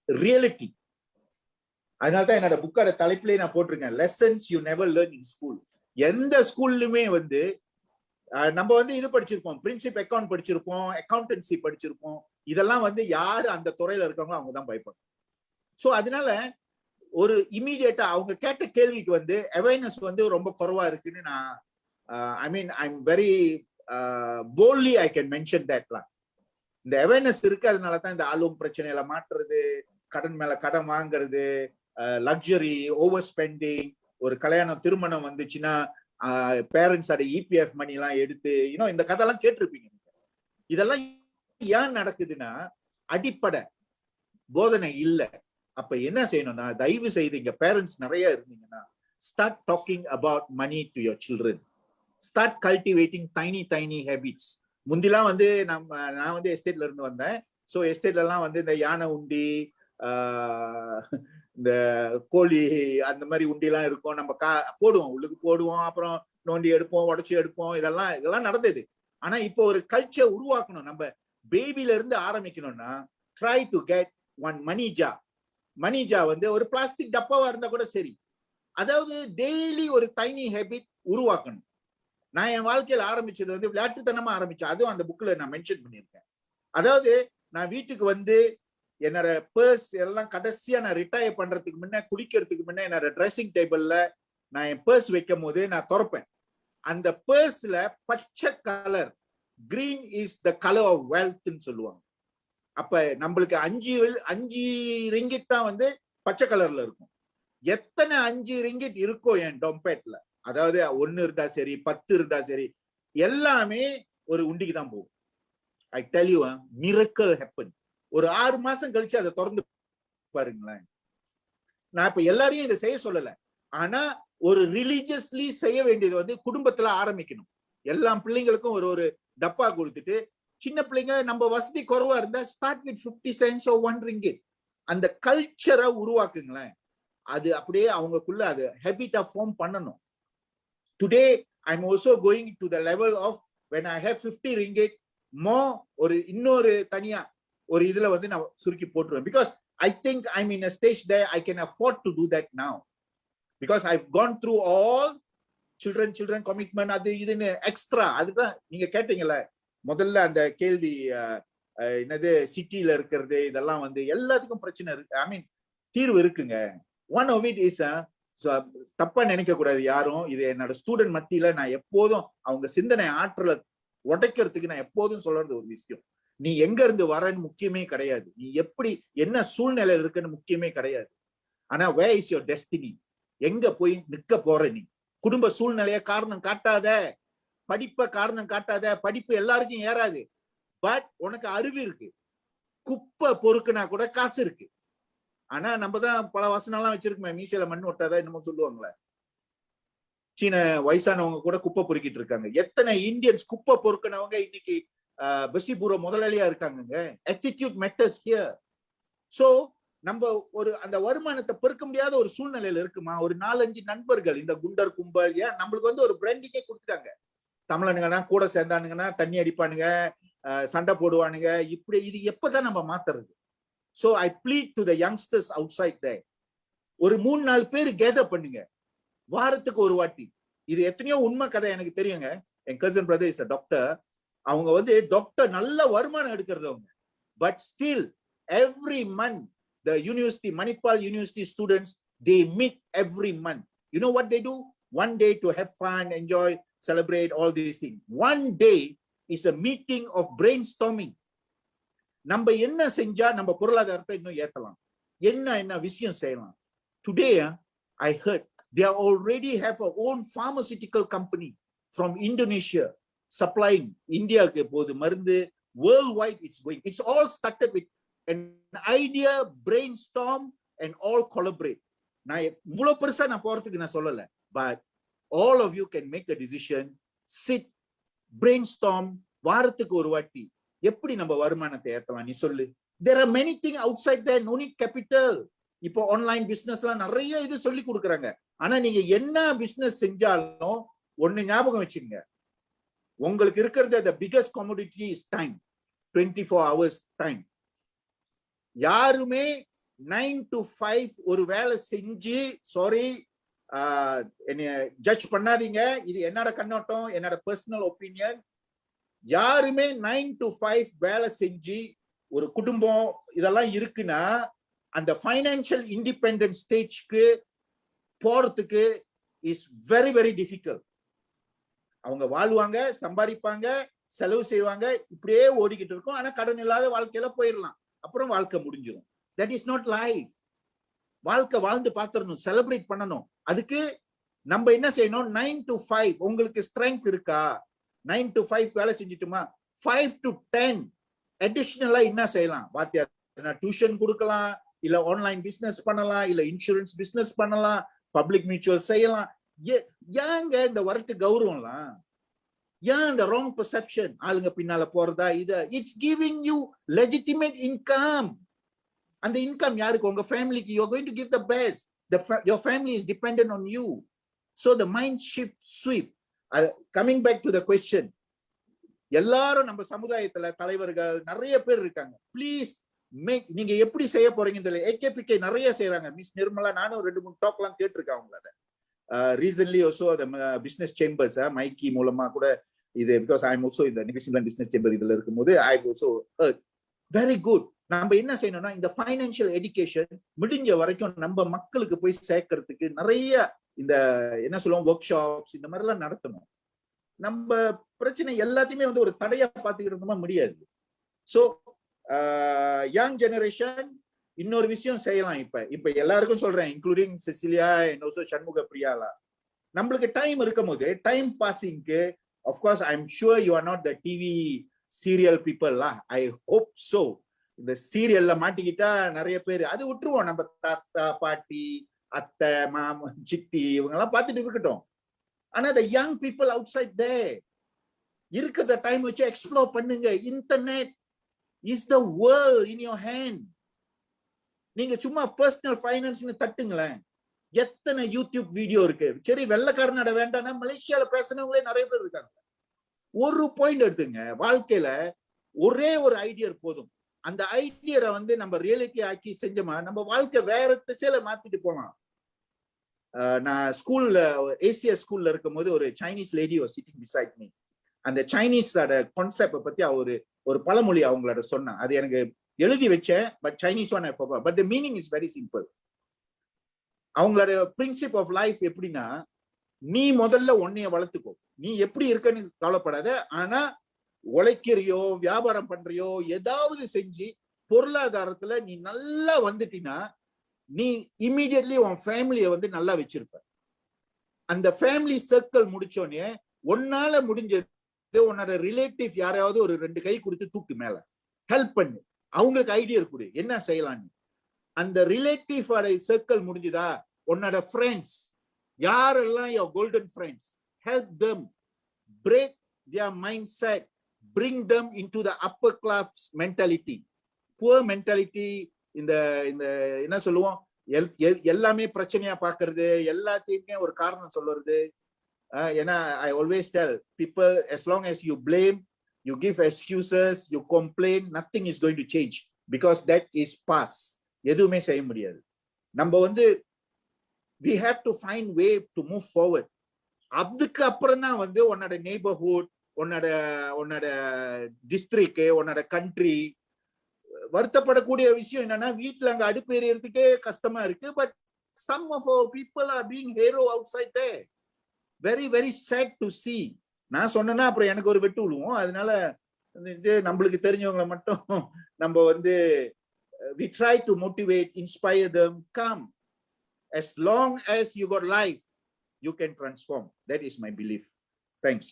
reality. அதனாலதான் என்னோட புக்கோட தலைப்பிலே நான் போட்டிருக்கேன், lessons you never learn in school. எந்த ஸ்கூல்லுமே வந்து நம்ம வந்து இது படிச்சிருப்போம், பிரின்சிப் அக்கவுண்ட் படிச்சிருப்போம், அக்கௌண்டன்சி படிச்சிருப்போம். இதெல்லாம் வந்து யாரு அந்த துறையில இருக்காங்களோ அவங்க தான் பயப்படும். சோ அதனால ஒரு இமீடியட்டா அவங்க கேட்ட கேள்விக்கு வந்து அவேர்னஸ் வந்து ரொம்ப குறைவா இருக்குன்னு நான் I mean I am very boldly I can mention தட்லாம். இந்த அவேர்னஸ் இருக்கு, அதனால தான் இந்த ஆளும் பிரச்சனையில மாற்றுறது, கடன் மேல கடன் வாங்குறது, லக்ஸரி, ஓவர் ஸ்பெண்டிங், ஒரு கல்யாணம் திருமணம் வந்துச்சுன்னா பேரண்ட்ஸ் அட இபிஎஃப் மணி எல்லாம் எடுத்து இந்த கதையெல்லாம் கேட்டிருப்பீங்க. இதெல்லாம் ஏன் நடக்குதுன்னா அடிப்படை போதனை இல்ல. அப்ப என்ன செய்யணும்னா, தயவு செய்து இங்க பேரண்ட்ஸ் நிறைய இருந்தீங்கன்னா, start talking about money to your children, start cultivating tiny habits. முந்திலாம் வந்து நான் வந்து எஸ்டேட்ல இருந்து வந்தேன். ஸோ எஸ்டேட்ல எல்லாம் வந்து இந்த யானை உண்டி, இந்த கோழி அந்த மாதிரி உண்டி எல்லாம் இருக்கும். நம்ம போடுவோம், உள்ளுக்கு போடுவோம், அப்புறம் நோண்டி எடுப்போம், உடச்சி எடுப்போம். இதெல்லாம் நடந்தது. ஆனா இப்போ ஒரு கல்ச்சர் உருவாக்கணும். நம்ம பேபில இருந்து ஆரம்பிக்கணும்னா ட்ரை டு கெட் ஒன் மணி ஜா வந்து ஒரு பிளாஸ்டிக் டப்பாவா இருந்தா கூட சரி. அதாவது டெய்லி ஒரு டைனி ஹேபிட் உருவாக்கணும். நான் என் வாழ்க்கையில ஆரம்பிச்சது வந்து விளையாட்டுத்தனமா ஆரம்பிச்சேன். அதுவும் அந்த புக்ல நான் மென்ஷன் பண்ணியிருக்கேன். அதாவது நான் வீட்டுக்கு வந்து என்னோட பர்ஸ் எல்லாம் கடைசியா நான் ரிட்டையர் பண்றதுக்கு முன்ன, குளிக்கிறதுக்கு முன்ன என்னோட ட்ரெஸ்ஸிங் டேபிள்ல நான் என் பர்ஸ் வைக்கும் போது நான் திறப்பேன். அந்த பர்ஸ்ல பச்சை colour, green is the colour of வெல்த்ன்னு சொல்லுவாங்க. அப்ப நம்மளுக்கு 5 ரிங்கிட் தான் வந்து பச்சை கலர்ல இருக்கும். எத்தனை 5 ரிங்கிட் இருக்கோ என் டொம்பேட்ல, அதாவது 1 இருந்தா சரி, 10 இருந்தா சரி, எல்லாமே ஒரு உண்டிக்கு தான் போகும். I tell you, miracle happen. ஒரு 6 மாசம் கழிச்சு அதை திறந்து பாருங்களேன். நான் இப்ப எல்லாரையும் இதை செய்ய சொல்லல, ஆனா ஒரு ரிலீஜியஸ்லி செய்ய வேண்டியது வந்து குடும்பத்துல ஆரம்பிக்கணும். எல்லா பிள்ளைங்களுக்கும் ஒரு டப்பா கொடுத்துட்டு, சின்ன பிள்ளைங்க நம்ம வசதி குறைவா இருந்தா start with 50 cents or 1 ringgit. அந்த கல்ச்சரை உருவாக்குங்களேன். அது அப்படியே அவங்களுக்குள்ள அது ஹேபிட்டா ஃபார்ம் பண்ணணும். Today I am also going to the level of when I have 50 ringgit more, ஒரு இன்னொரு தனியா ஒரு இதுல வந்து நான் சுருக்கி போட்டுருவேன். because I think I'm in a stage there I can afford to do that now, because I've gone through all children commitment, அது இதுன்னு எக்ஸ்ட்ரா. அதுதான் நீங்க கேட்டீங்கல்ல முதல்ல அந்த கேள்வி, என்னது சிட்டில இருக்கிறது, இதெல்லாம் வந்து எல்லாத்துக்கும் பிரச்சனை இருக்கு. ஐ மீன் தீர்வு இருக்குங்க. ஒன் ஆஃப் இட் இஸ், தப்பா நினைக்க கூடாது யாரும். இது என்னோட ஸ்டூடெண்ட் மத்தியில நான் எப்போதும் அவங்க சிந்தனை ஆற்றலை உடைக்கிறதுக்கு நான் எப்போதும் சொல்றது ஒரு விஷயம், நீ எங்க இருந்து வரன்னு முக்கியமே கிடையாது, நீ எப்படி என்ன சூழ்நிலை இருக்குன்னு முக்கியமே கிடையாது. ஆனா where is your destiny, எங்க போய் நிக்க போற நீ. குடும்ப சூழ்நிலைய காரணம் காட்டாத, படிப்பை காரணம் காட்டாத. படிப்பு எல்லாருக்கும் ஏறாது, பட் உனக்கு அறிவு இருக்கு. குப்பை பொறுக்குனா கூட காசு இருக்கு. ஆனா நம்ம தான் பல வசனம் எல்லாம் வச்சிருக்கோமே, மீசையில மண் ஒட்டாதான் என்னமோ சொல்லுவாங்களே. சீன வயசானவங்க கூட குப்பை பொறுக்கிட்டு இருக்காங்க. எத்தனை இந்தியன்ஸ் குப்பை பொறுக்கினவங்க இன்னைக்கு பசிபூர்வ முதலாளியா இருக்காங்க. attitude matters here. சோ நம்ம ஒரு அந்த வருமானத்தை பெருக்க முடியாத ஒரு சூழ்நிலையில இருக்குமா. ஒரு 4-5 நண்பர்கள், இந்த குண்டர் கும்பல், ஏன் நம்மளுக்கு வந்து ஒரு பிராண்டிங்கே கொடுத்துட்டாங்க. தமிழனுங்கன்னா கூட சேர்ந்தானுங்கன்னா தண்ணி அடிப்பானுங்க, சண்டை போடுவானுங்க. இப்படி இது எப்பதான் நம்ம மாத்துறது? So I plead to the youngsters outside there, ஒரு 3-4 பேர் கேதர் பண்ணுங்க வாரத்துக்கு ஒரு வாட்டி. இது எத்தனையோ உண்மை கதை எனக்கு தெரியுங்க. என் cousin brother is a doctor. அவங்க வந்து டாக்டர் நல்ல வருமானம் எடுக்கிறது அவங்க. But still every month the university, Manipal University students, they meet every month. You know what they do? One day to have fun, enjoy, celebrate all these things. One day is a meeting of brainstorming. நம்ம என்ன செஞ்சா நம்ம பொருளாதாரத்தை இன்னும் ஏத்தலாம், என்ன விஷயம் செய்யலாம். Today I heard they already have a own pharmaceutical company from Indonesia supplying India-க்கு போது மருந்து. Worldwide it's going. It's all started with an idea, brainstorm and all collaborate. நான் இவ்வளவு பெருசா நான் போறதுக்கு நான் சொல்லல, but all of you can make a decision, sit, brainstorm. வாரத்துக்கு ஒரு வாட்டி எப்படி நம்ம வருமானத்தை ஏத்தலாம் நீ சொல்லு. There are many things outside there, no need capital. இப்போ ஆன்லைன் பிசினஸ்லாம் நிறைய இது சொல்லி கொடுக்குறாங்க. ஆனா நீங்க என்ன பிசினஸ் செஞ்சாலும் ஒண்ணு ஞாபகம் வச்சுங்க, உங்களுக்கு இருக்கிறது the biggest commodity is time. 24 hours time. யாருமே 9 to 5 ஒரு வேலை செஞ்சு, சாரி என்னைய ஜட்ஜ் பண்ணாதீங்க, இது என்னோட கண்ணோட்டம், என்னோட பர்சனல் ஒப்பீனியன். யாருமே 9 to 5 வேலை செஞ்சு ஒரு குடும்பம் இதெல்லாம் இருக்குன்னா அந்த ஃபைனான்சியல் இண்டிபெண்டன்ஸ் ஸ்டேஜ்க்கு போறதுக்கு இஸ் வெரி வெரி டிஃபிகல்ட். அவங்க வாழ்வாங்க, சம்பாதிப்பாங்க, செலவு செய்வாங்க, இப்படியே ஓடிக்கிட்டு இருக்கும். ஆனா கடன் இல்லாத வாழ்க்கையில போயிடலாம், அப்புறம் வாழ்க்கை முடிஞ்சிடும். That is not life. வாழ்க்கை வாழ்ந்து பார்த்துடணும், செலிப்ரேட் பண்ணணும். அதுக்கு நம்ம என்ன செய்யணும்? 9 to 5 உங்களுக்கு ஸ்ட்ரென்த் இருக்கா? 9 to 5 வேலை செஞ்சுட்டுமா, 5 to 10 அடிஷனலா என்ன செய்யலாம்? வாத்தியார் டியூஷன் கொடுக்கலாம், இல்ல ஆன்லைன் பிசினஸ் பண்ணலாம், இல்ல இன்சூரன்ஸ் பிசினஸ் பண்ணலாம், பப்ளிக் மியூச்சுவல் செய்யலாம். ஏங்க இந்த வரட்டு கௌரவம்லாம்? ஏன் இந்த ராங் பெர்செப்ஷன்? ஆளுங்க பின்னால போறதா இது? It's giving you legitimate income. அந்த இன்கம் யாருக்கு? உங்க ஃபேமிலிக்கு. You are going to give the best. your family is dependent on you. So the mind shift sweep. Coming back to the question, எல்லாரும் நம்ம சமுதாயத்துல தலைவர்கள் நிறைய பேர் இருக்காங்க. ப்ளீஸ் மேக், நீங்க எப்படி செய்ய போறீங்கன்னு தெரியல. ஏகேபிகே நிறைய செய்யறாங்க. மிஸ் நிர்மலா, நானும் 2-3 டாக்லாம் கேட்டிருக்கேன் அவங்களோட. ரீசன்ட்லி ஆல்சோ பிசினஸ் சேம்பர்ஸ் மைக்கி மூலமா கூட இது, பிகாஸ் ஐ எம் ஆல்சோ இந்த நிகழ்ச்சியில் பிசினஸ் சேம்பர் இதுல இருக்கும்போது ஐ ஆல்சோ வெரி குட். நம்ம என்ன செய்யணும்னா இந்த ஃபைனான்சியல் எஜுகேஷன் முடிஞ்ச வரைக்கும் நம்ம மக்களுக்கு போய் சேர்க்கறதுக்கு நிறைய இந்த என்ன சொல்லுவோம் ஒர்க் ஷாப்ஸ் இந்த மாதிரி எல்லாம் நடத்தணும். நம்ம பிரச்சனை எல்லாத்தையுமே வந்து ஒரு தடையா பார்த்துக்கிட்டு முடியாது. ஸோ யங் ஜெனரேஷன் இன்னொரு விஷயம் செய்யலாம். இப்ப எல்லாருக்கும் சொல்றேன், including Cecilia and also Shanmuga பிரியாலா, நம்மளுக்கு டைம் இருக்கும் போது டைம் பாசிங்க்கு, of course I am sure you are not the TV serial people. I hope so. இந்த சீரியல்ல மாட்டிக்கிட்டா நிறைய பேர் அது விட்டுருவோம். நம்ம தாத்தா பாட்டி அத்தை மாமன் சித்தி இவங்க எல்லாம் பார்த்துட்டு இருக்கட்டும். ஆனா the young people outside there இருக்கிற டைம் வச்சு எக்ஸ்ப்ளோர் பண்ணுங்க. Internet is the world in your hand. நீங்க சும்மா பர்சனல் ஃபைனான்ஸ்னு தட்டுங்களேன், எத்தனை யூடியூப் வீடியோ இருக்கு. சரி, வெள்ளக்காரனோட வேண்டாம்னா மலேசியால பேசுனவங்களே நிறைய பேர் இருக்காங்க. ஒரு பாயிண்ட் எடுத்துங்க, வாழ்க்கையில ஒரே ஒரு ஐடியா போதும். அந்த ஐடியா வந்து நம்ம ரியாலிட்டி ஆக்கி செஞ்சோமா நம்ம வாழ்க்கை வேற திசையில மாத்திட்டு போலாம். நான் ஸ்கூல்ல ஏசியா ஸ்கூல்ல இருக்கும் போது ஒரு Chinese lady was sitting beside me. அந்த சைனீஸோட கான்செப்ட் பத்தி ஒரு பழமொழி அவங்களோட சொன்னா, அது எனக்கு எழுதி வச்சேன். But Chinese one I forgot, but the meaning is very simple. அவங்களோட பிரின்சிப் ஆஃப் லைஃப் எப்படின்னா, நீ முதல்ல உன்னைய வளர்த்துக்கோ, நீ எப்படி இருக்கன்னு கவலைப்படாத. ஆனா உழைக்கிறியோ வியாபாரம் பண்றியோ ஏதாவது செஞ்சு பொருளாதாரத்துல நீ நல்லா வந்துட்டினா நீ இமீடியட்லி உன் ஃபேமிலியை வந்து நல்லா வச்சிருப்ப. அந்த ஃபேமிலி சர்க்கிள் முடிச்சோடனே உன்னால முடிஞ்சது உன்னோட ரிலேட்டிவ் யாராவது ஒரு 2 கை கொடுத்து தூக்கு மேல ஹெல்ப் பண்ணு, அவங்களுக்கு ஐடியா கொடு என்ன செய்யலான்னு. அந்த ரிலேட்டிவ் சர்க்கிள் முடிஞ்சுதா, உன்னோட ஃப்ரெண்ட்ஸ் யாரெல்லாம் your golden friends, help them break their mindset, bring them into the upper class mentality. poor mentality, இந்த என்ன சொல்லுவோம், எல்லாமே பிரச்சனையா பாக்குறது, எல்லாத்தையுமே ஒரு காரணம் சொல்றது. ஏன்னா I always tell people, as long as you blame, you give excuses, you complain, nothing is going to change because that is past. எதுவுமே செய்ய முடியாது. நம்ம வந்து we have to find way to move forward. அதுக்கு அப்புறம் தான் வந்து உன்னோட நெய்பர்ஹுட், உன்னோட டிஸ்ட்ரிக்ட், உன்னோட கண்ட்ரி. வருத்தப்படக்கூடிய விஷயம் என்னன்னா, வீட்டுல அங்க அடுப்பு எரியறதுக்கே கஷ்டமா இருக்கு. But some of our people are being hero outside there. Very very sad to see. நான் சொன்னேன்னா அப்புறம் எனக்கு ஒரு வெட்டு விழுவோம். அதனால நம்மளுக்கு தெரிஞ்சவங்களை மட்டும் நம்ம வந்து we try to motivate, inspire them. Come, as long as you got life, you can transform. That is my belief. Thanks.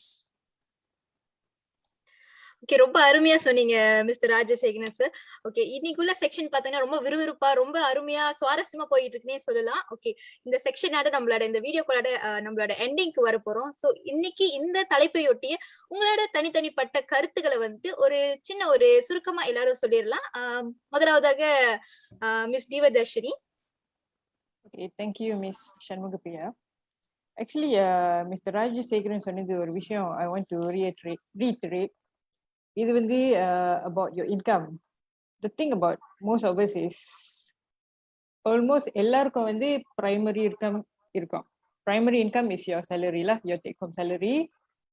Okay, ரொம்ப அருமையா சொன்னீங்க மிஸ்டர் ராஜசேகரன் சார். ஓகே, இன்னைக்குள்ள செக்ஷன் பாத்தீங்கன்னா ரொம்ப விறுவிறுப்பா, ரொம்ப அருமையா, சுவாரஸ்யமா போயிட்டு இருக்குன்னே சொல்லலாம். ஓகே, இந்த செக்ஷனோட நம்மளோட இந்த வீடியோக்களோட நம்மளோட எண்டிங்க்கு வர போறோம். சோ இன்னைக்கு இந்த தலைப்பையொட்டிய உங்களோட தனித்தனிப்பட்ட கருத்துக்களை வந்து ஒரு சின்ன ஒரு சுருக்கமா எல்லாரும் சொல்லிடலாம். முதலாவதாக miss தீவதர்ஷினி. Okay, thank you, Miss Shanmugapriya. Actually, Mr. Rajasekharan சொன்னது ஒரு விஷயம் I want to reiterate. இது வந்து about your income. The thing about most of us is almost எல்லாருக்கும் வந்து primary income இருக்கும். Primary income is your salary lah, your take home salary.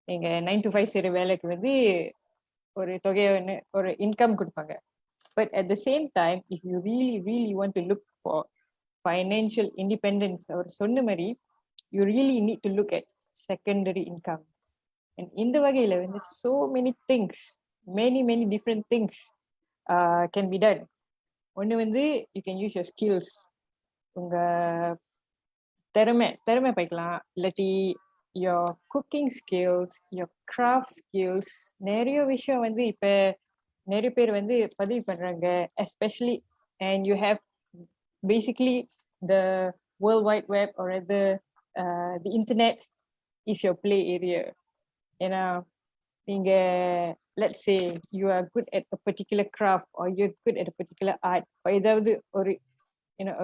நீங்க 9 to 5 செய்யற வேலைக்கு வந்து ஒரு தொகையை ஒரு income கொடுப்பாங்க. But at the same time, if you really want to look for financial independence, அவர் சொன்ன மாதிரி you really need to look at secondary income. And இந்த வகையில வந்து so many things, many different things can be done. ஒண்ணு வந்து you can use your skills, உங்க திறமை பார்க்கலாம், இல்லாட்டி your cooking skills, your craft skills. நிறைய விஷயம் வந்து இப்ப நிறைய பேர் வந்து பதிவு பண்றாங்க, especially, and you have basically the World Wide Web or rather the internet is your play area. ஏன்னா நீங்க let's say you are good at a particular craft or you're good at a particular art or ஏதாவது ஒரு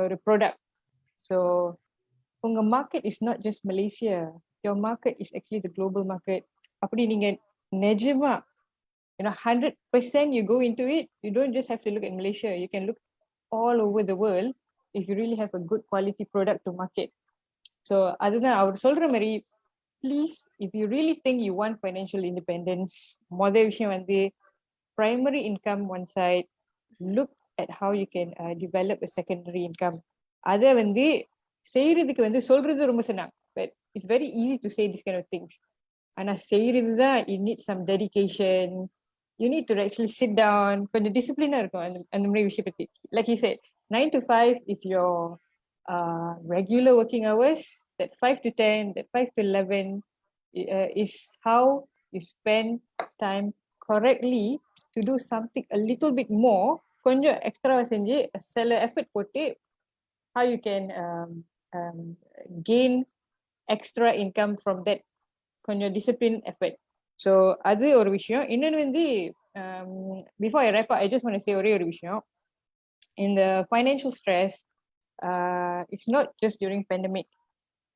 ஒரு product. So உங்க market is not just Malaysia, your market is actually the global market. அப்படி நீங்க நிஜமா 100% you go into it, you don't just have to look at Malaysia, you can look all over the world if you really have a good quality product to market. So அதுதான் அவர் சொல்ற மாதிரி, please, if you really think you want financial independence, முதல் விஷயம் வந்து primary income one side, look at how you can develop a secondary income. அதை வந்து செய்யறதுக்கு வந்து சொல்றது ரொம்ப சொன்னாங்க, but it's very easy to say this kind of things. ஆனா செய்யறது தான் you need some dedication, you need to actually sit down, கொஞ்சம் டிசிப்ளினா இருக்கும் அந்த மாதிரி விஷயம் பத்தி. Like you said, 9 to 5 is your regular working hours. That 5 to 10, that 5 to 11 is how you spend time correctly to do something a little bit more, கொஞ்சம் extra செஞ்சு சில effort போட்டு how you can gain extra income from that கொஞ்சம் discipline effort. So அது ஒரு விஷயம். இன்னொன்று வந்து before I wrap up, I just want to say ஒரே ஒரு விஷயம். In the financial stress, it's not just during pandemic.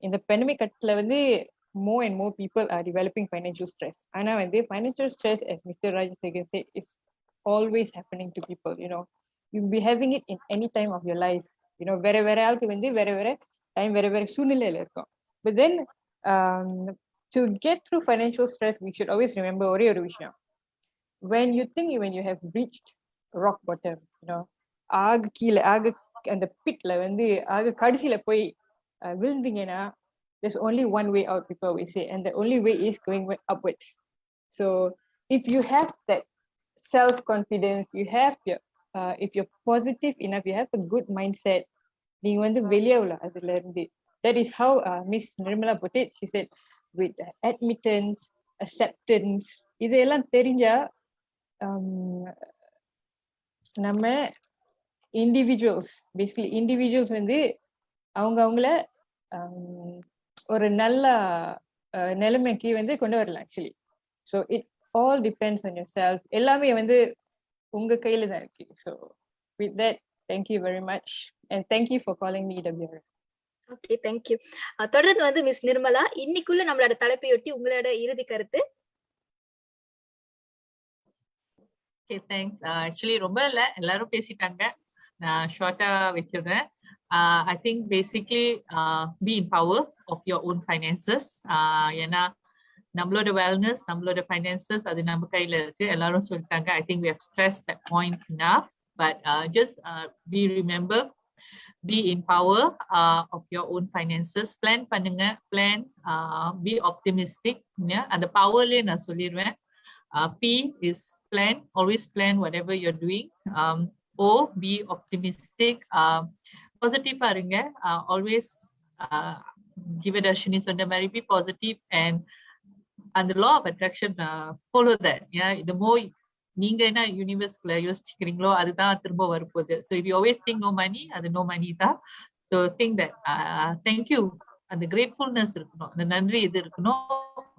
In the pandemic கட்டத்துல வந்து more and more people are developing financial stress. ஆனா வந்து financial stress, as Mr. Rajasekhar said, is always happening to people. You'll be having it in any time of your life. வேற ஆளுக்கு வந்து வேற time வேற சூழ்நிலையில இருக்கும். But then to get through financial stress, we should always remember ஒரே ஒரு விஷயம். When you have reached rock bottom, ஆக கீழே அந்த பிட்ல வந்து கடைசியில போய் விழுந்தீங்கன்னா, there's only one way out, people always say, and the only way is going upwards. So if you have that self-confidence, you have your if you're positive enough, you have a good mindset, நீங்க வந்து வெளியாவல அதுல இருந்து. That is how Miss Nirmala put it. She said with admittance, acceptance, இதெல்லாம் தெரிஞ்சா நம்ம individuals வந்து அவங்கள ஒரு நல்ல நிலைமைக்கு வந்து கொண்டு வரலாம் actually. So it all depends on yourself. எல்லாமே வந்து உங்க கையில தான் இருக்கு. So with that, thank you very much and thank you for calling me EWR. Okay, thank you. தொடர்ந்து வந்து மிஸ் நிர்மலா, இன்னைக்குள்ள நம்மளோட தலைப்பையொட்டி உங்களோட இறுதி கருத்து. Okay, thanks. ஆக்சுவலி ரொம்ப இல்ல, எல்லாரும் பேசிட்டாங்க, நான் ஷார்ட்டா வச்சிருந்தேன். I think basically be in power of your own finances. ஏன்னா நம்மளோட வெல்னஸ், நம்மளோட ஃபைனான்சஸ் அது நம்ம கையில இருக்கு, எல்லாரும் சொல்லிட்டாங்க. I think we have stressed that point enough, but just remember, be in power of your own finances. Plan பண்ணுங்க, plan, be optimistic. அந்த பவர்லயே நான் சொல்லிடுவேன். P is plan, always plan whatever you're doing. O, be optimistic. Positive இருங்க, always give it a Darshini சொன்ன மாதிரி, be positive and the law of attraction, follow that. The more நீங்க என்ன யூனிவர்ஸ்குள்ள யோசிச்சுக்கிறீங்களோ அதுதான் திரும்ப வரப்போகுது. So if you always think no money, அது no money தான். So think that thank you, அந்த gratefulness இருக்கணும், அந்த நன்றி இது இருக்கணும்.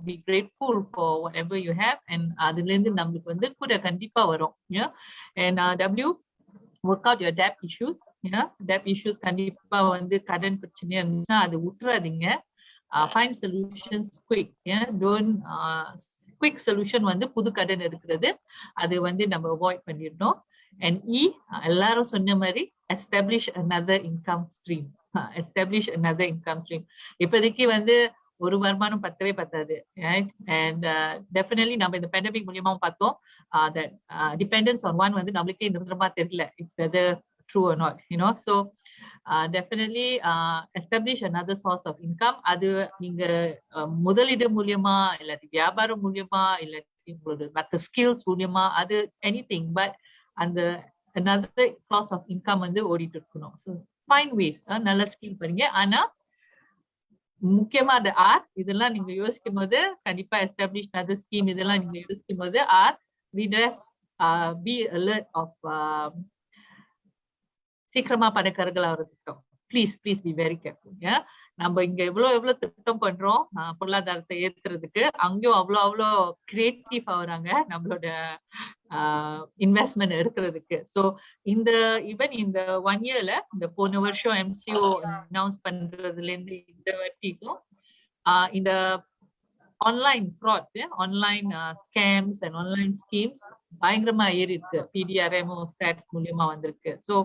Be grateful for whatever you have, and அதுல இருந்து நம்மளுக்கு வந்து கூட கண்டிப்பா வரும். And W, work out your debt issues. Debt issues கண்டிப்பா வந்து கடன் பிரச்சனையா இருந்துச்சுன்னா அது விட்டுறாதீங்க. Find solutions quick. Don't quick solution வந்து புது கடன் எடுக்கிறது, அது வந்து நம்ம அவாய்ட் பண்ணிடணும். அண்ட் எல்லாரும் சொன்ன மாதிரி establish another income stream. Establish another income stream. இப்போதைக்கு வந்து ஒரு வருமானம் பத்தவே பத்தாது, ரைட்? அண்ட் டெஃபினெட்லி நம்ம இந்த பேண்டமிக் மூலியமாவும் பார்த்தோம் that dependence on one வந்து நம்மளுக்கே நிரந்தரமா தெரியல, it's whether true or not, you know. So definitely establish another source of income. அது நீங்க முதலீடு மூலியமா இல்லாட்டி வியாபாரம் மூலியமா இல்லாட்டி உங்களோட மற்ற ஸ்கில்ஸ் மூலியமா அது anything, but அந்த another source of income வந்து ஓடிட்டு இருக்கணும். So find ways. நல்ல ஸ்கில் பண்ணுங்க. ஆனா முக்கியமா அந்த ஆர்ட் இதெல்லாம் நீங்க யோசிக்கும் போது கண்டிப்பா எஸ்டாப்ளிஷ் another scheme இதெல்லாம் நீங்க யோசிக்கும் போது ஆர்ட் ரீட்ரஸ், be alert of சீக்கிரமா பணக்காரர்கள் ஆகிறதுக்கு ப்ளீஸ் பி வெரி கேர்ஃபுல். நம்ம இங்க எவ்வளவு திட்டம் பண்றோம் பொருளாதாரத்தை ஏத்துறதுக்கு, அங்கேயும் அவ்வளோ கிரியேட்டிவ் ஆகுறாங்க நம்மளோட இன்வெஸ்ட்மெண்ட் எடுக்கிறதுக்கு. ஸோ ஈவன் இந்த 1 yearல இந்த போன வருஷம் MCO அனௌன்ஸ் பண்றதுல இருந்து இந்த வரைக்கும் இந்த online fraud, online scams and online schemes பயங்கரமா ஏறி இருக்கு. PDRM ஸ்டாட்ஸ் மூலியமா வந்திருக்கு. So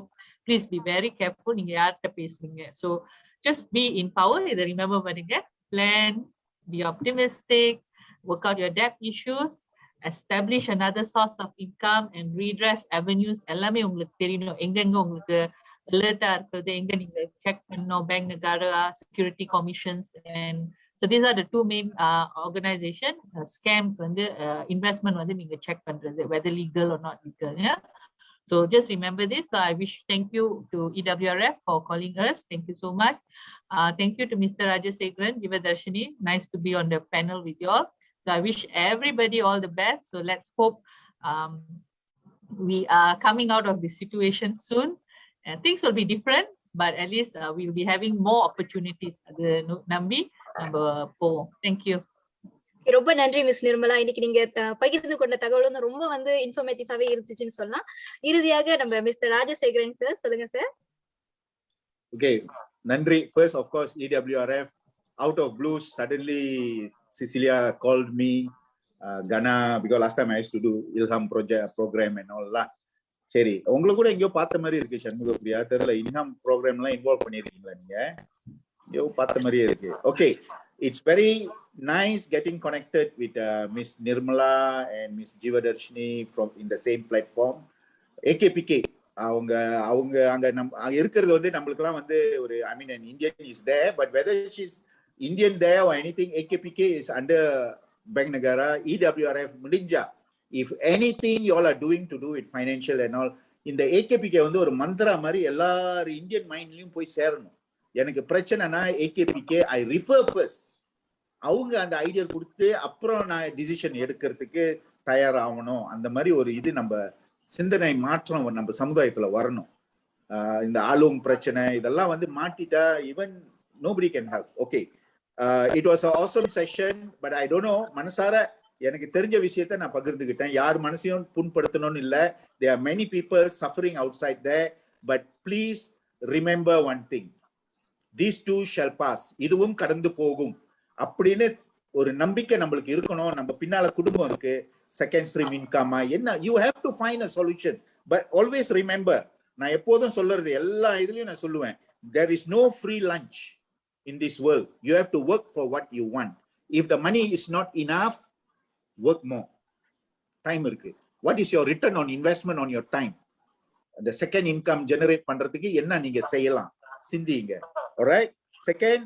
please be very careful நீங்க யார்கிட்ட பேசுறீங்க. So just be in power. இதை ரிமெம்பர் பண்ணுங்க. Plan, be optimistic, work out your டெப்ட் issues, establish another source of income and redress avenues. எல்லாமே உங்களுக்கு தெரியணும். எங்கெங்க உங்களுக்கு அலர்ட்டா இருக்கிறது, எங்க நீங்க செக் பண்ணணும், bank Negara, security commissions. And so these are the two main organization scams வந்து investment வந்து நீங்க check பண்றது, whether legal or not legal. Yeah. So just remember this. So I wish thank you to EWRF for calling us. Thank you so much. Thank you to Mr. Rajasekharan, Jivadarshini. Nice to be on the panel with you all. So I wish everybody all the best. So let's hope we are coming out of this situation soon. And things will be different, but at least we will be having more opportunities. Nambi, நம்ம போவோம். Thank you. ரொம்ப நன்றி miss Nirmala. இன்னைக்கு நீங்க பகிர்ந்து கொண்ட தகவல் வந்து ரொம்ப வந்து இன்ஃபர்மேட்டிவாவே இருந்துச்சுன்னு சொல்லலாம். இறுதியாக நம்ம மிஸ்டர் ராஜசேகரன் சார் சொல்லுங்க சார். Okay, நன்றி. First of course EWRF out of blue suddenly Cecilia called me, Ghana, because last time I used to do Ilham program and all that. சரி, உங்களுக்கு கூட எங்கேயோ பார்த்த மாதிரி இருக்கு சண்முகப்பிரியா, தெரியல. இன்ஹாம் ப்ரோக்ராம்லாம் இன்வால்வ் பண்ணிருக்கீங்களா நீங்க? எங்கேயோ பார்த்த மாதிரியே இருக்கு. Okay, it's very nice getting connected with Miss Nirmala and Miss Jivadarshini from in the same platform. AKPK அவங்க அங்க இருக்கிறது வந்து நம்மளுக்குலாம் வந்து ஒரு I mean an Indian is there, but whether she's Indian there or anything, AKPK is under Bank Negara, EWRF முடிஞ்சா if anything you all are doing to do with financial and all, இந்த AKPK வந்து ஒரு மந்திரா மாதிரி எல்லாரும் Indian மைண்ட்லயும் போய் சேரணும். எனக்கு பிரச்சனைனா AKPK I refer first. அவங்க அந்த ஐடியா கொடுத்து அப்புறம் நான் டிசிஷன் எடுக்கிறதுக்கு தயாராகணும். அந்த மாதிரி ஒரு இது நம்ம சிந்தனை மாற்றம் நம்ம சமுதாயத்துல வரணும். இந்த ஆளும் பிரச்சனை இதெல்லாம் வந்து மாட்டிட்டா even nobody can help. Okay, it was an awesome session, but I don't know, மனசார எனக்கு தெரிஞ்ச விஷயத்தை நான் பகிர்ந்துக்கிட்டேன். யார் மனசையும் புண்படுத்தணும்னு இல்லை. There are many people suffering outside there, but please remember one thing, these too shall pass. இதுவும் கடந்து போகும் அப்படின்னு ஒரு நம்பிக்கை நம்மளுக்கு இருக்கணும். நம்ம பின்னால குடும்பம் இருக்கு, செகண்ட் ஸ்ட்ரீம் இன்கமா என்ன, you have to find a solution. But always remember, நான் எப்போதும் சொல்றது எல்லா இதுலயும் நான் சொல்லுவேன், there is no free lunch in this world. You have to work for what you want. If the money is not enough, work more. Time இருக்கு. What is your return on investment on your time? The second income generate பண்றதுக்கு என்ன நீங்க செய்யலாம், சிந்திங்க. Alright, second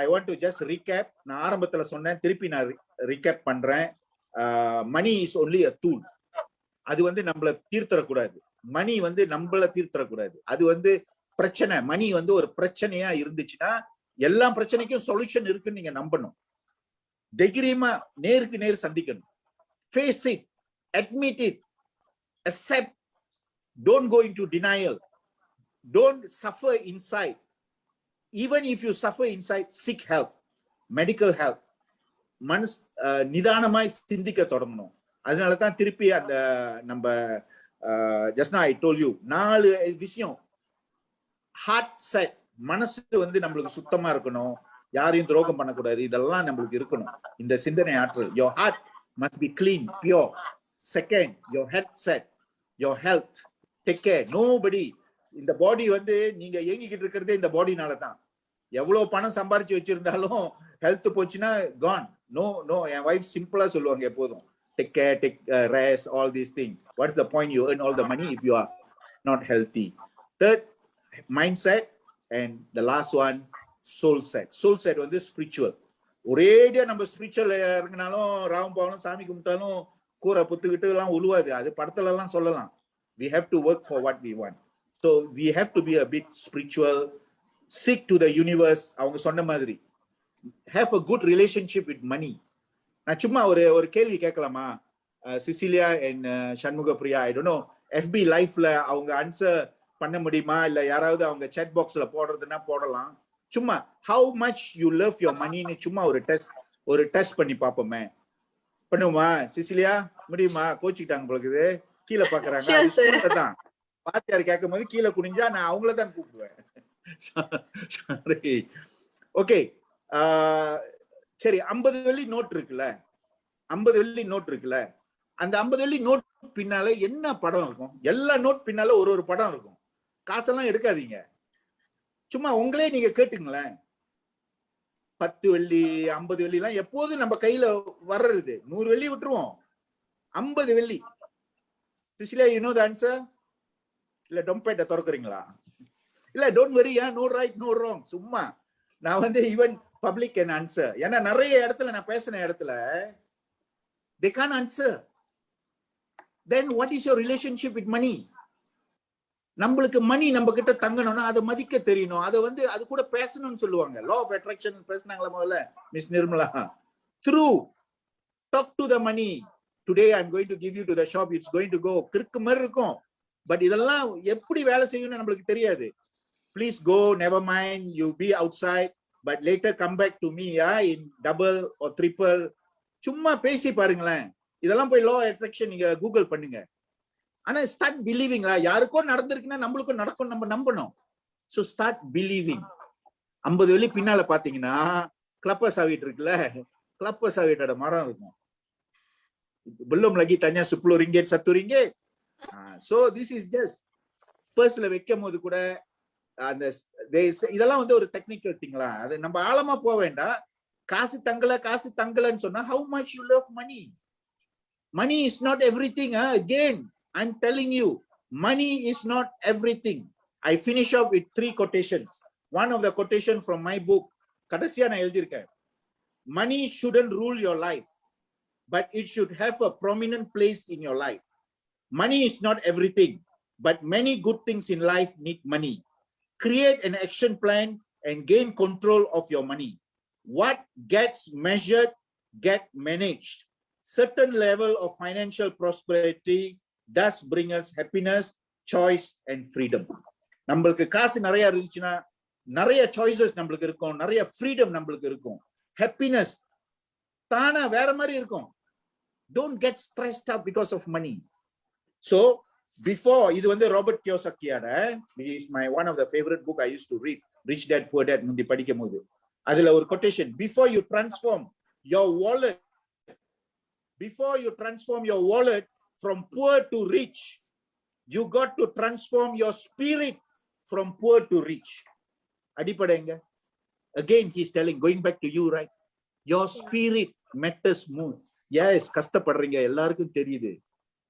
I want to just recap. நான் ஆரம்பத்துல சொன்னேன், திருப்பி நான் recap பண்றேன். Money is only a tool. அது வந்து நம்மள தீர்த்தரக்கூடாது. மணி வந்து நம்மள தீர்த்தரக்கூடாது. அது வந்து பிரச்சனை. மணி வந்து ஒரு பிரச்சனையா இருந்துச்சுன்னா எல்லா பிரச்சனைக்கும் சொல்யூஷன் இருக்குன்னு நீங்க நம்பணும். தைரியமா நேருக்கு நேர் சந்திக்கணும். Face it, admit it, accept. Don't go into denial. Don't suffer inside. Even if you suffer inside, seek help, medical help. மனஸ் நிதானமாய் சிந்திக்க தொடங்கணும். அதனால தான் திருப்பி அந்த நம்ம just now I told you 4 விஷயம். ஹார்ட் செட், மனசு வந்து நம்மளுக்கு சுத்தமா இருக்கணும், யாரையும் துரோகம் பண்ணக்கூடாது, இதெல்லாம் நம்மளுக்கு இருக்கணும். இந்த சிந்தனை ஆற்றல், your heart must be clean, pure. Second, your headset, your health, take care. Nobody இந்த பாடி வந்து நீங்க ஏங்கிக்கிட்டு இருக்கிறதே இந்த பாடினால தான். எவ்வளவு பணம் சம்பாரிச்சு வச்சிருந்தாலும் ஹெல்த் போச்சுன்னா கான். நோ என் வைஃப் சிம்பிளா சொல்லுவாங்க எப்போதும், take care, take rest, all these things. What's the point you earn all the money if you are not healthy? Third, mindset. And the last one, soul set. Soul set வந்து spiritual. ஒரேடியா நம்ம spiritual இறங்கினாலும் Ram பாவனும் சாமி கும்பிட்டாலும் கூரை புத்துக்கிட்டு எல்லாம் உழுவாது. அது படத்துல எல்லாம் சொல்லலாம். We have to work for what we want. So we have to be a bit spiritual, seek to the universe. அவங்க சொன்ன மாதிரி have a good relationship with money. நான் சும்மா ஒரு கேள்வி கேட்கலாமா Cecilia and Shanmuga Priya? I don't know, FB லைஃப்ல அவங்க ஆன்சர் பண்ண முடியுமா, இல்ல யாராவது அவங்க chat boxல போடுறதுன்னா போடலாம். சும்மா how much you love your money ன்னு சும்மா ஒரு டெஸ்ட் பண்ணி பாப்போமே. பண்ணுமா சிசிலியா? முடியுமா? கோச்சிட்டாங்க போலக்குது, கீழே பாக்குறாங்க. தான் பாத்தியார் கேட்கும் போது கீழே குனிஞ்சா நான் அவங்கள தான் கூப்பிடுவேன். ஓகே, சரி. 50 வெள்ளி நோட் இருக்குல்ல, 50 வெள்ளி நோட் இருக்குல்ல, அந்த 50 வெள்ளி நோட் பின்னால என்ன படம் இருக்கும்? எல்லா நோட் பின்னால ஒரு படம் இருக்கும். காசெல்லாம் எடுக்காதீங்க, சும்மா உங்களே நீங்க கேட்டுங்களேன். 10 வெள்ளி 50 வெள்ளி எல்லாம் எப்போதும் நம்ம கையில வர்றது. 100 வெள்ளி விட்டுருவோம், 50 வெள்ளி. Cecilia, you know the answer? இல்ல டொம்பேட்டை திறக்குறீங்களா? இல்ல don't worry, no right no wrong. சும்மா நான் வந்து ஈவன் பப்ளிக் கேன் ஆன்சர். ஏன்னா நிறைய இடத்துல நான் பேசின இடத்துல they can't answer. Then what is your relationship with money? நம்மளுக்கு மணி நம்ம கிட்ட தங்கணும்னா அதை மதிக்க தெரியணும். அதை வந்து அது கூட பேசணும்னு சொல்லுவாங்க. லா ஆஃப் அட்ராக்ஷன் பேசினாங்களா முதல்ல miss Nirmala? Through talk to the money. Today I am going to give you to the shop, it's going to go. கிறுக்கு மாதிரி இருக்கும், பட் இதெல்லாம் எப்படி வேலை செய்யணும்னு நம்மளுக்கு தெரியாது. Please go, never mind, you be outside, but later come back to me in double or triple. சும்மா பேசி பாருங்களேன். இதெல்லாம் போய் லா அட்ராக்ஷன் நீங்க கூகுள் பண்ணுங்க. ஆனா ஸ்டார்ட் பிலீவிங். யாருக்கோ நடந்திருக்குன்னா நம்மளுக்கும் நடக்கும், நம்ம நம்பணும். So start believing. 50 வெள்ளி பின்னால பாத்தீங்கன்னா கிளப்பர் சாவிட் இருக்குல்ல, கிளப்பர் சாவிட்டோட மரம் இருக்கும். belum lagi tanya 10 ringgit 1 ringgit. So this is just பர்ஸ்ல வைக்கும் போது கூட அந்த இதெல்லாம் வந்து ஒரு டெக்னிக்கல் திங்லா. அது நம்ம ஆழமா போக வேண்டாம். காசு தங்கலன்னு சொன்னா how much you love money. Money is not everything. Again, I'm telling you, money is not everything. I finish up with 3 quotations. One of the quotation from my book, கடைசியா நான் எழுதியிருக்கேன். Money shouldn't rule your life, but it should have a prominent place in your life. Money is not everything, but many good things in life need money. Create an action plan and gain control of your money. What gets measured, get managed. Certain level of financial prosperity does bring us happiness, choice and freedom. நம்மளுக்கு காசு நிறைய இருந்துச்சுன்னா நிறைய choices நம்மளுக்கு இருக்கும், நிறைய freedom நம்மளுக்கு இருக்கும், ஹாப்பினஸ் தானா வேற மாதிரி இருக்கும். Don't get stressed up because of money. So before, இது வந்து Robert கியோசாக்கியோட, this is my one of the favorite book I used to read, Rich Dad Poor Dad. முந்தி படிக்கும்போது அதுல ஒரு quotation, before you transform your wallet from poor to rich, you got to transform your spirit from poor to rich. அடிப்படைங்க. Again he's telling, going back to you, right? Your spirit matters most. Yes, கஷ்டப்படுறீங்க, எல்லாருக்கும் தெரியுது.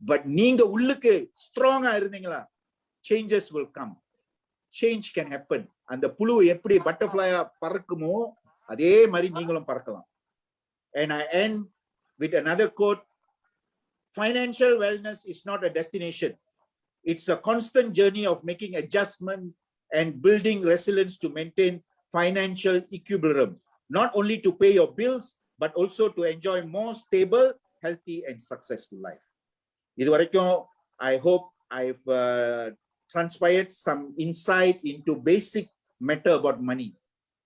But நீங்க உள்ளுக்கு ஸ்ட்ராங்கா இருந்தீங்களா, changes will come. Change can happen. அந்த புழு எப்படி பட்டர்ஃப்ளையா பறக்குமோ அதே மாதிரி நீங்களும் பறக்கலாம். And I end with another quote. Financial wellness is not a destination. It's a constant journey of making adjustment and building resilience to maintain financial equilibrium, not only to pay your bills but also to enjoy more stable, healthy and successful life. இது வரைக்கும் I hope I've transpired some insight into basic matter about money.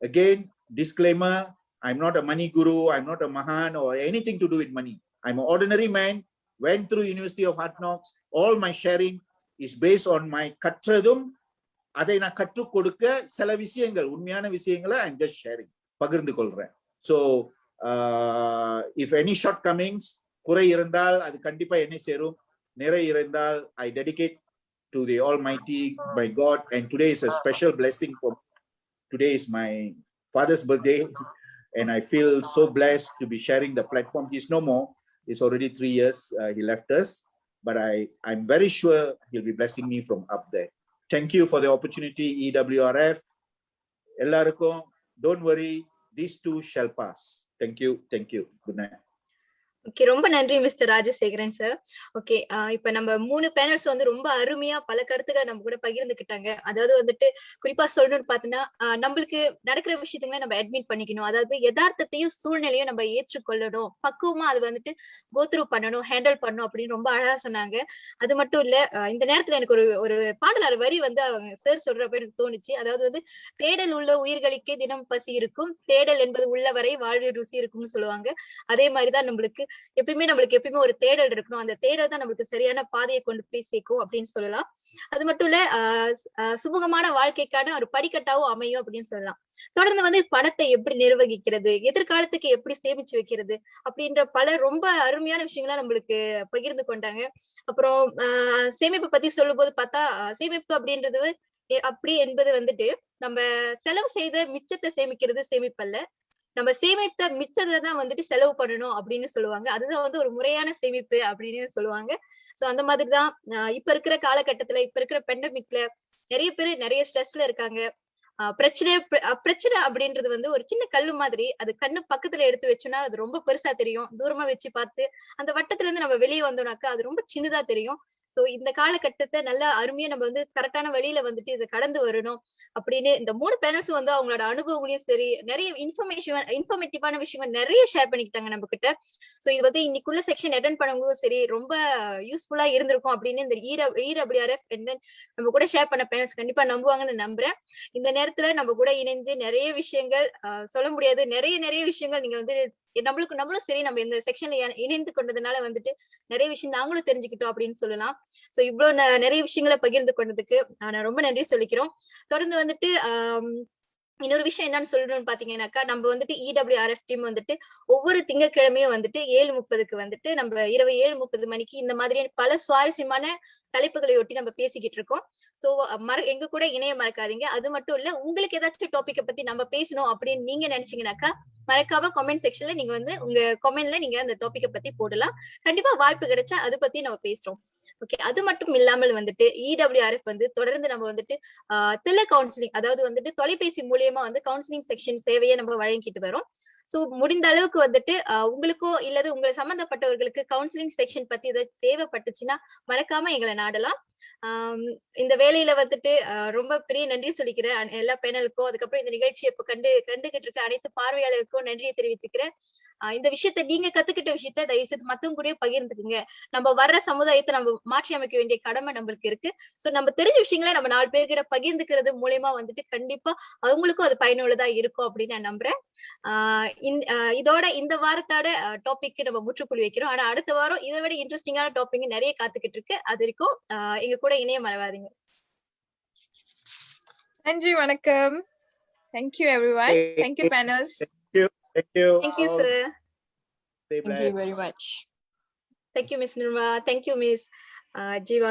Again, disclaimer, I'm not a money guru, I'm not a mahan or anything to do with money. I'm an ordinary man, went through University of Hard Knocks. All my sharing is based on my கற்றதும் அதை நான் கற்றுக் கொடுக்க சில விஷயங்கள், உண்மையான விஷயங்களை I'm just sharing, பகிர்ந்து கொள்றேன். So if any shortcomings, குறை இருந்தால் அது கண்டிப்பா என்னை சேரும். நிறை இருந்தால் I dedicate to the Almighty, my God, and today is a special blessing for me. Today is my father's birthday, and I feel so blessed to be sharing the platform. He's no more. It's already 3 years he left us, but I'm very sure he'll be blessing me from up there. Thank you for the opportunity, EWRF. Ellarukkum, don't worry, these too shall pass. Thank you. Good night. Okay, ரொம்ப நன்றி mister Rajasekaran sir. Okay, இப்ப நம்ம 3 panels வந்து ரொம்ப அருமையா பல கருத்துக்களை நம்ம கூட பகிர்ந்துக்கிட்டாங்க. அதாவது வந்துட்டு குறிப்பா சொல்லணும்னு பாத்தீங்கன்னா, நம்மளுக்கு நடக்கிற விஷயத்துங்களை நம்ம அட்மிட் பண்ணிக்கணும். அதாவது யதார்த்தத்தையும் சூழ்நிலையும் நம்ம ஏற்றுக்கொள்ளணும், பக்குவமா அது வந்துட்டு கோத்ரூ பண்ணணும், ஹேண்டில் பண்ணணும் அப்படின்னு ரொம்ப அழகா சொன்னாங்க. அது மட்டும் இல்ல, இந்த நேரத்துல எனக்கு ஒரு பாடலாறு வரி வந்து அவங்க சார் சொல்றப்ப எனக்கு தோணுச்சு. அதாவது வந்து தேடல் உள்ள உயிர்களுக்கே தினம் பசி இருக்கும், தேடல் என்பது உள்ளவரை வாழ்வில் ருசி இருக்கும்னு சொல்லுவாங்க. அதே மாதிரிதான் நம்மளுக்கு எப்பயுமே ஒரு தேடல் இருக்கணும். அந்த தேடல் தான் நம்மளுக்கு சரியான பாதையை கொண்டு போய் சேர்க்கும் அப்படின்னு சொல்லலாம். அது மட்டும் இல்ல, சுமூகமான வாழ்க்கைக்கான ஒரு படிக்கட்டாவும் அமையும் அப்படின்னு சொல்லலாம். தொடர்ந்து வந்து பணத்தை எப்படி நிர்வகிக்கிறது, எதிர்காலத்துக்கு எப்படி சேமிச்சு வைக்கிறது அப்படின்ற பல ரொம்ப அருமையான விஷயங்களா நம்மளுக்கு பகிர்ந்து கொண்டாங்க. அப்புறம் சேமிப்பு பத்தி சொல்லும் போது பார்த்தா, சேமிப்பு அப்படின்றது அப்படி என்பது வந்துட்டு நம்ம செலவு செய்த மிச்சத்தை சேமிக்கிறது சேமிப்பல்ல, நம்ம சேமித்த மிச்சத்தை தான் வந்துட்டு செலவு பண்ணணும் அப்படின்னு சொல்லுவாங்க. அதுதான் வந்து ஒரு முறையான சேமிப்பு அப்படின்னு சொல்லுவாங்க. சோ அந்த மாதிரிதான் இப்ப இருக்கிற காலகட்டத்துல, இப்ப இருக்கிற பெண்டமிக்ல நிறைய பேர் நிறைய ஸ்ட்ரெஸ்ல இருக்காங்க. பிரச்சனை அப்படின்றது வந்து ஒரு சின்ன கல்லு மாதிரி, அது கண்ணு பக்கத்துல எடுத்து வச்சோம்னா அது ரொம்ப பெருசா தெரியும். தூரமா வச்சு பார்த்து அந்த வட்டத்துல இருந்து நம்ம வெளியே வந்தோம்னாக்கா அது ரொம்ப சின்னதா தெரியும். சோ இந்த காலகட்டத்தை நல்லா அருமையா நம்ம வந்து கரெக்டான வழியில வந்துட்டு இதை கடந்து வரணும் அப்படின்னு இந்த 3 பேனல்ஸும் வந்து அவங்களோட அனுபவங்களையும் சரி, நிறைய இன்ஃபர்மேட்டிவான விஷயங்கள் நிறைய ஷேர் பண்ணிக்கிட்டாங்க நம்ம கிட்ட. சோ இது வந்து இன்னைக்குள்ள செக்ஷன் அட்டென்ட் பண்ணவங்களும் சரி ரொம்ப யூஸ்ஃபுல்லா இருந்திருக்கும் அப்படின்னு இந்த EWRF நம்ம கூட ஷேர் பண்ண பேனல்ஸ் கண்டிப்பா நம்புவாங்கன்னு நம்புறேன். இந்த நேரத்துல நம்ம கூட இணைஞ்சு நிறைய விஷயங்கள் சொல்ல முடியாது, நிறைய விஷயங்கள் நீங்க வந்து நம்மளும் சரி நம்ம இந்த செக்ஷன்ல இணைந்து கொண்டதுனால வந்துட்டு நிறைய விஷயம் நாங்களும் தெரிஞ்சுக்கிட்டோம் அப்படின்னு சொல்லலாம். சோ இவ்வளவு நிறைய விஷயங்களை பகிர்ந்து கொண்டதுக்கு நான் ரொம்ப நன்றி சொல்லிக்கிறோம். தொடர்ந்து வந்துட்டு இன்னொரு விஷயம் என்னன்னு சொல்லணும்னு பாத்தீங்கன்னாக்கா, நம்ம வந்துட்டு EWRF டீம் வந்துட்டு ஒவ்வொரு திங்கட்கிழமையும் வந்துட்டு 7:30க்கு வந்துட்டு நம்ம இரவு 7:30 மணிக்கு இந்த மாதிரியான பல சுவாரஸ்யமான தலைப்புகளை ஒட்டி நம்ம பேசிக்கிட்டு இருக்கோம். சோ எங்க கூட இணைய மறக்காதீங்க. அது மட்டும் இல்ல, உங்களுக்கு ஏதாச்சும் டாபிக்கை பத்தி நம்ம பேசணும் அப்படின்னு நீங்க நினைச்சீங்கன்னாக்கா மறக்காம கமெண்ட் செக்ஷன்ல நீங்க வந்து உங்க கமெண்ட்ல நீங்க அந்த டாபிக்கை பத்தி போடலாம். கண்டிப்பா வாய்ப்பு கிடைச்சா அதை பத்தி நம்ம பேசுறோம். ஓகே, அது மட்டும் இல்லாமல் வந்துட்டு EWRF வந்து தொடர்ந்து நம்ம வந்துட்டு டெலி கவுன்சிலிங், அதாவது வந்துட்டு தொலைபேசி மூலியமா வந்து கவுன்சிலிங் செக்ஷன் சேவையை நம்ம வழங்கிட்டு வரோம். சோ முடிந்த அளவுக்கு வந்துட்டு உங்களுக்கோ இல்லது உங்களை சம்பந்தப்பட்டவர்களுக்கு கவுன்சிலிங் செக்ஷன் பத்தி ஏதாவது தேவைப்பட்டுச்சுன்னா மறக்காம எங்களை நாடலாம். இந்த வேலையில வந்துட்டு ரொம்ப பெரிய நன்றி சொல்லிக்கிறேன் எல்லா பேனலுக்கும். அதுக்கப்புறம் இந்த நிகழ்ச்சியை இப்ப கண்டுகிட்டு இருக்க அனைத்து பார்வையாளருக்கும் நன்றியை தெரிவித்துக்கிறேன். இந்த விஷயத்த நீங்க கத்துக்கிட்ட விஷயத்த தயவு செய்து மத்தவங்க கூட பகிர்ந்துக்குங்க. நம்ம வர்ற சமுதாயத்தை நம்ம மாற்றி அமைக்க வேண்டிய கடமை நம்மளுக்கு இருக்கு. சோ நம்ம தெரிஞ்ச விஷயங்களை நம்ம 4 பேர்கிட்ட பகிர்ந்துக்கிறது மூலமா வந்துட்டு கண்டிப்பா அவங்களுக்கும் அது பயனுள்ளதா இருக்கும் அப்படின்னு நான் நம்புறேன். இதோட இந்த வாரத்தோட டாபிக் நம்ம முற்றுப்புள்ளி வைக்கிறோம். ஆனா அடுத்த வாரம் இதை விட இன்ட்ரெஸ்டிங்கான டாபிக் நிறைய காத்துக்கிட்டு இருக்கு. அது வரைக்கும் எங்க கூட இணைய மறவாதீங்க. நன்றி, வணக்கம். Thank you everyone. Thank you panels. Thank you sir. Thank you very much. Thank you Miss Nirma. Thank you Miss Jeeva.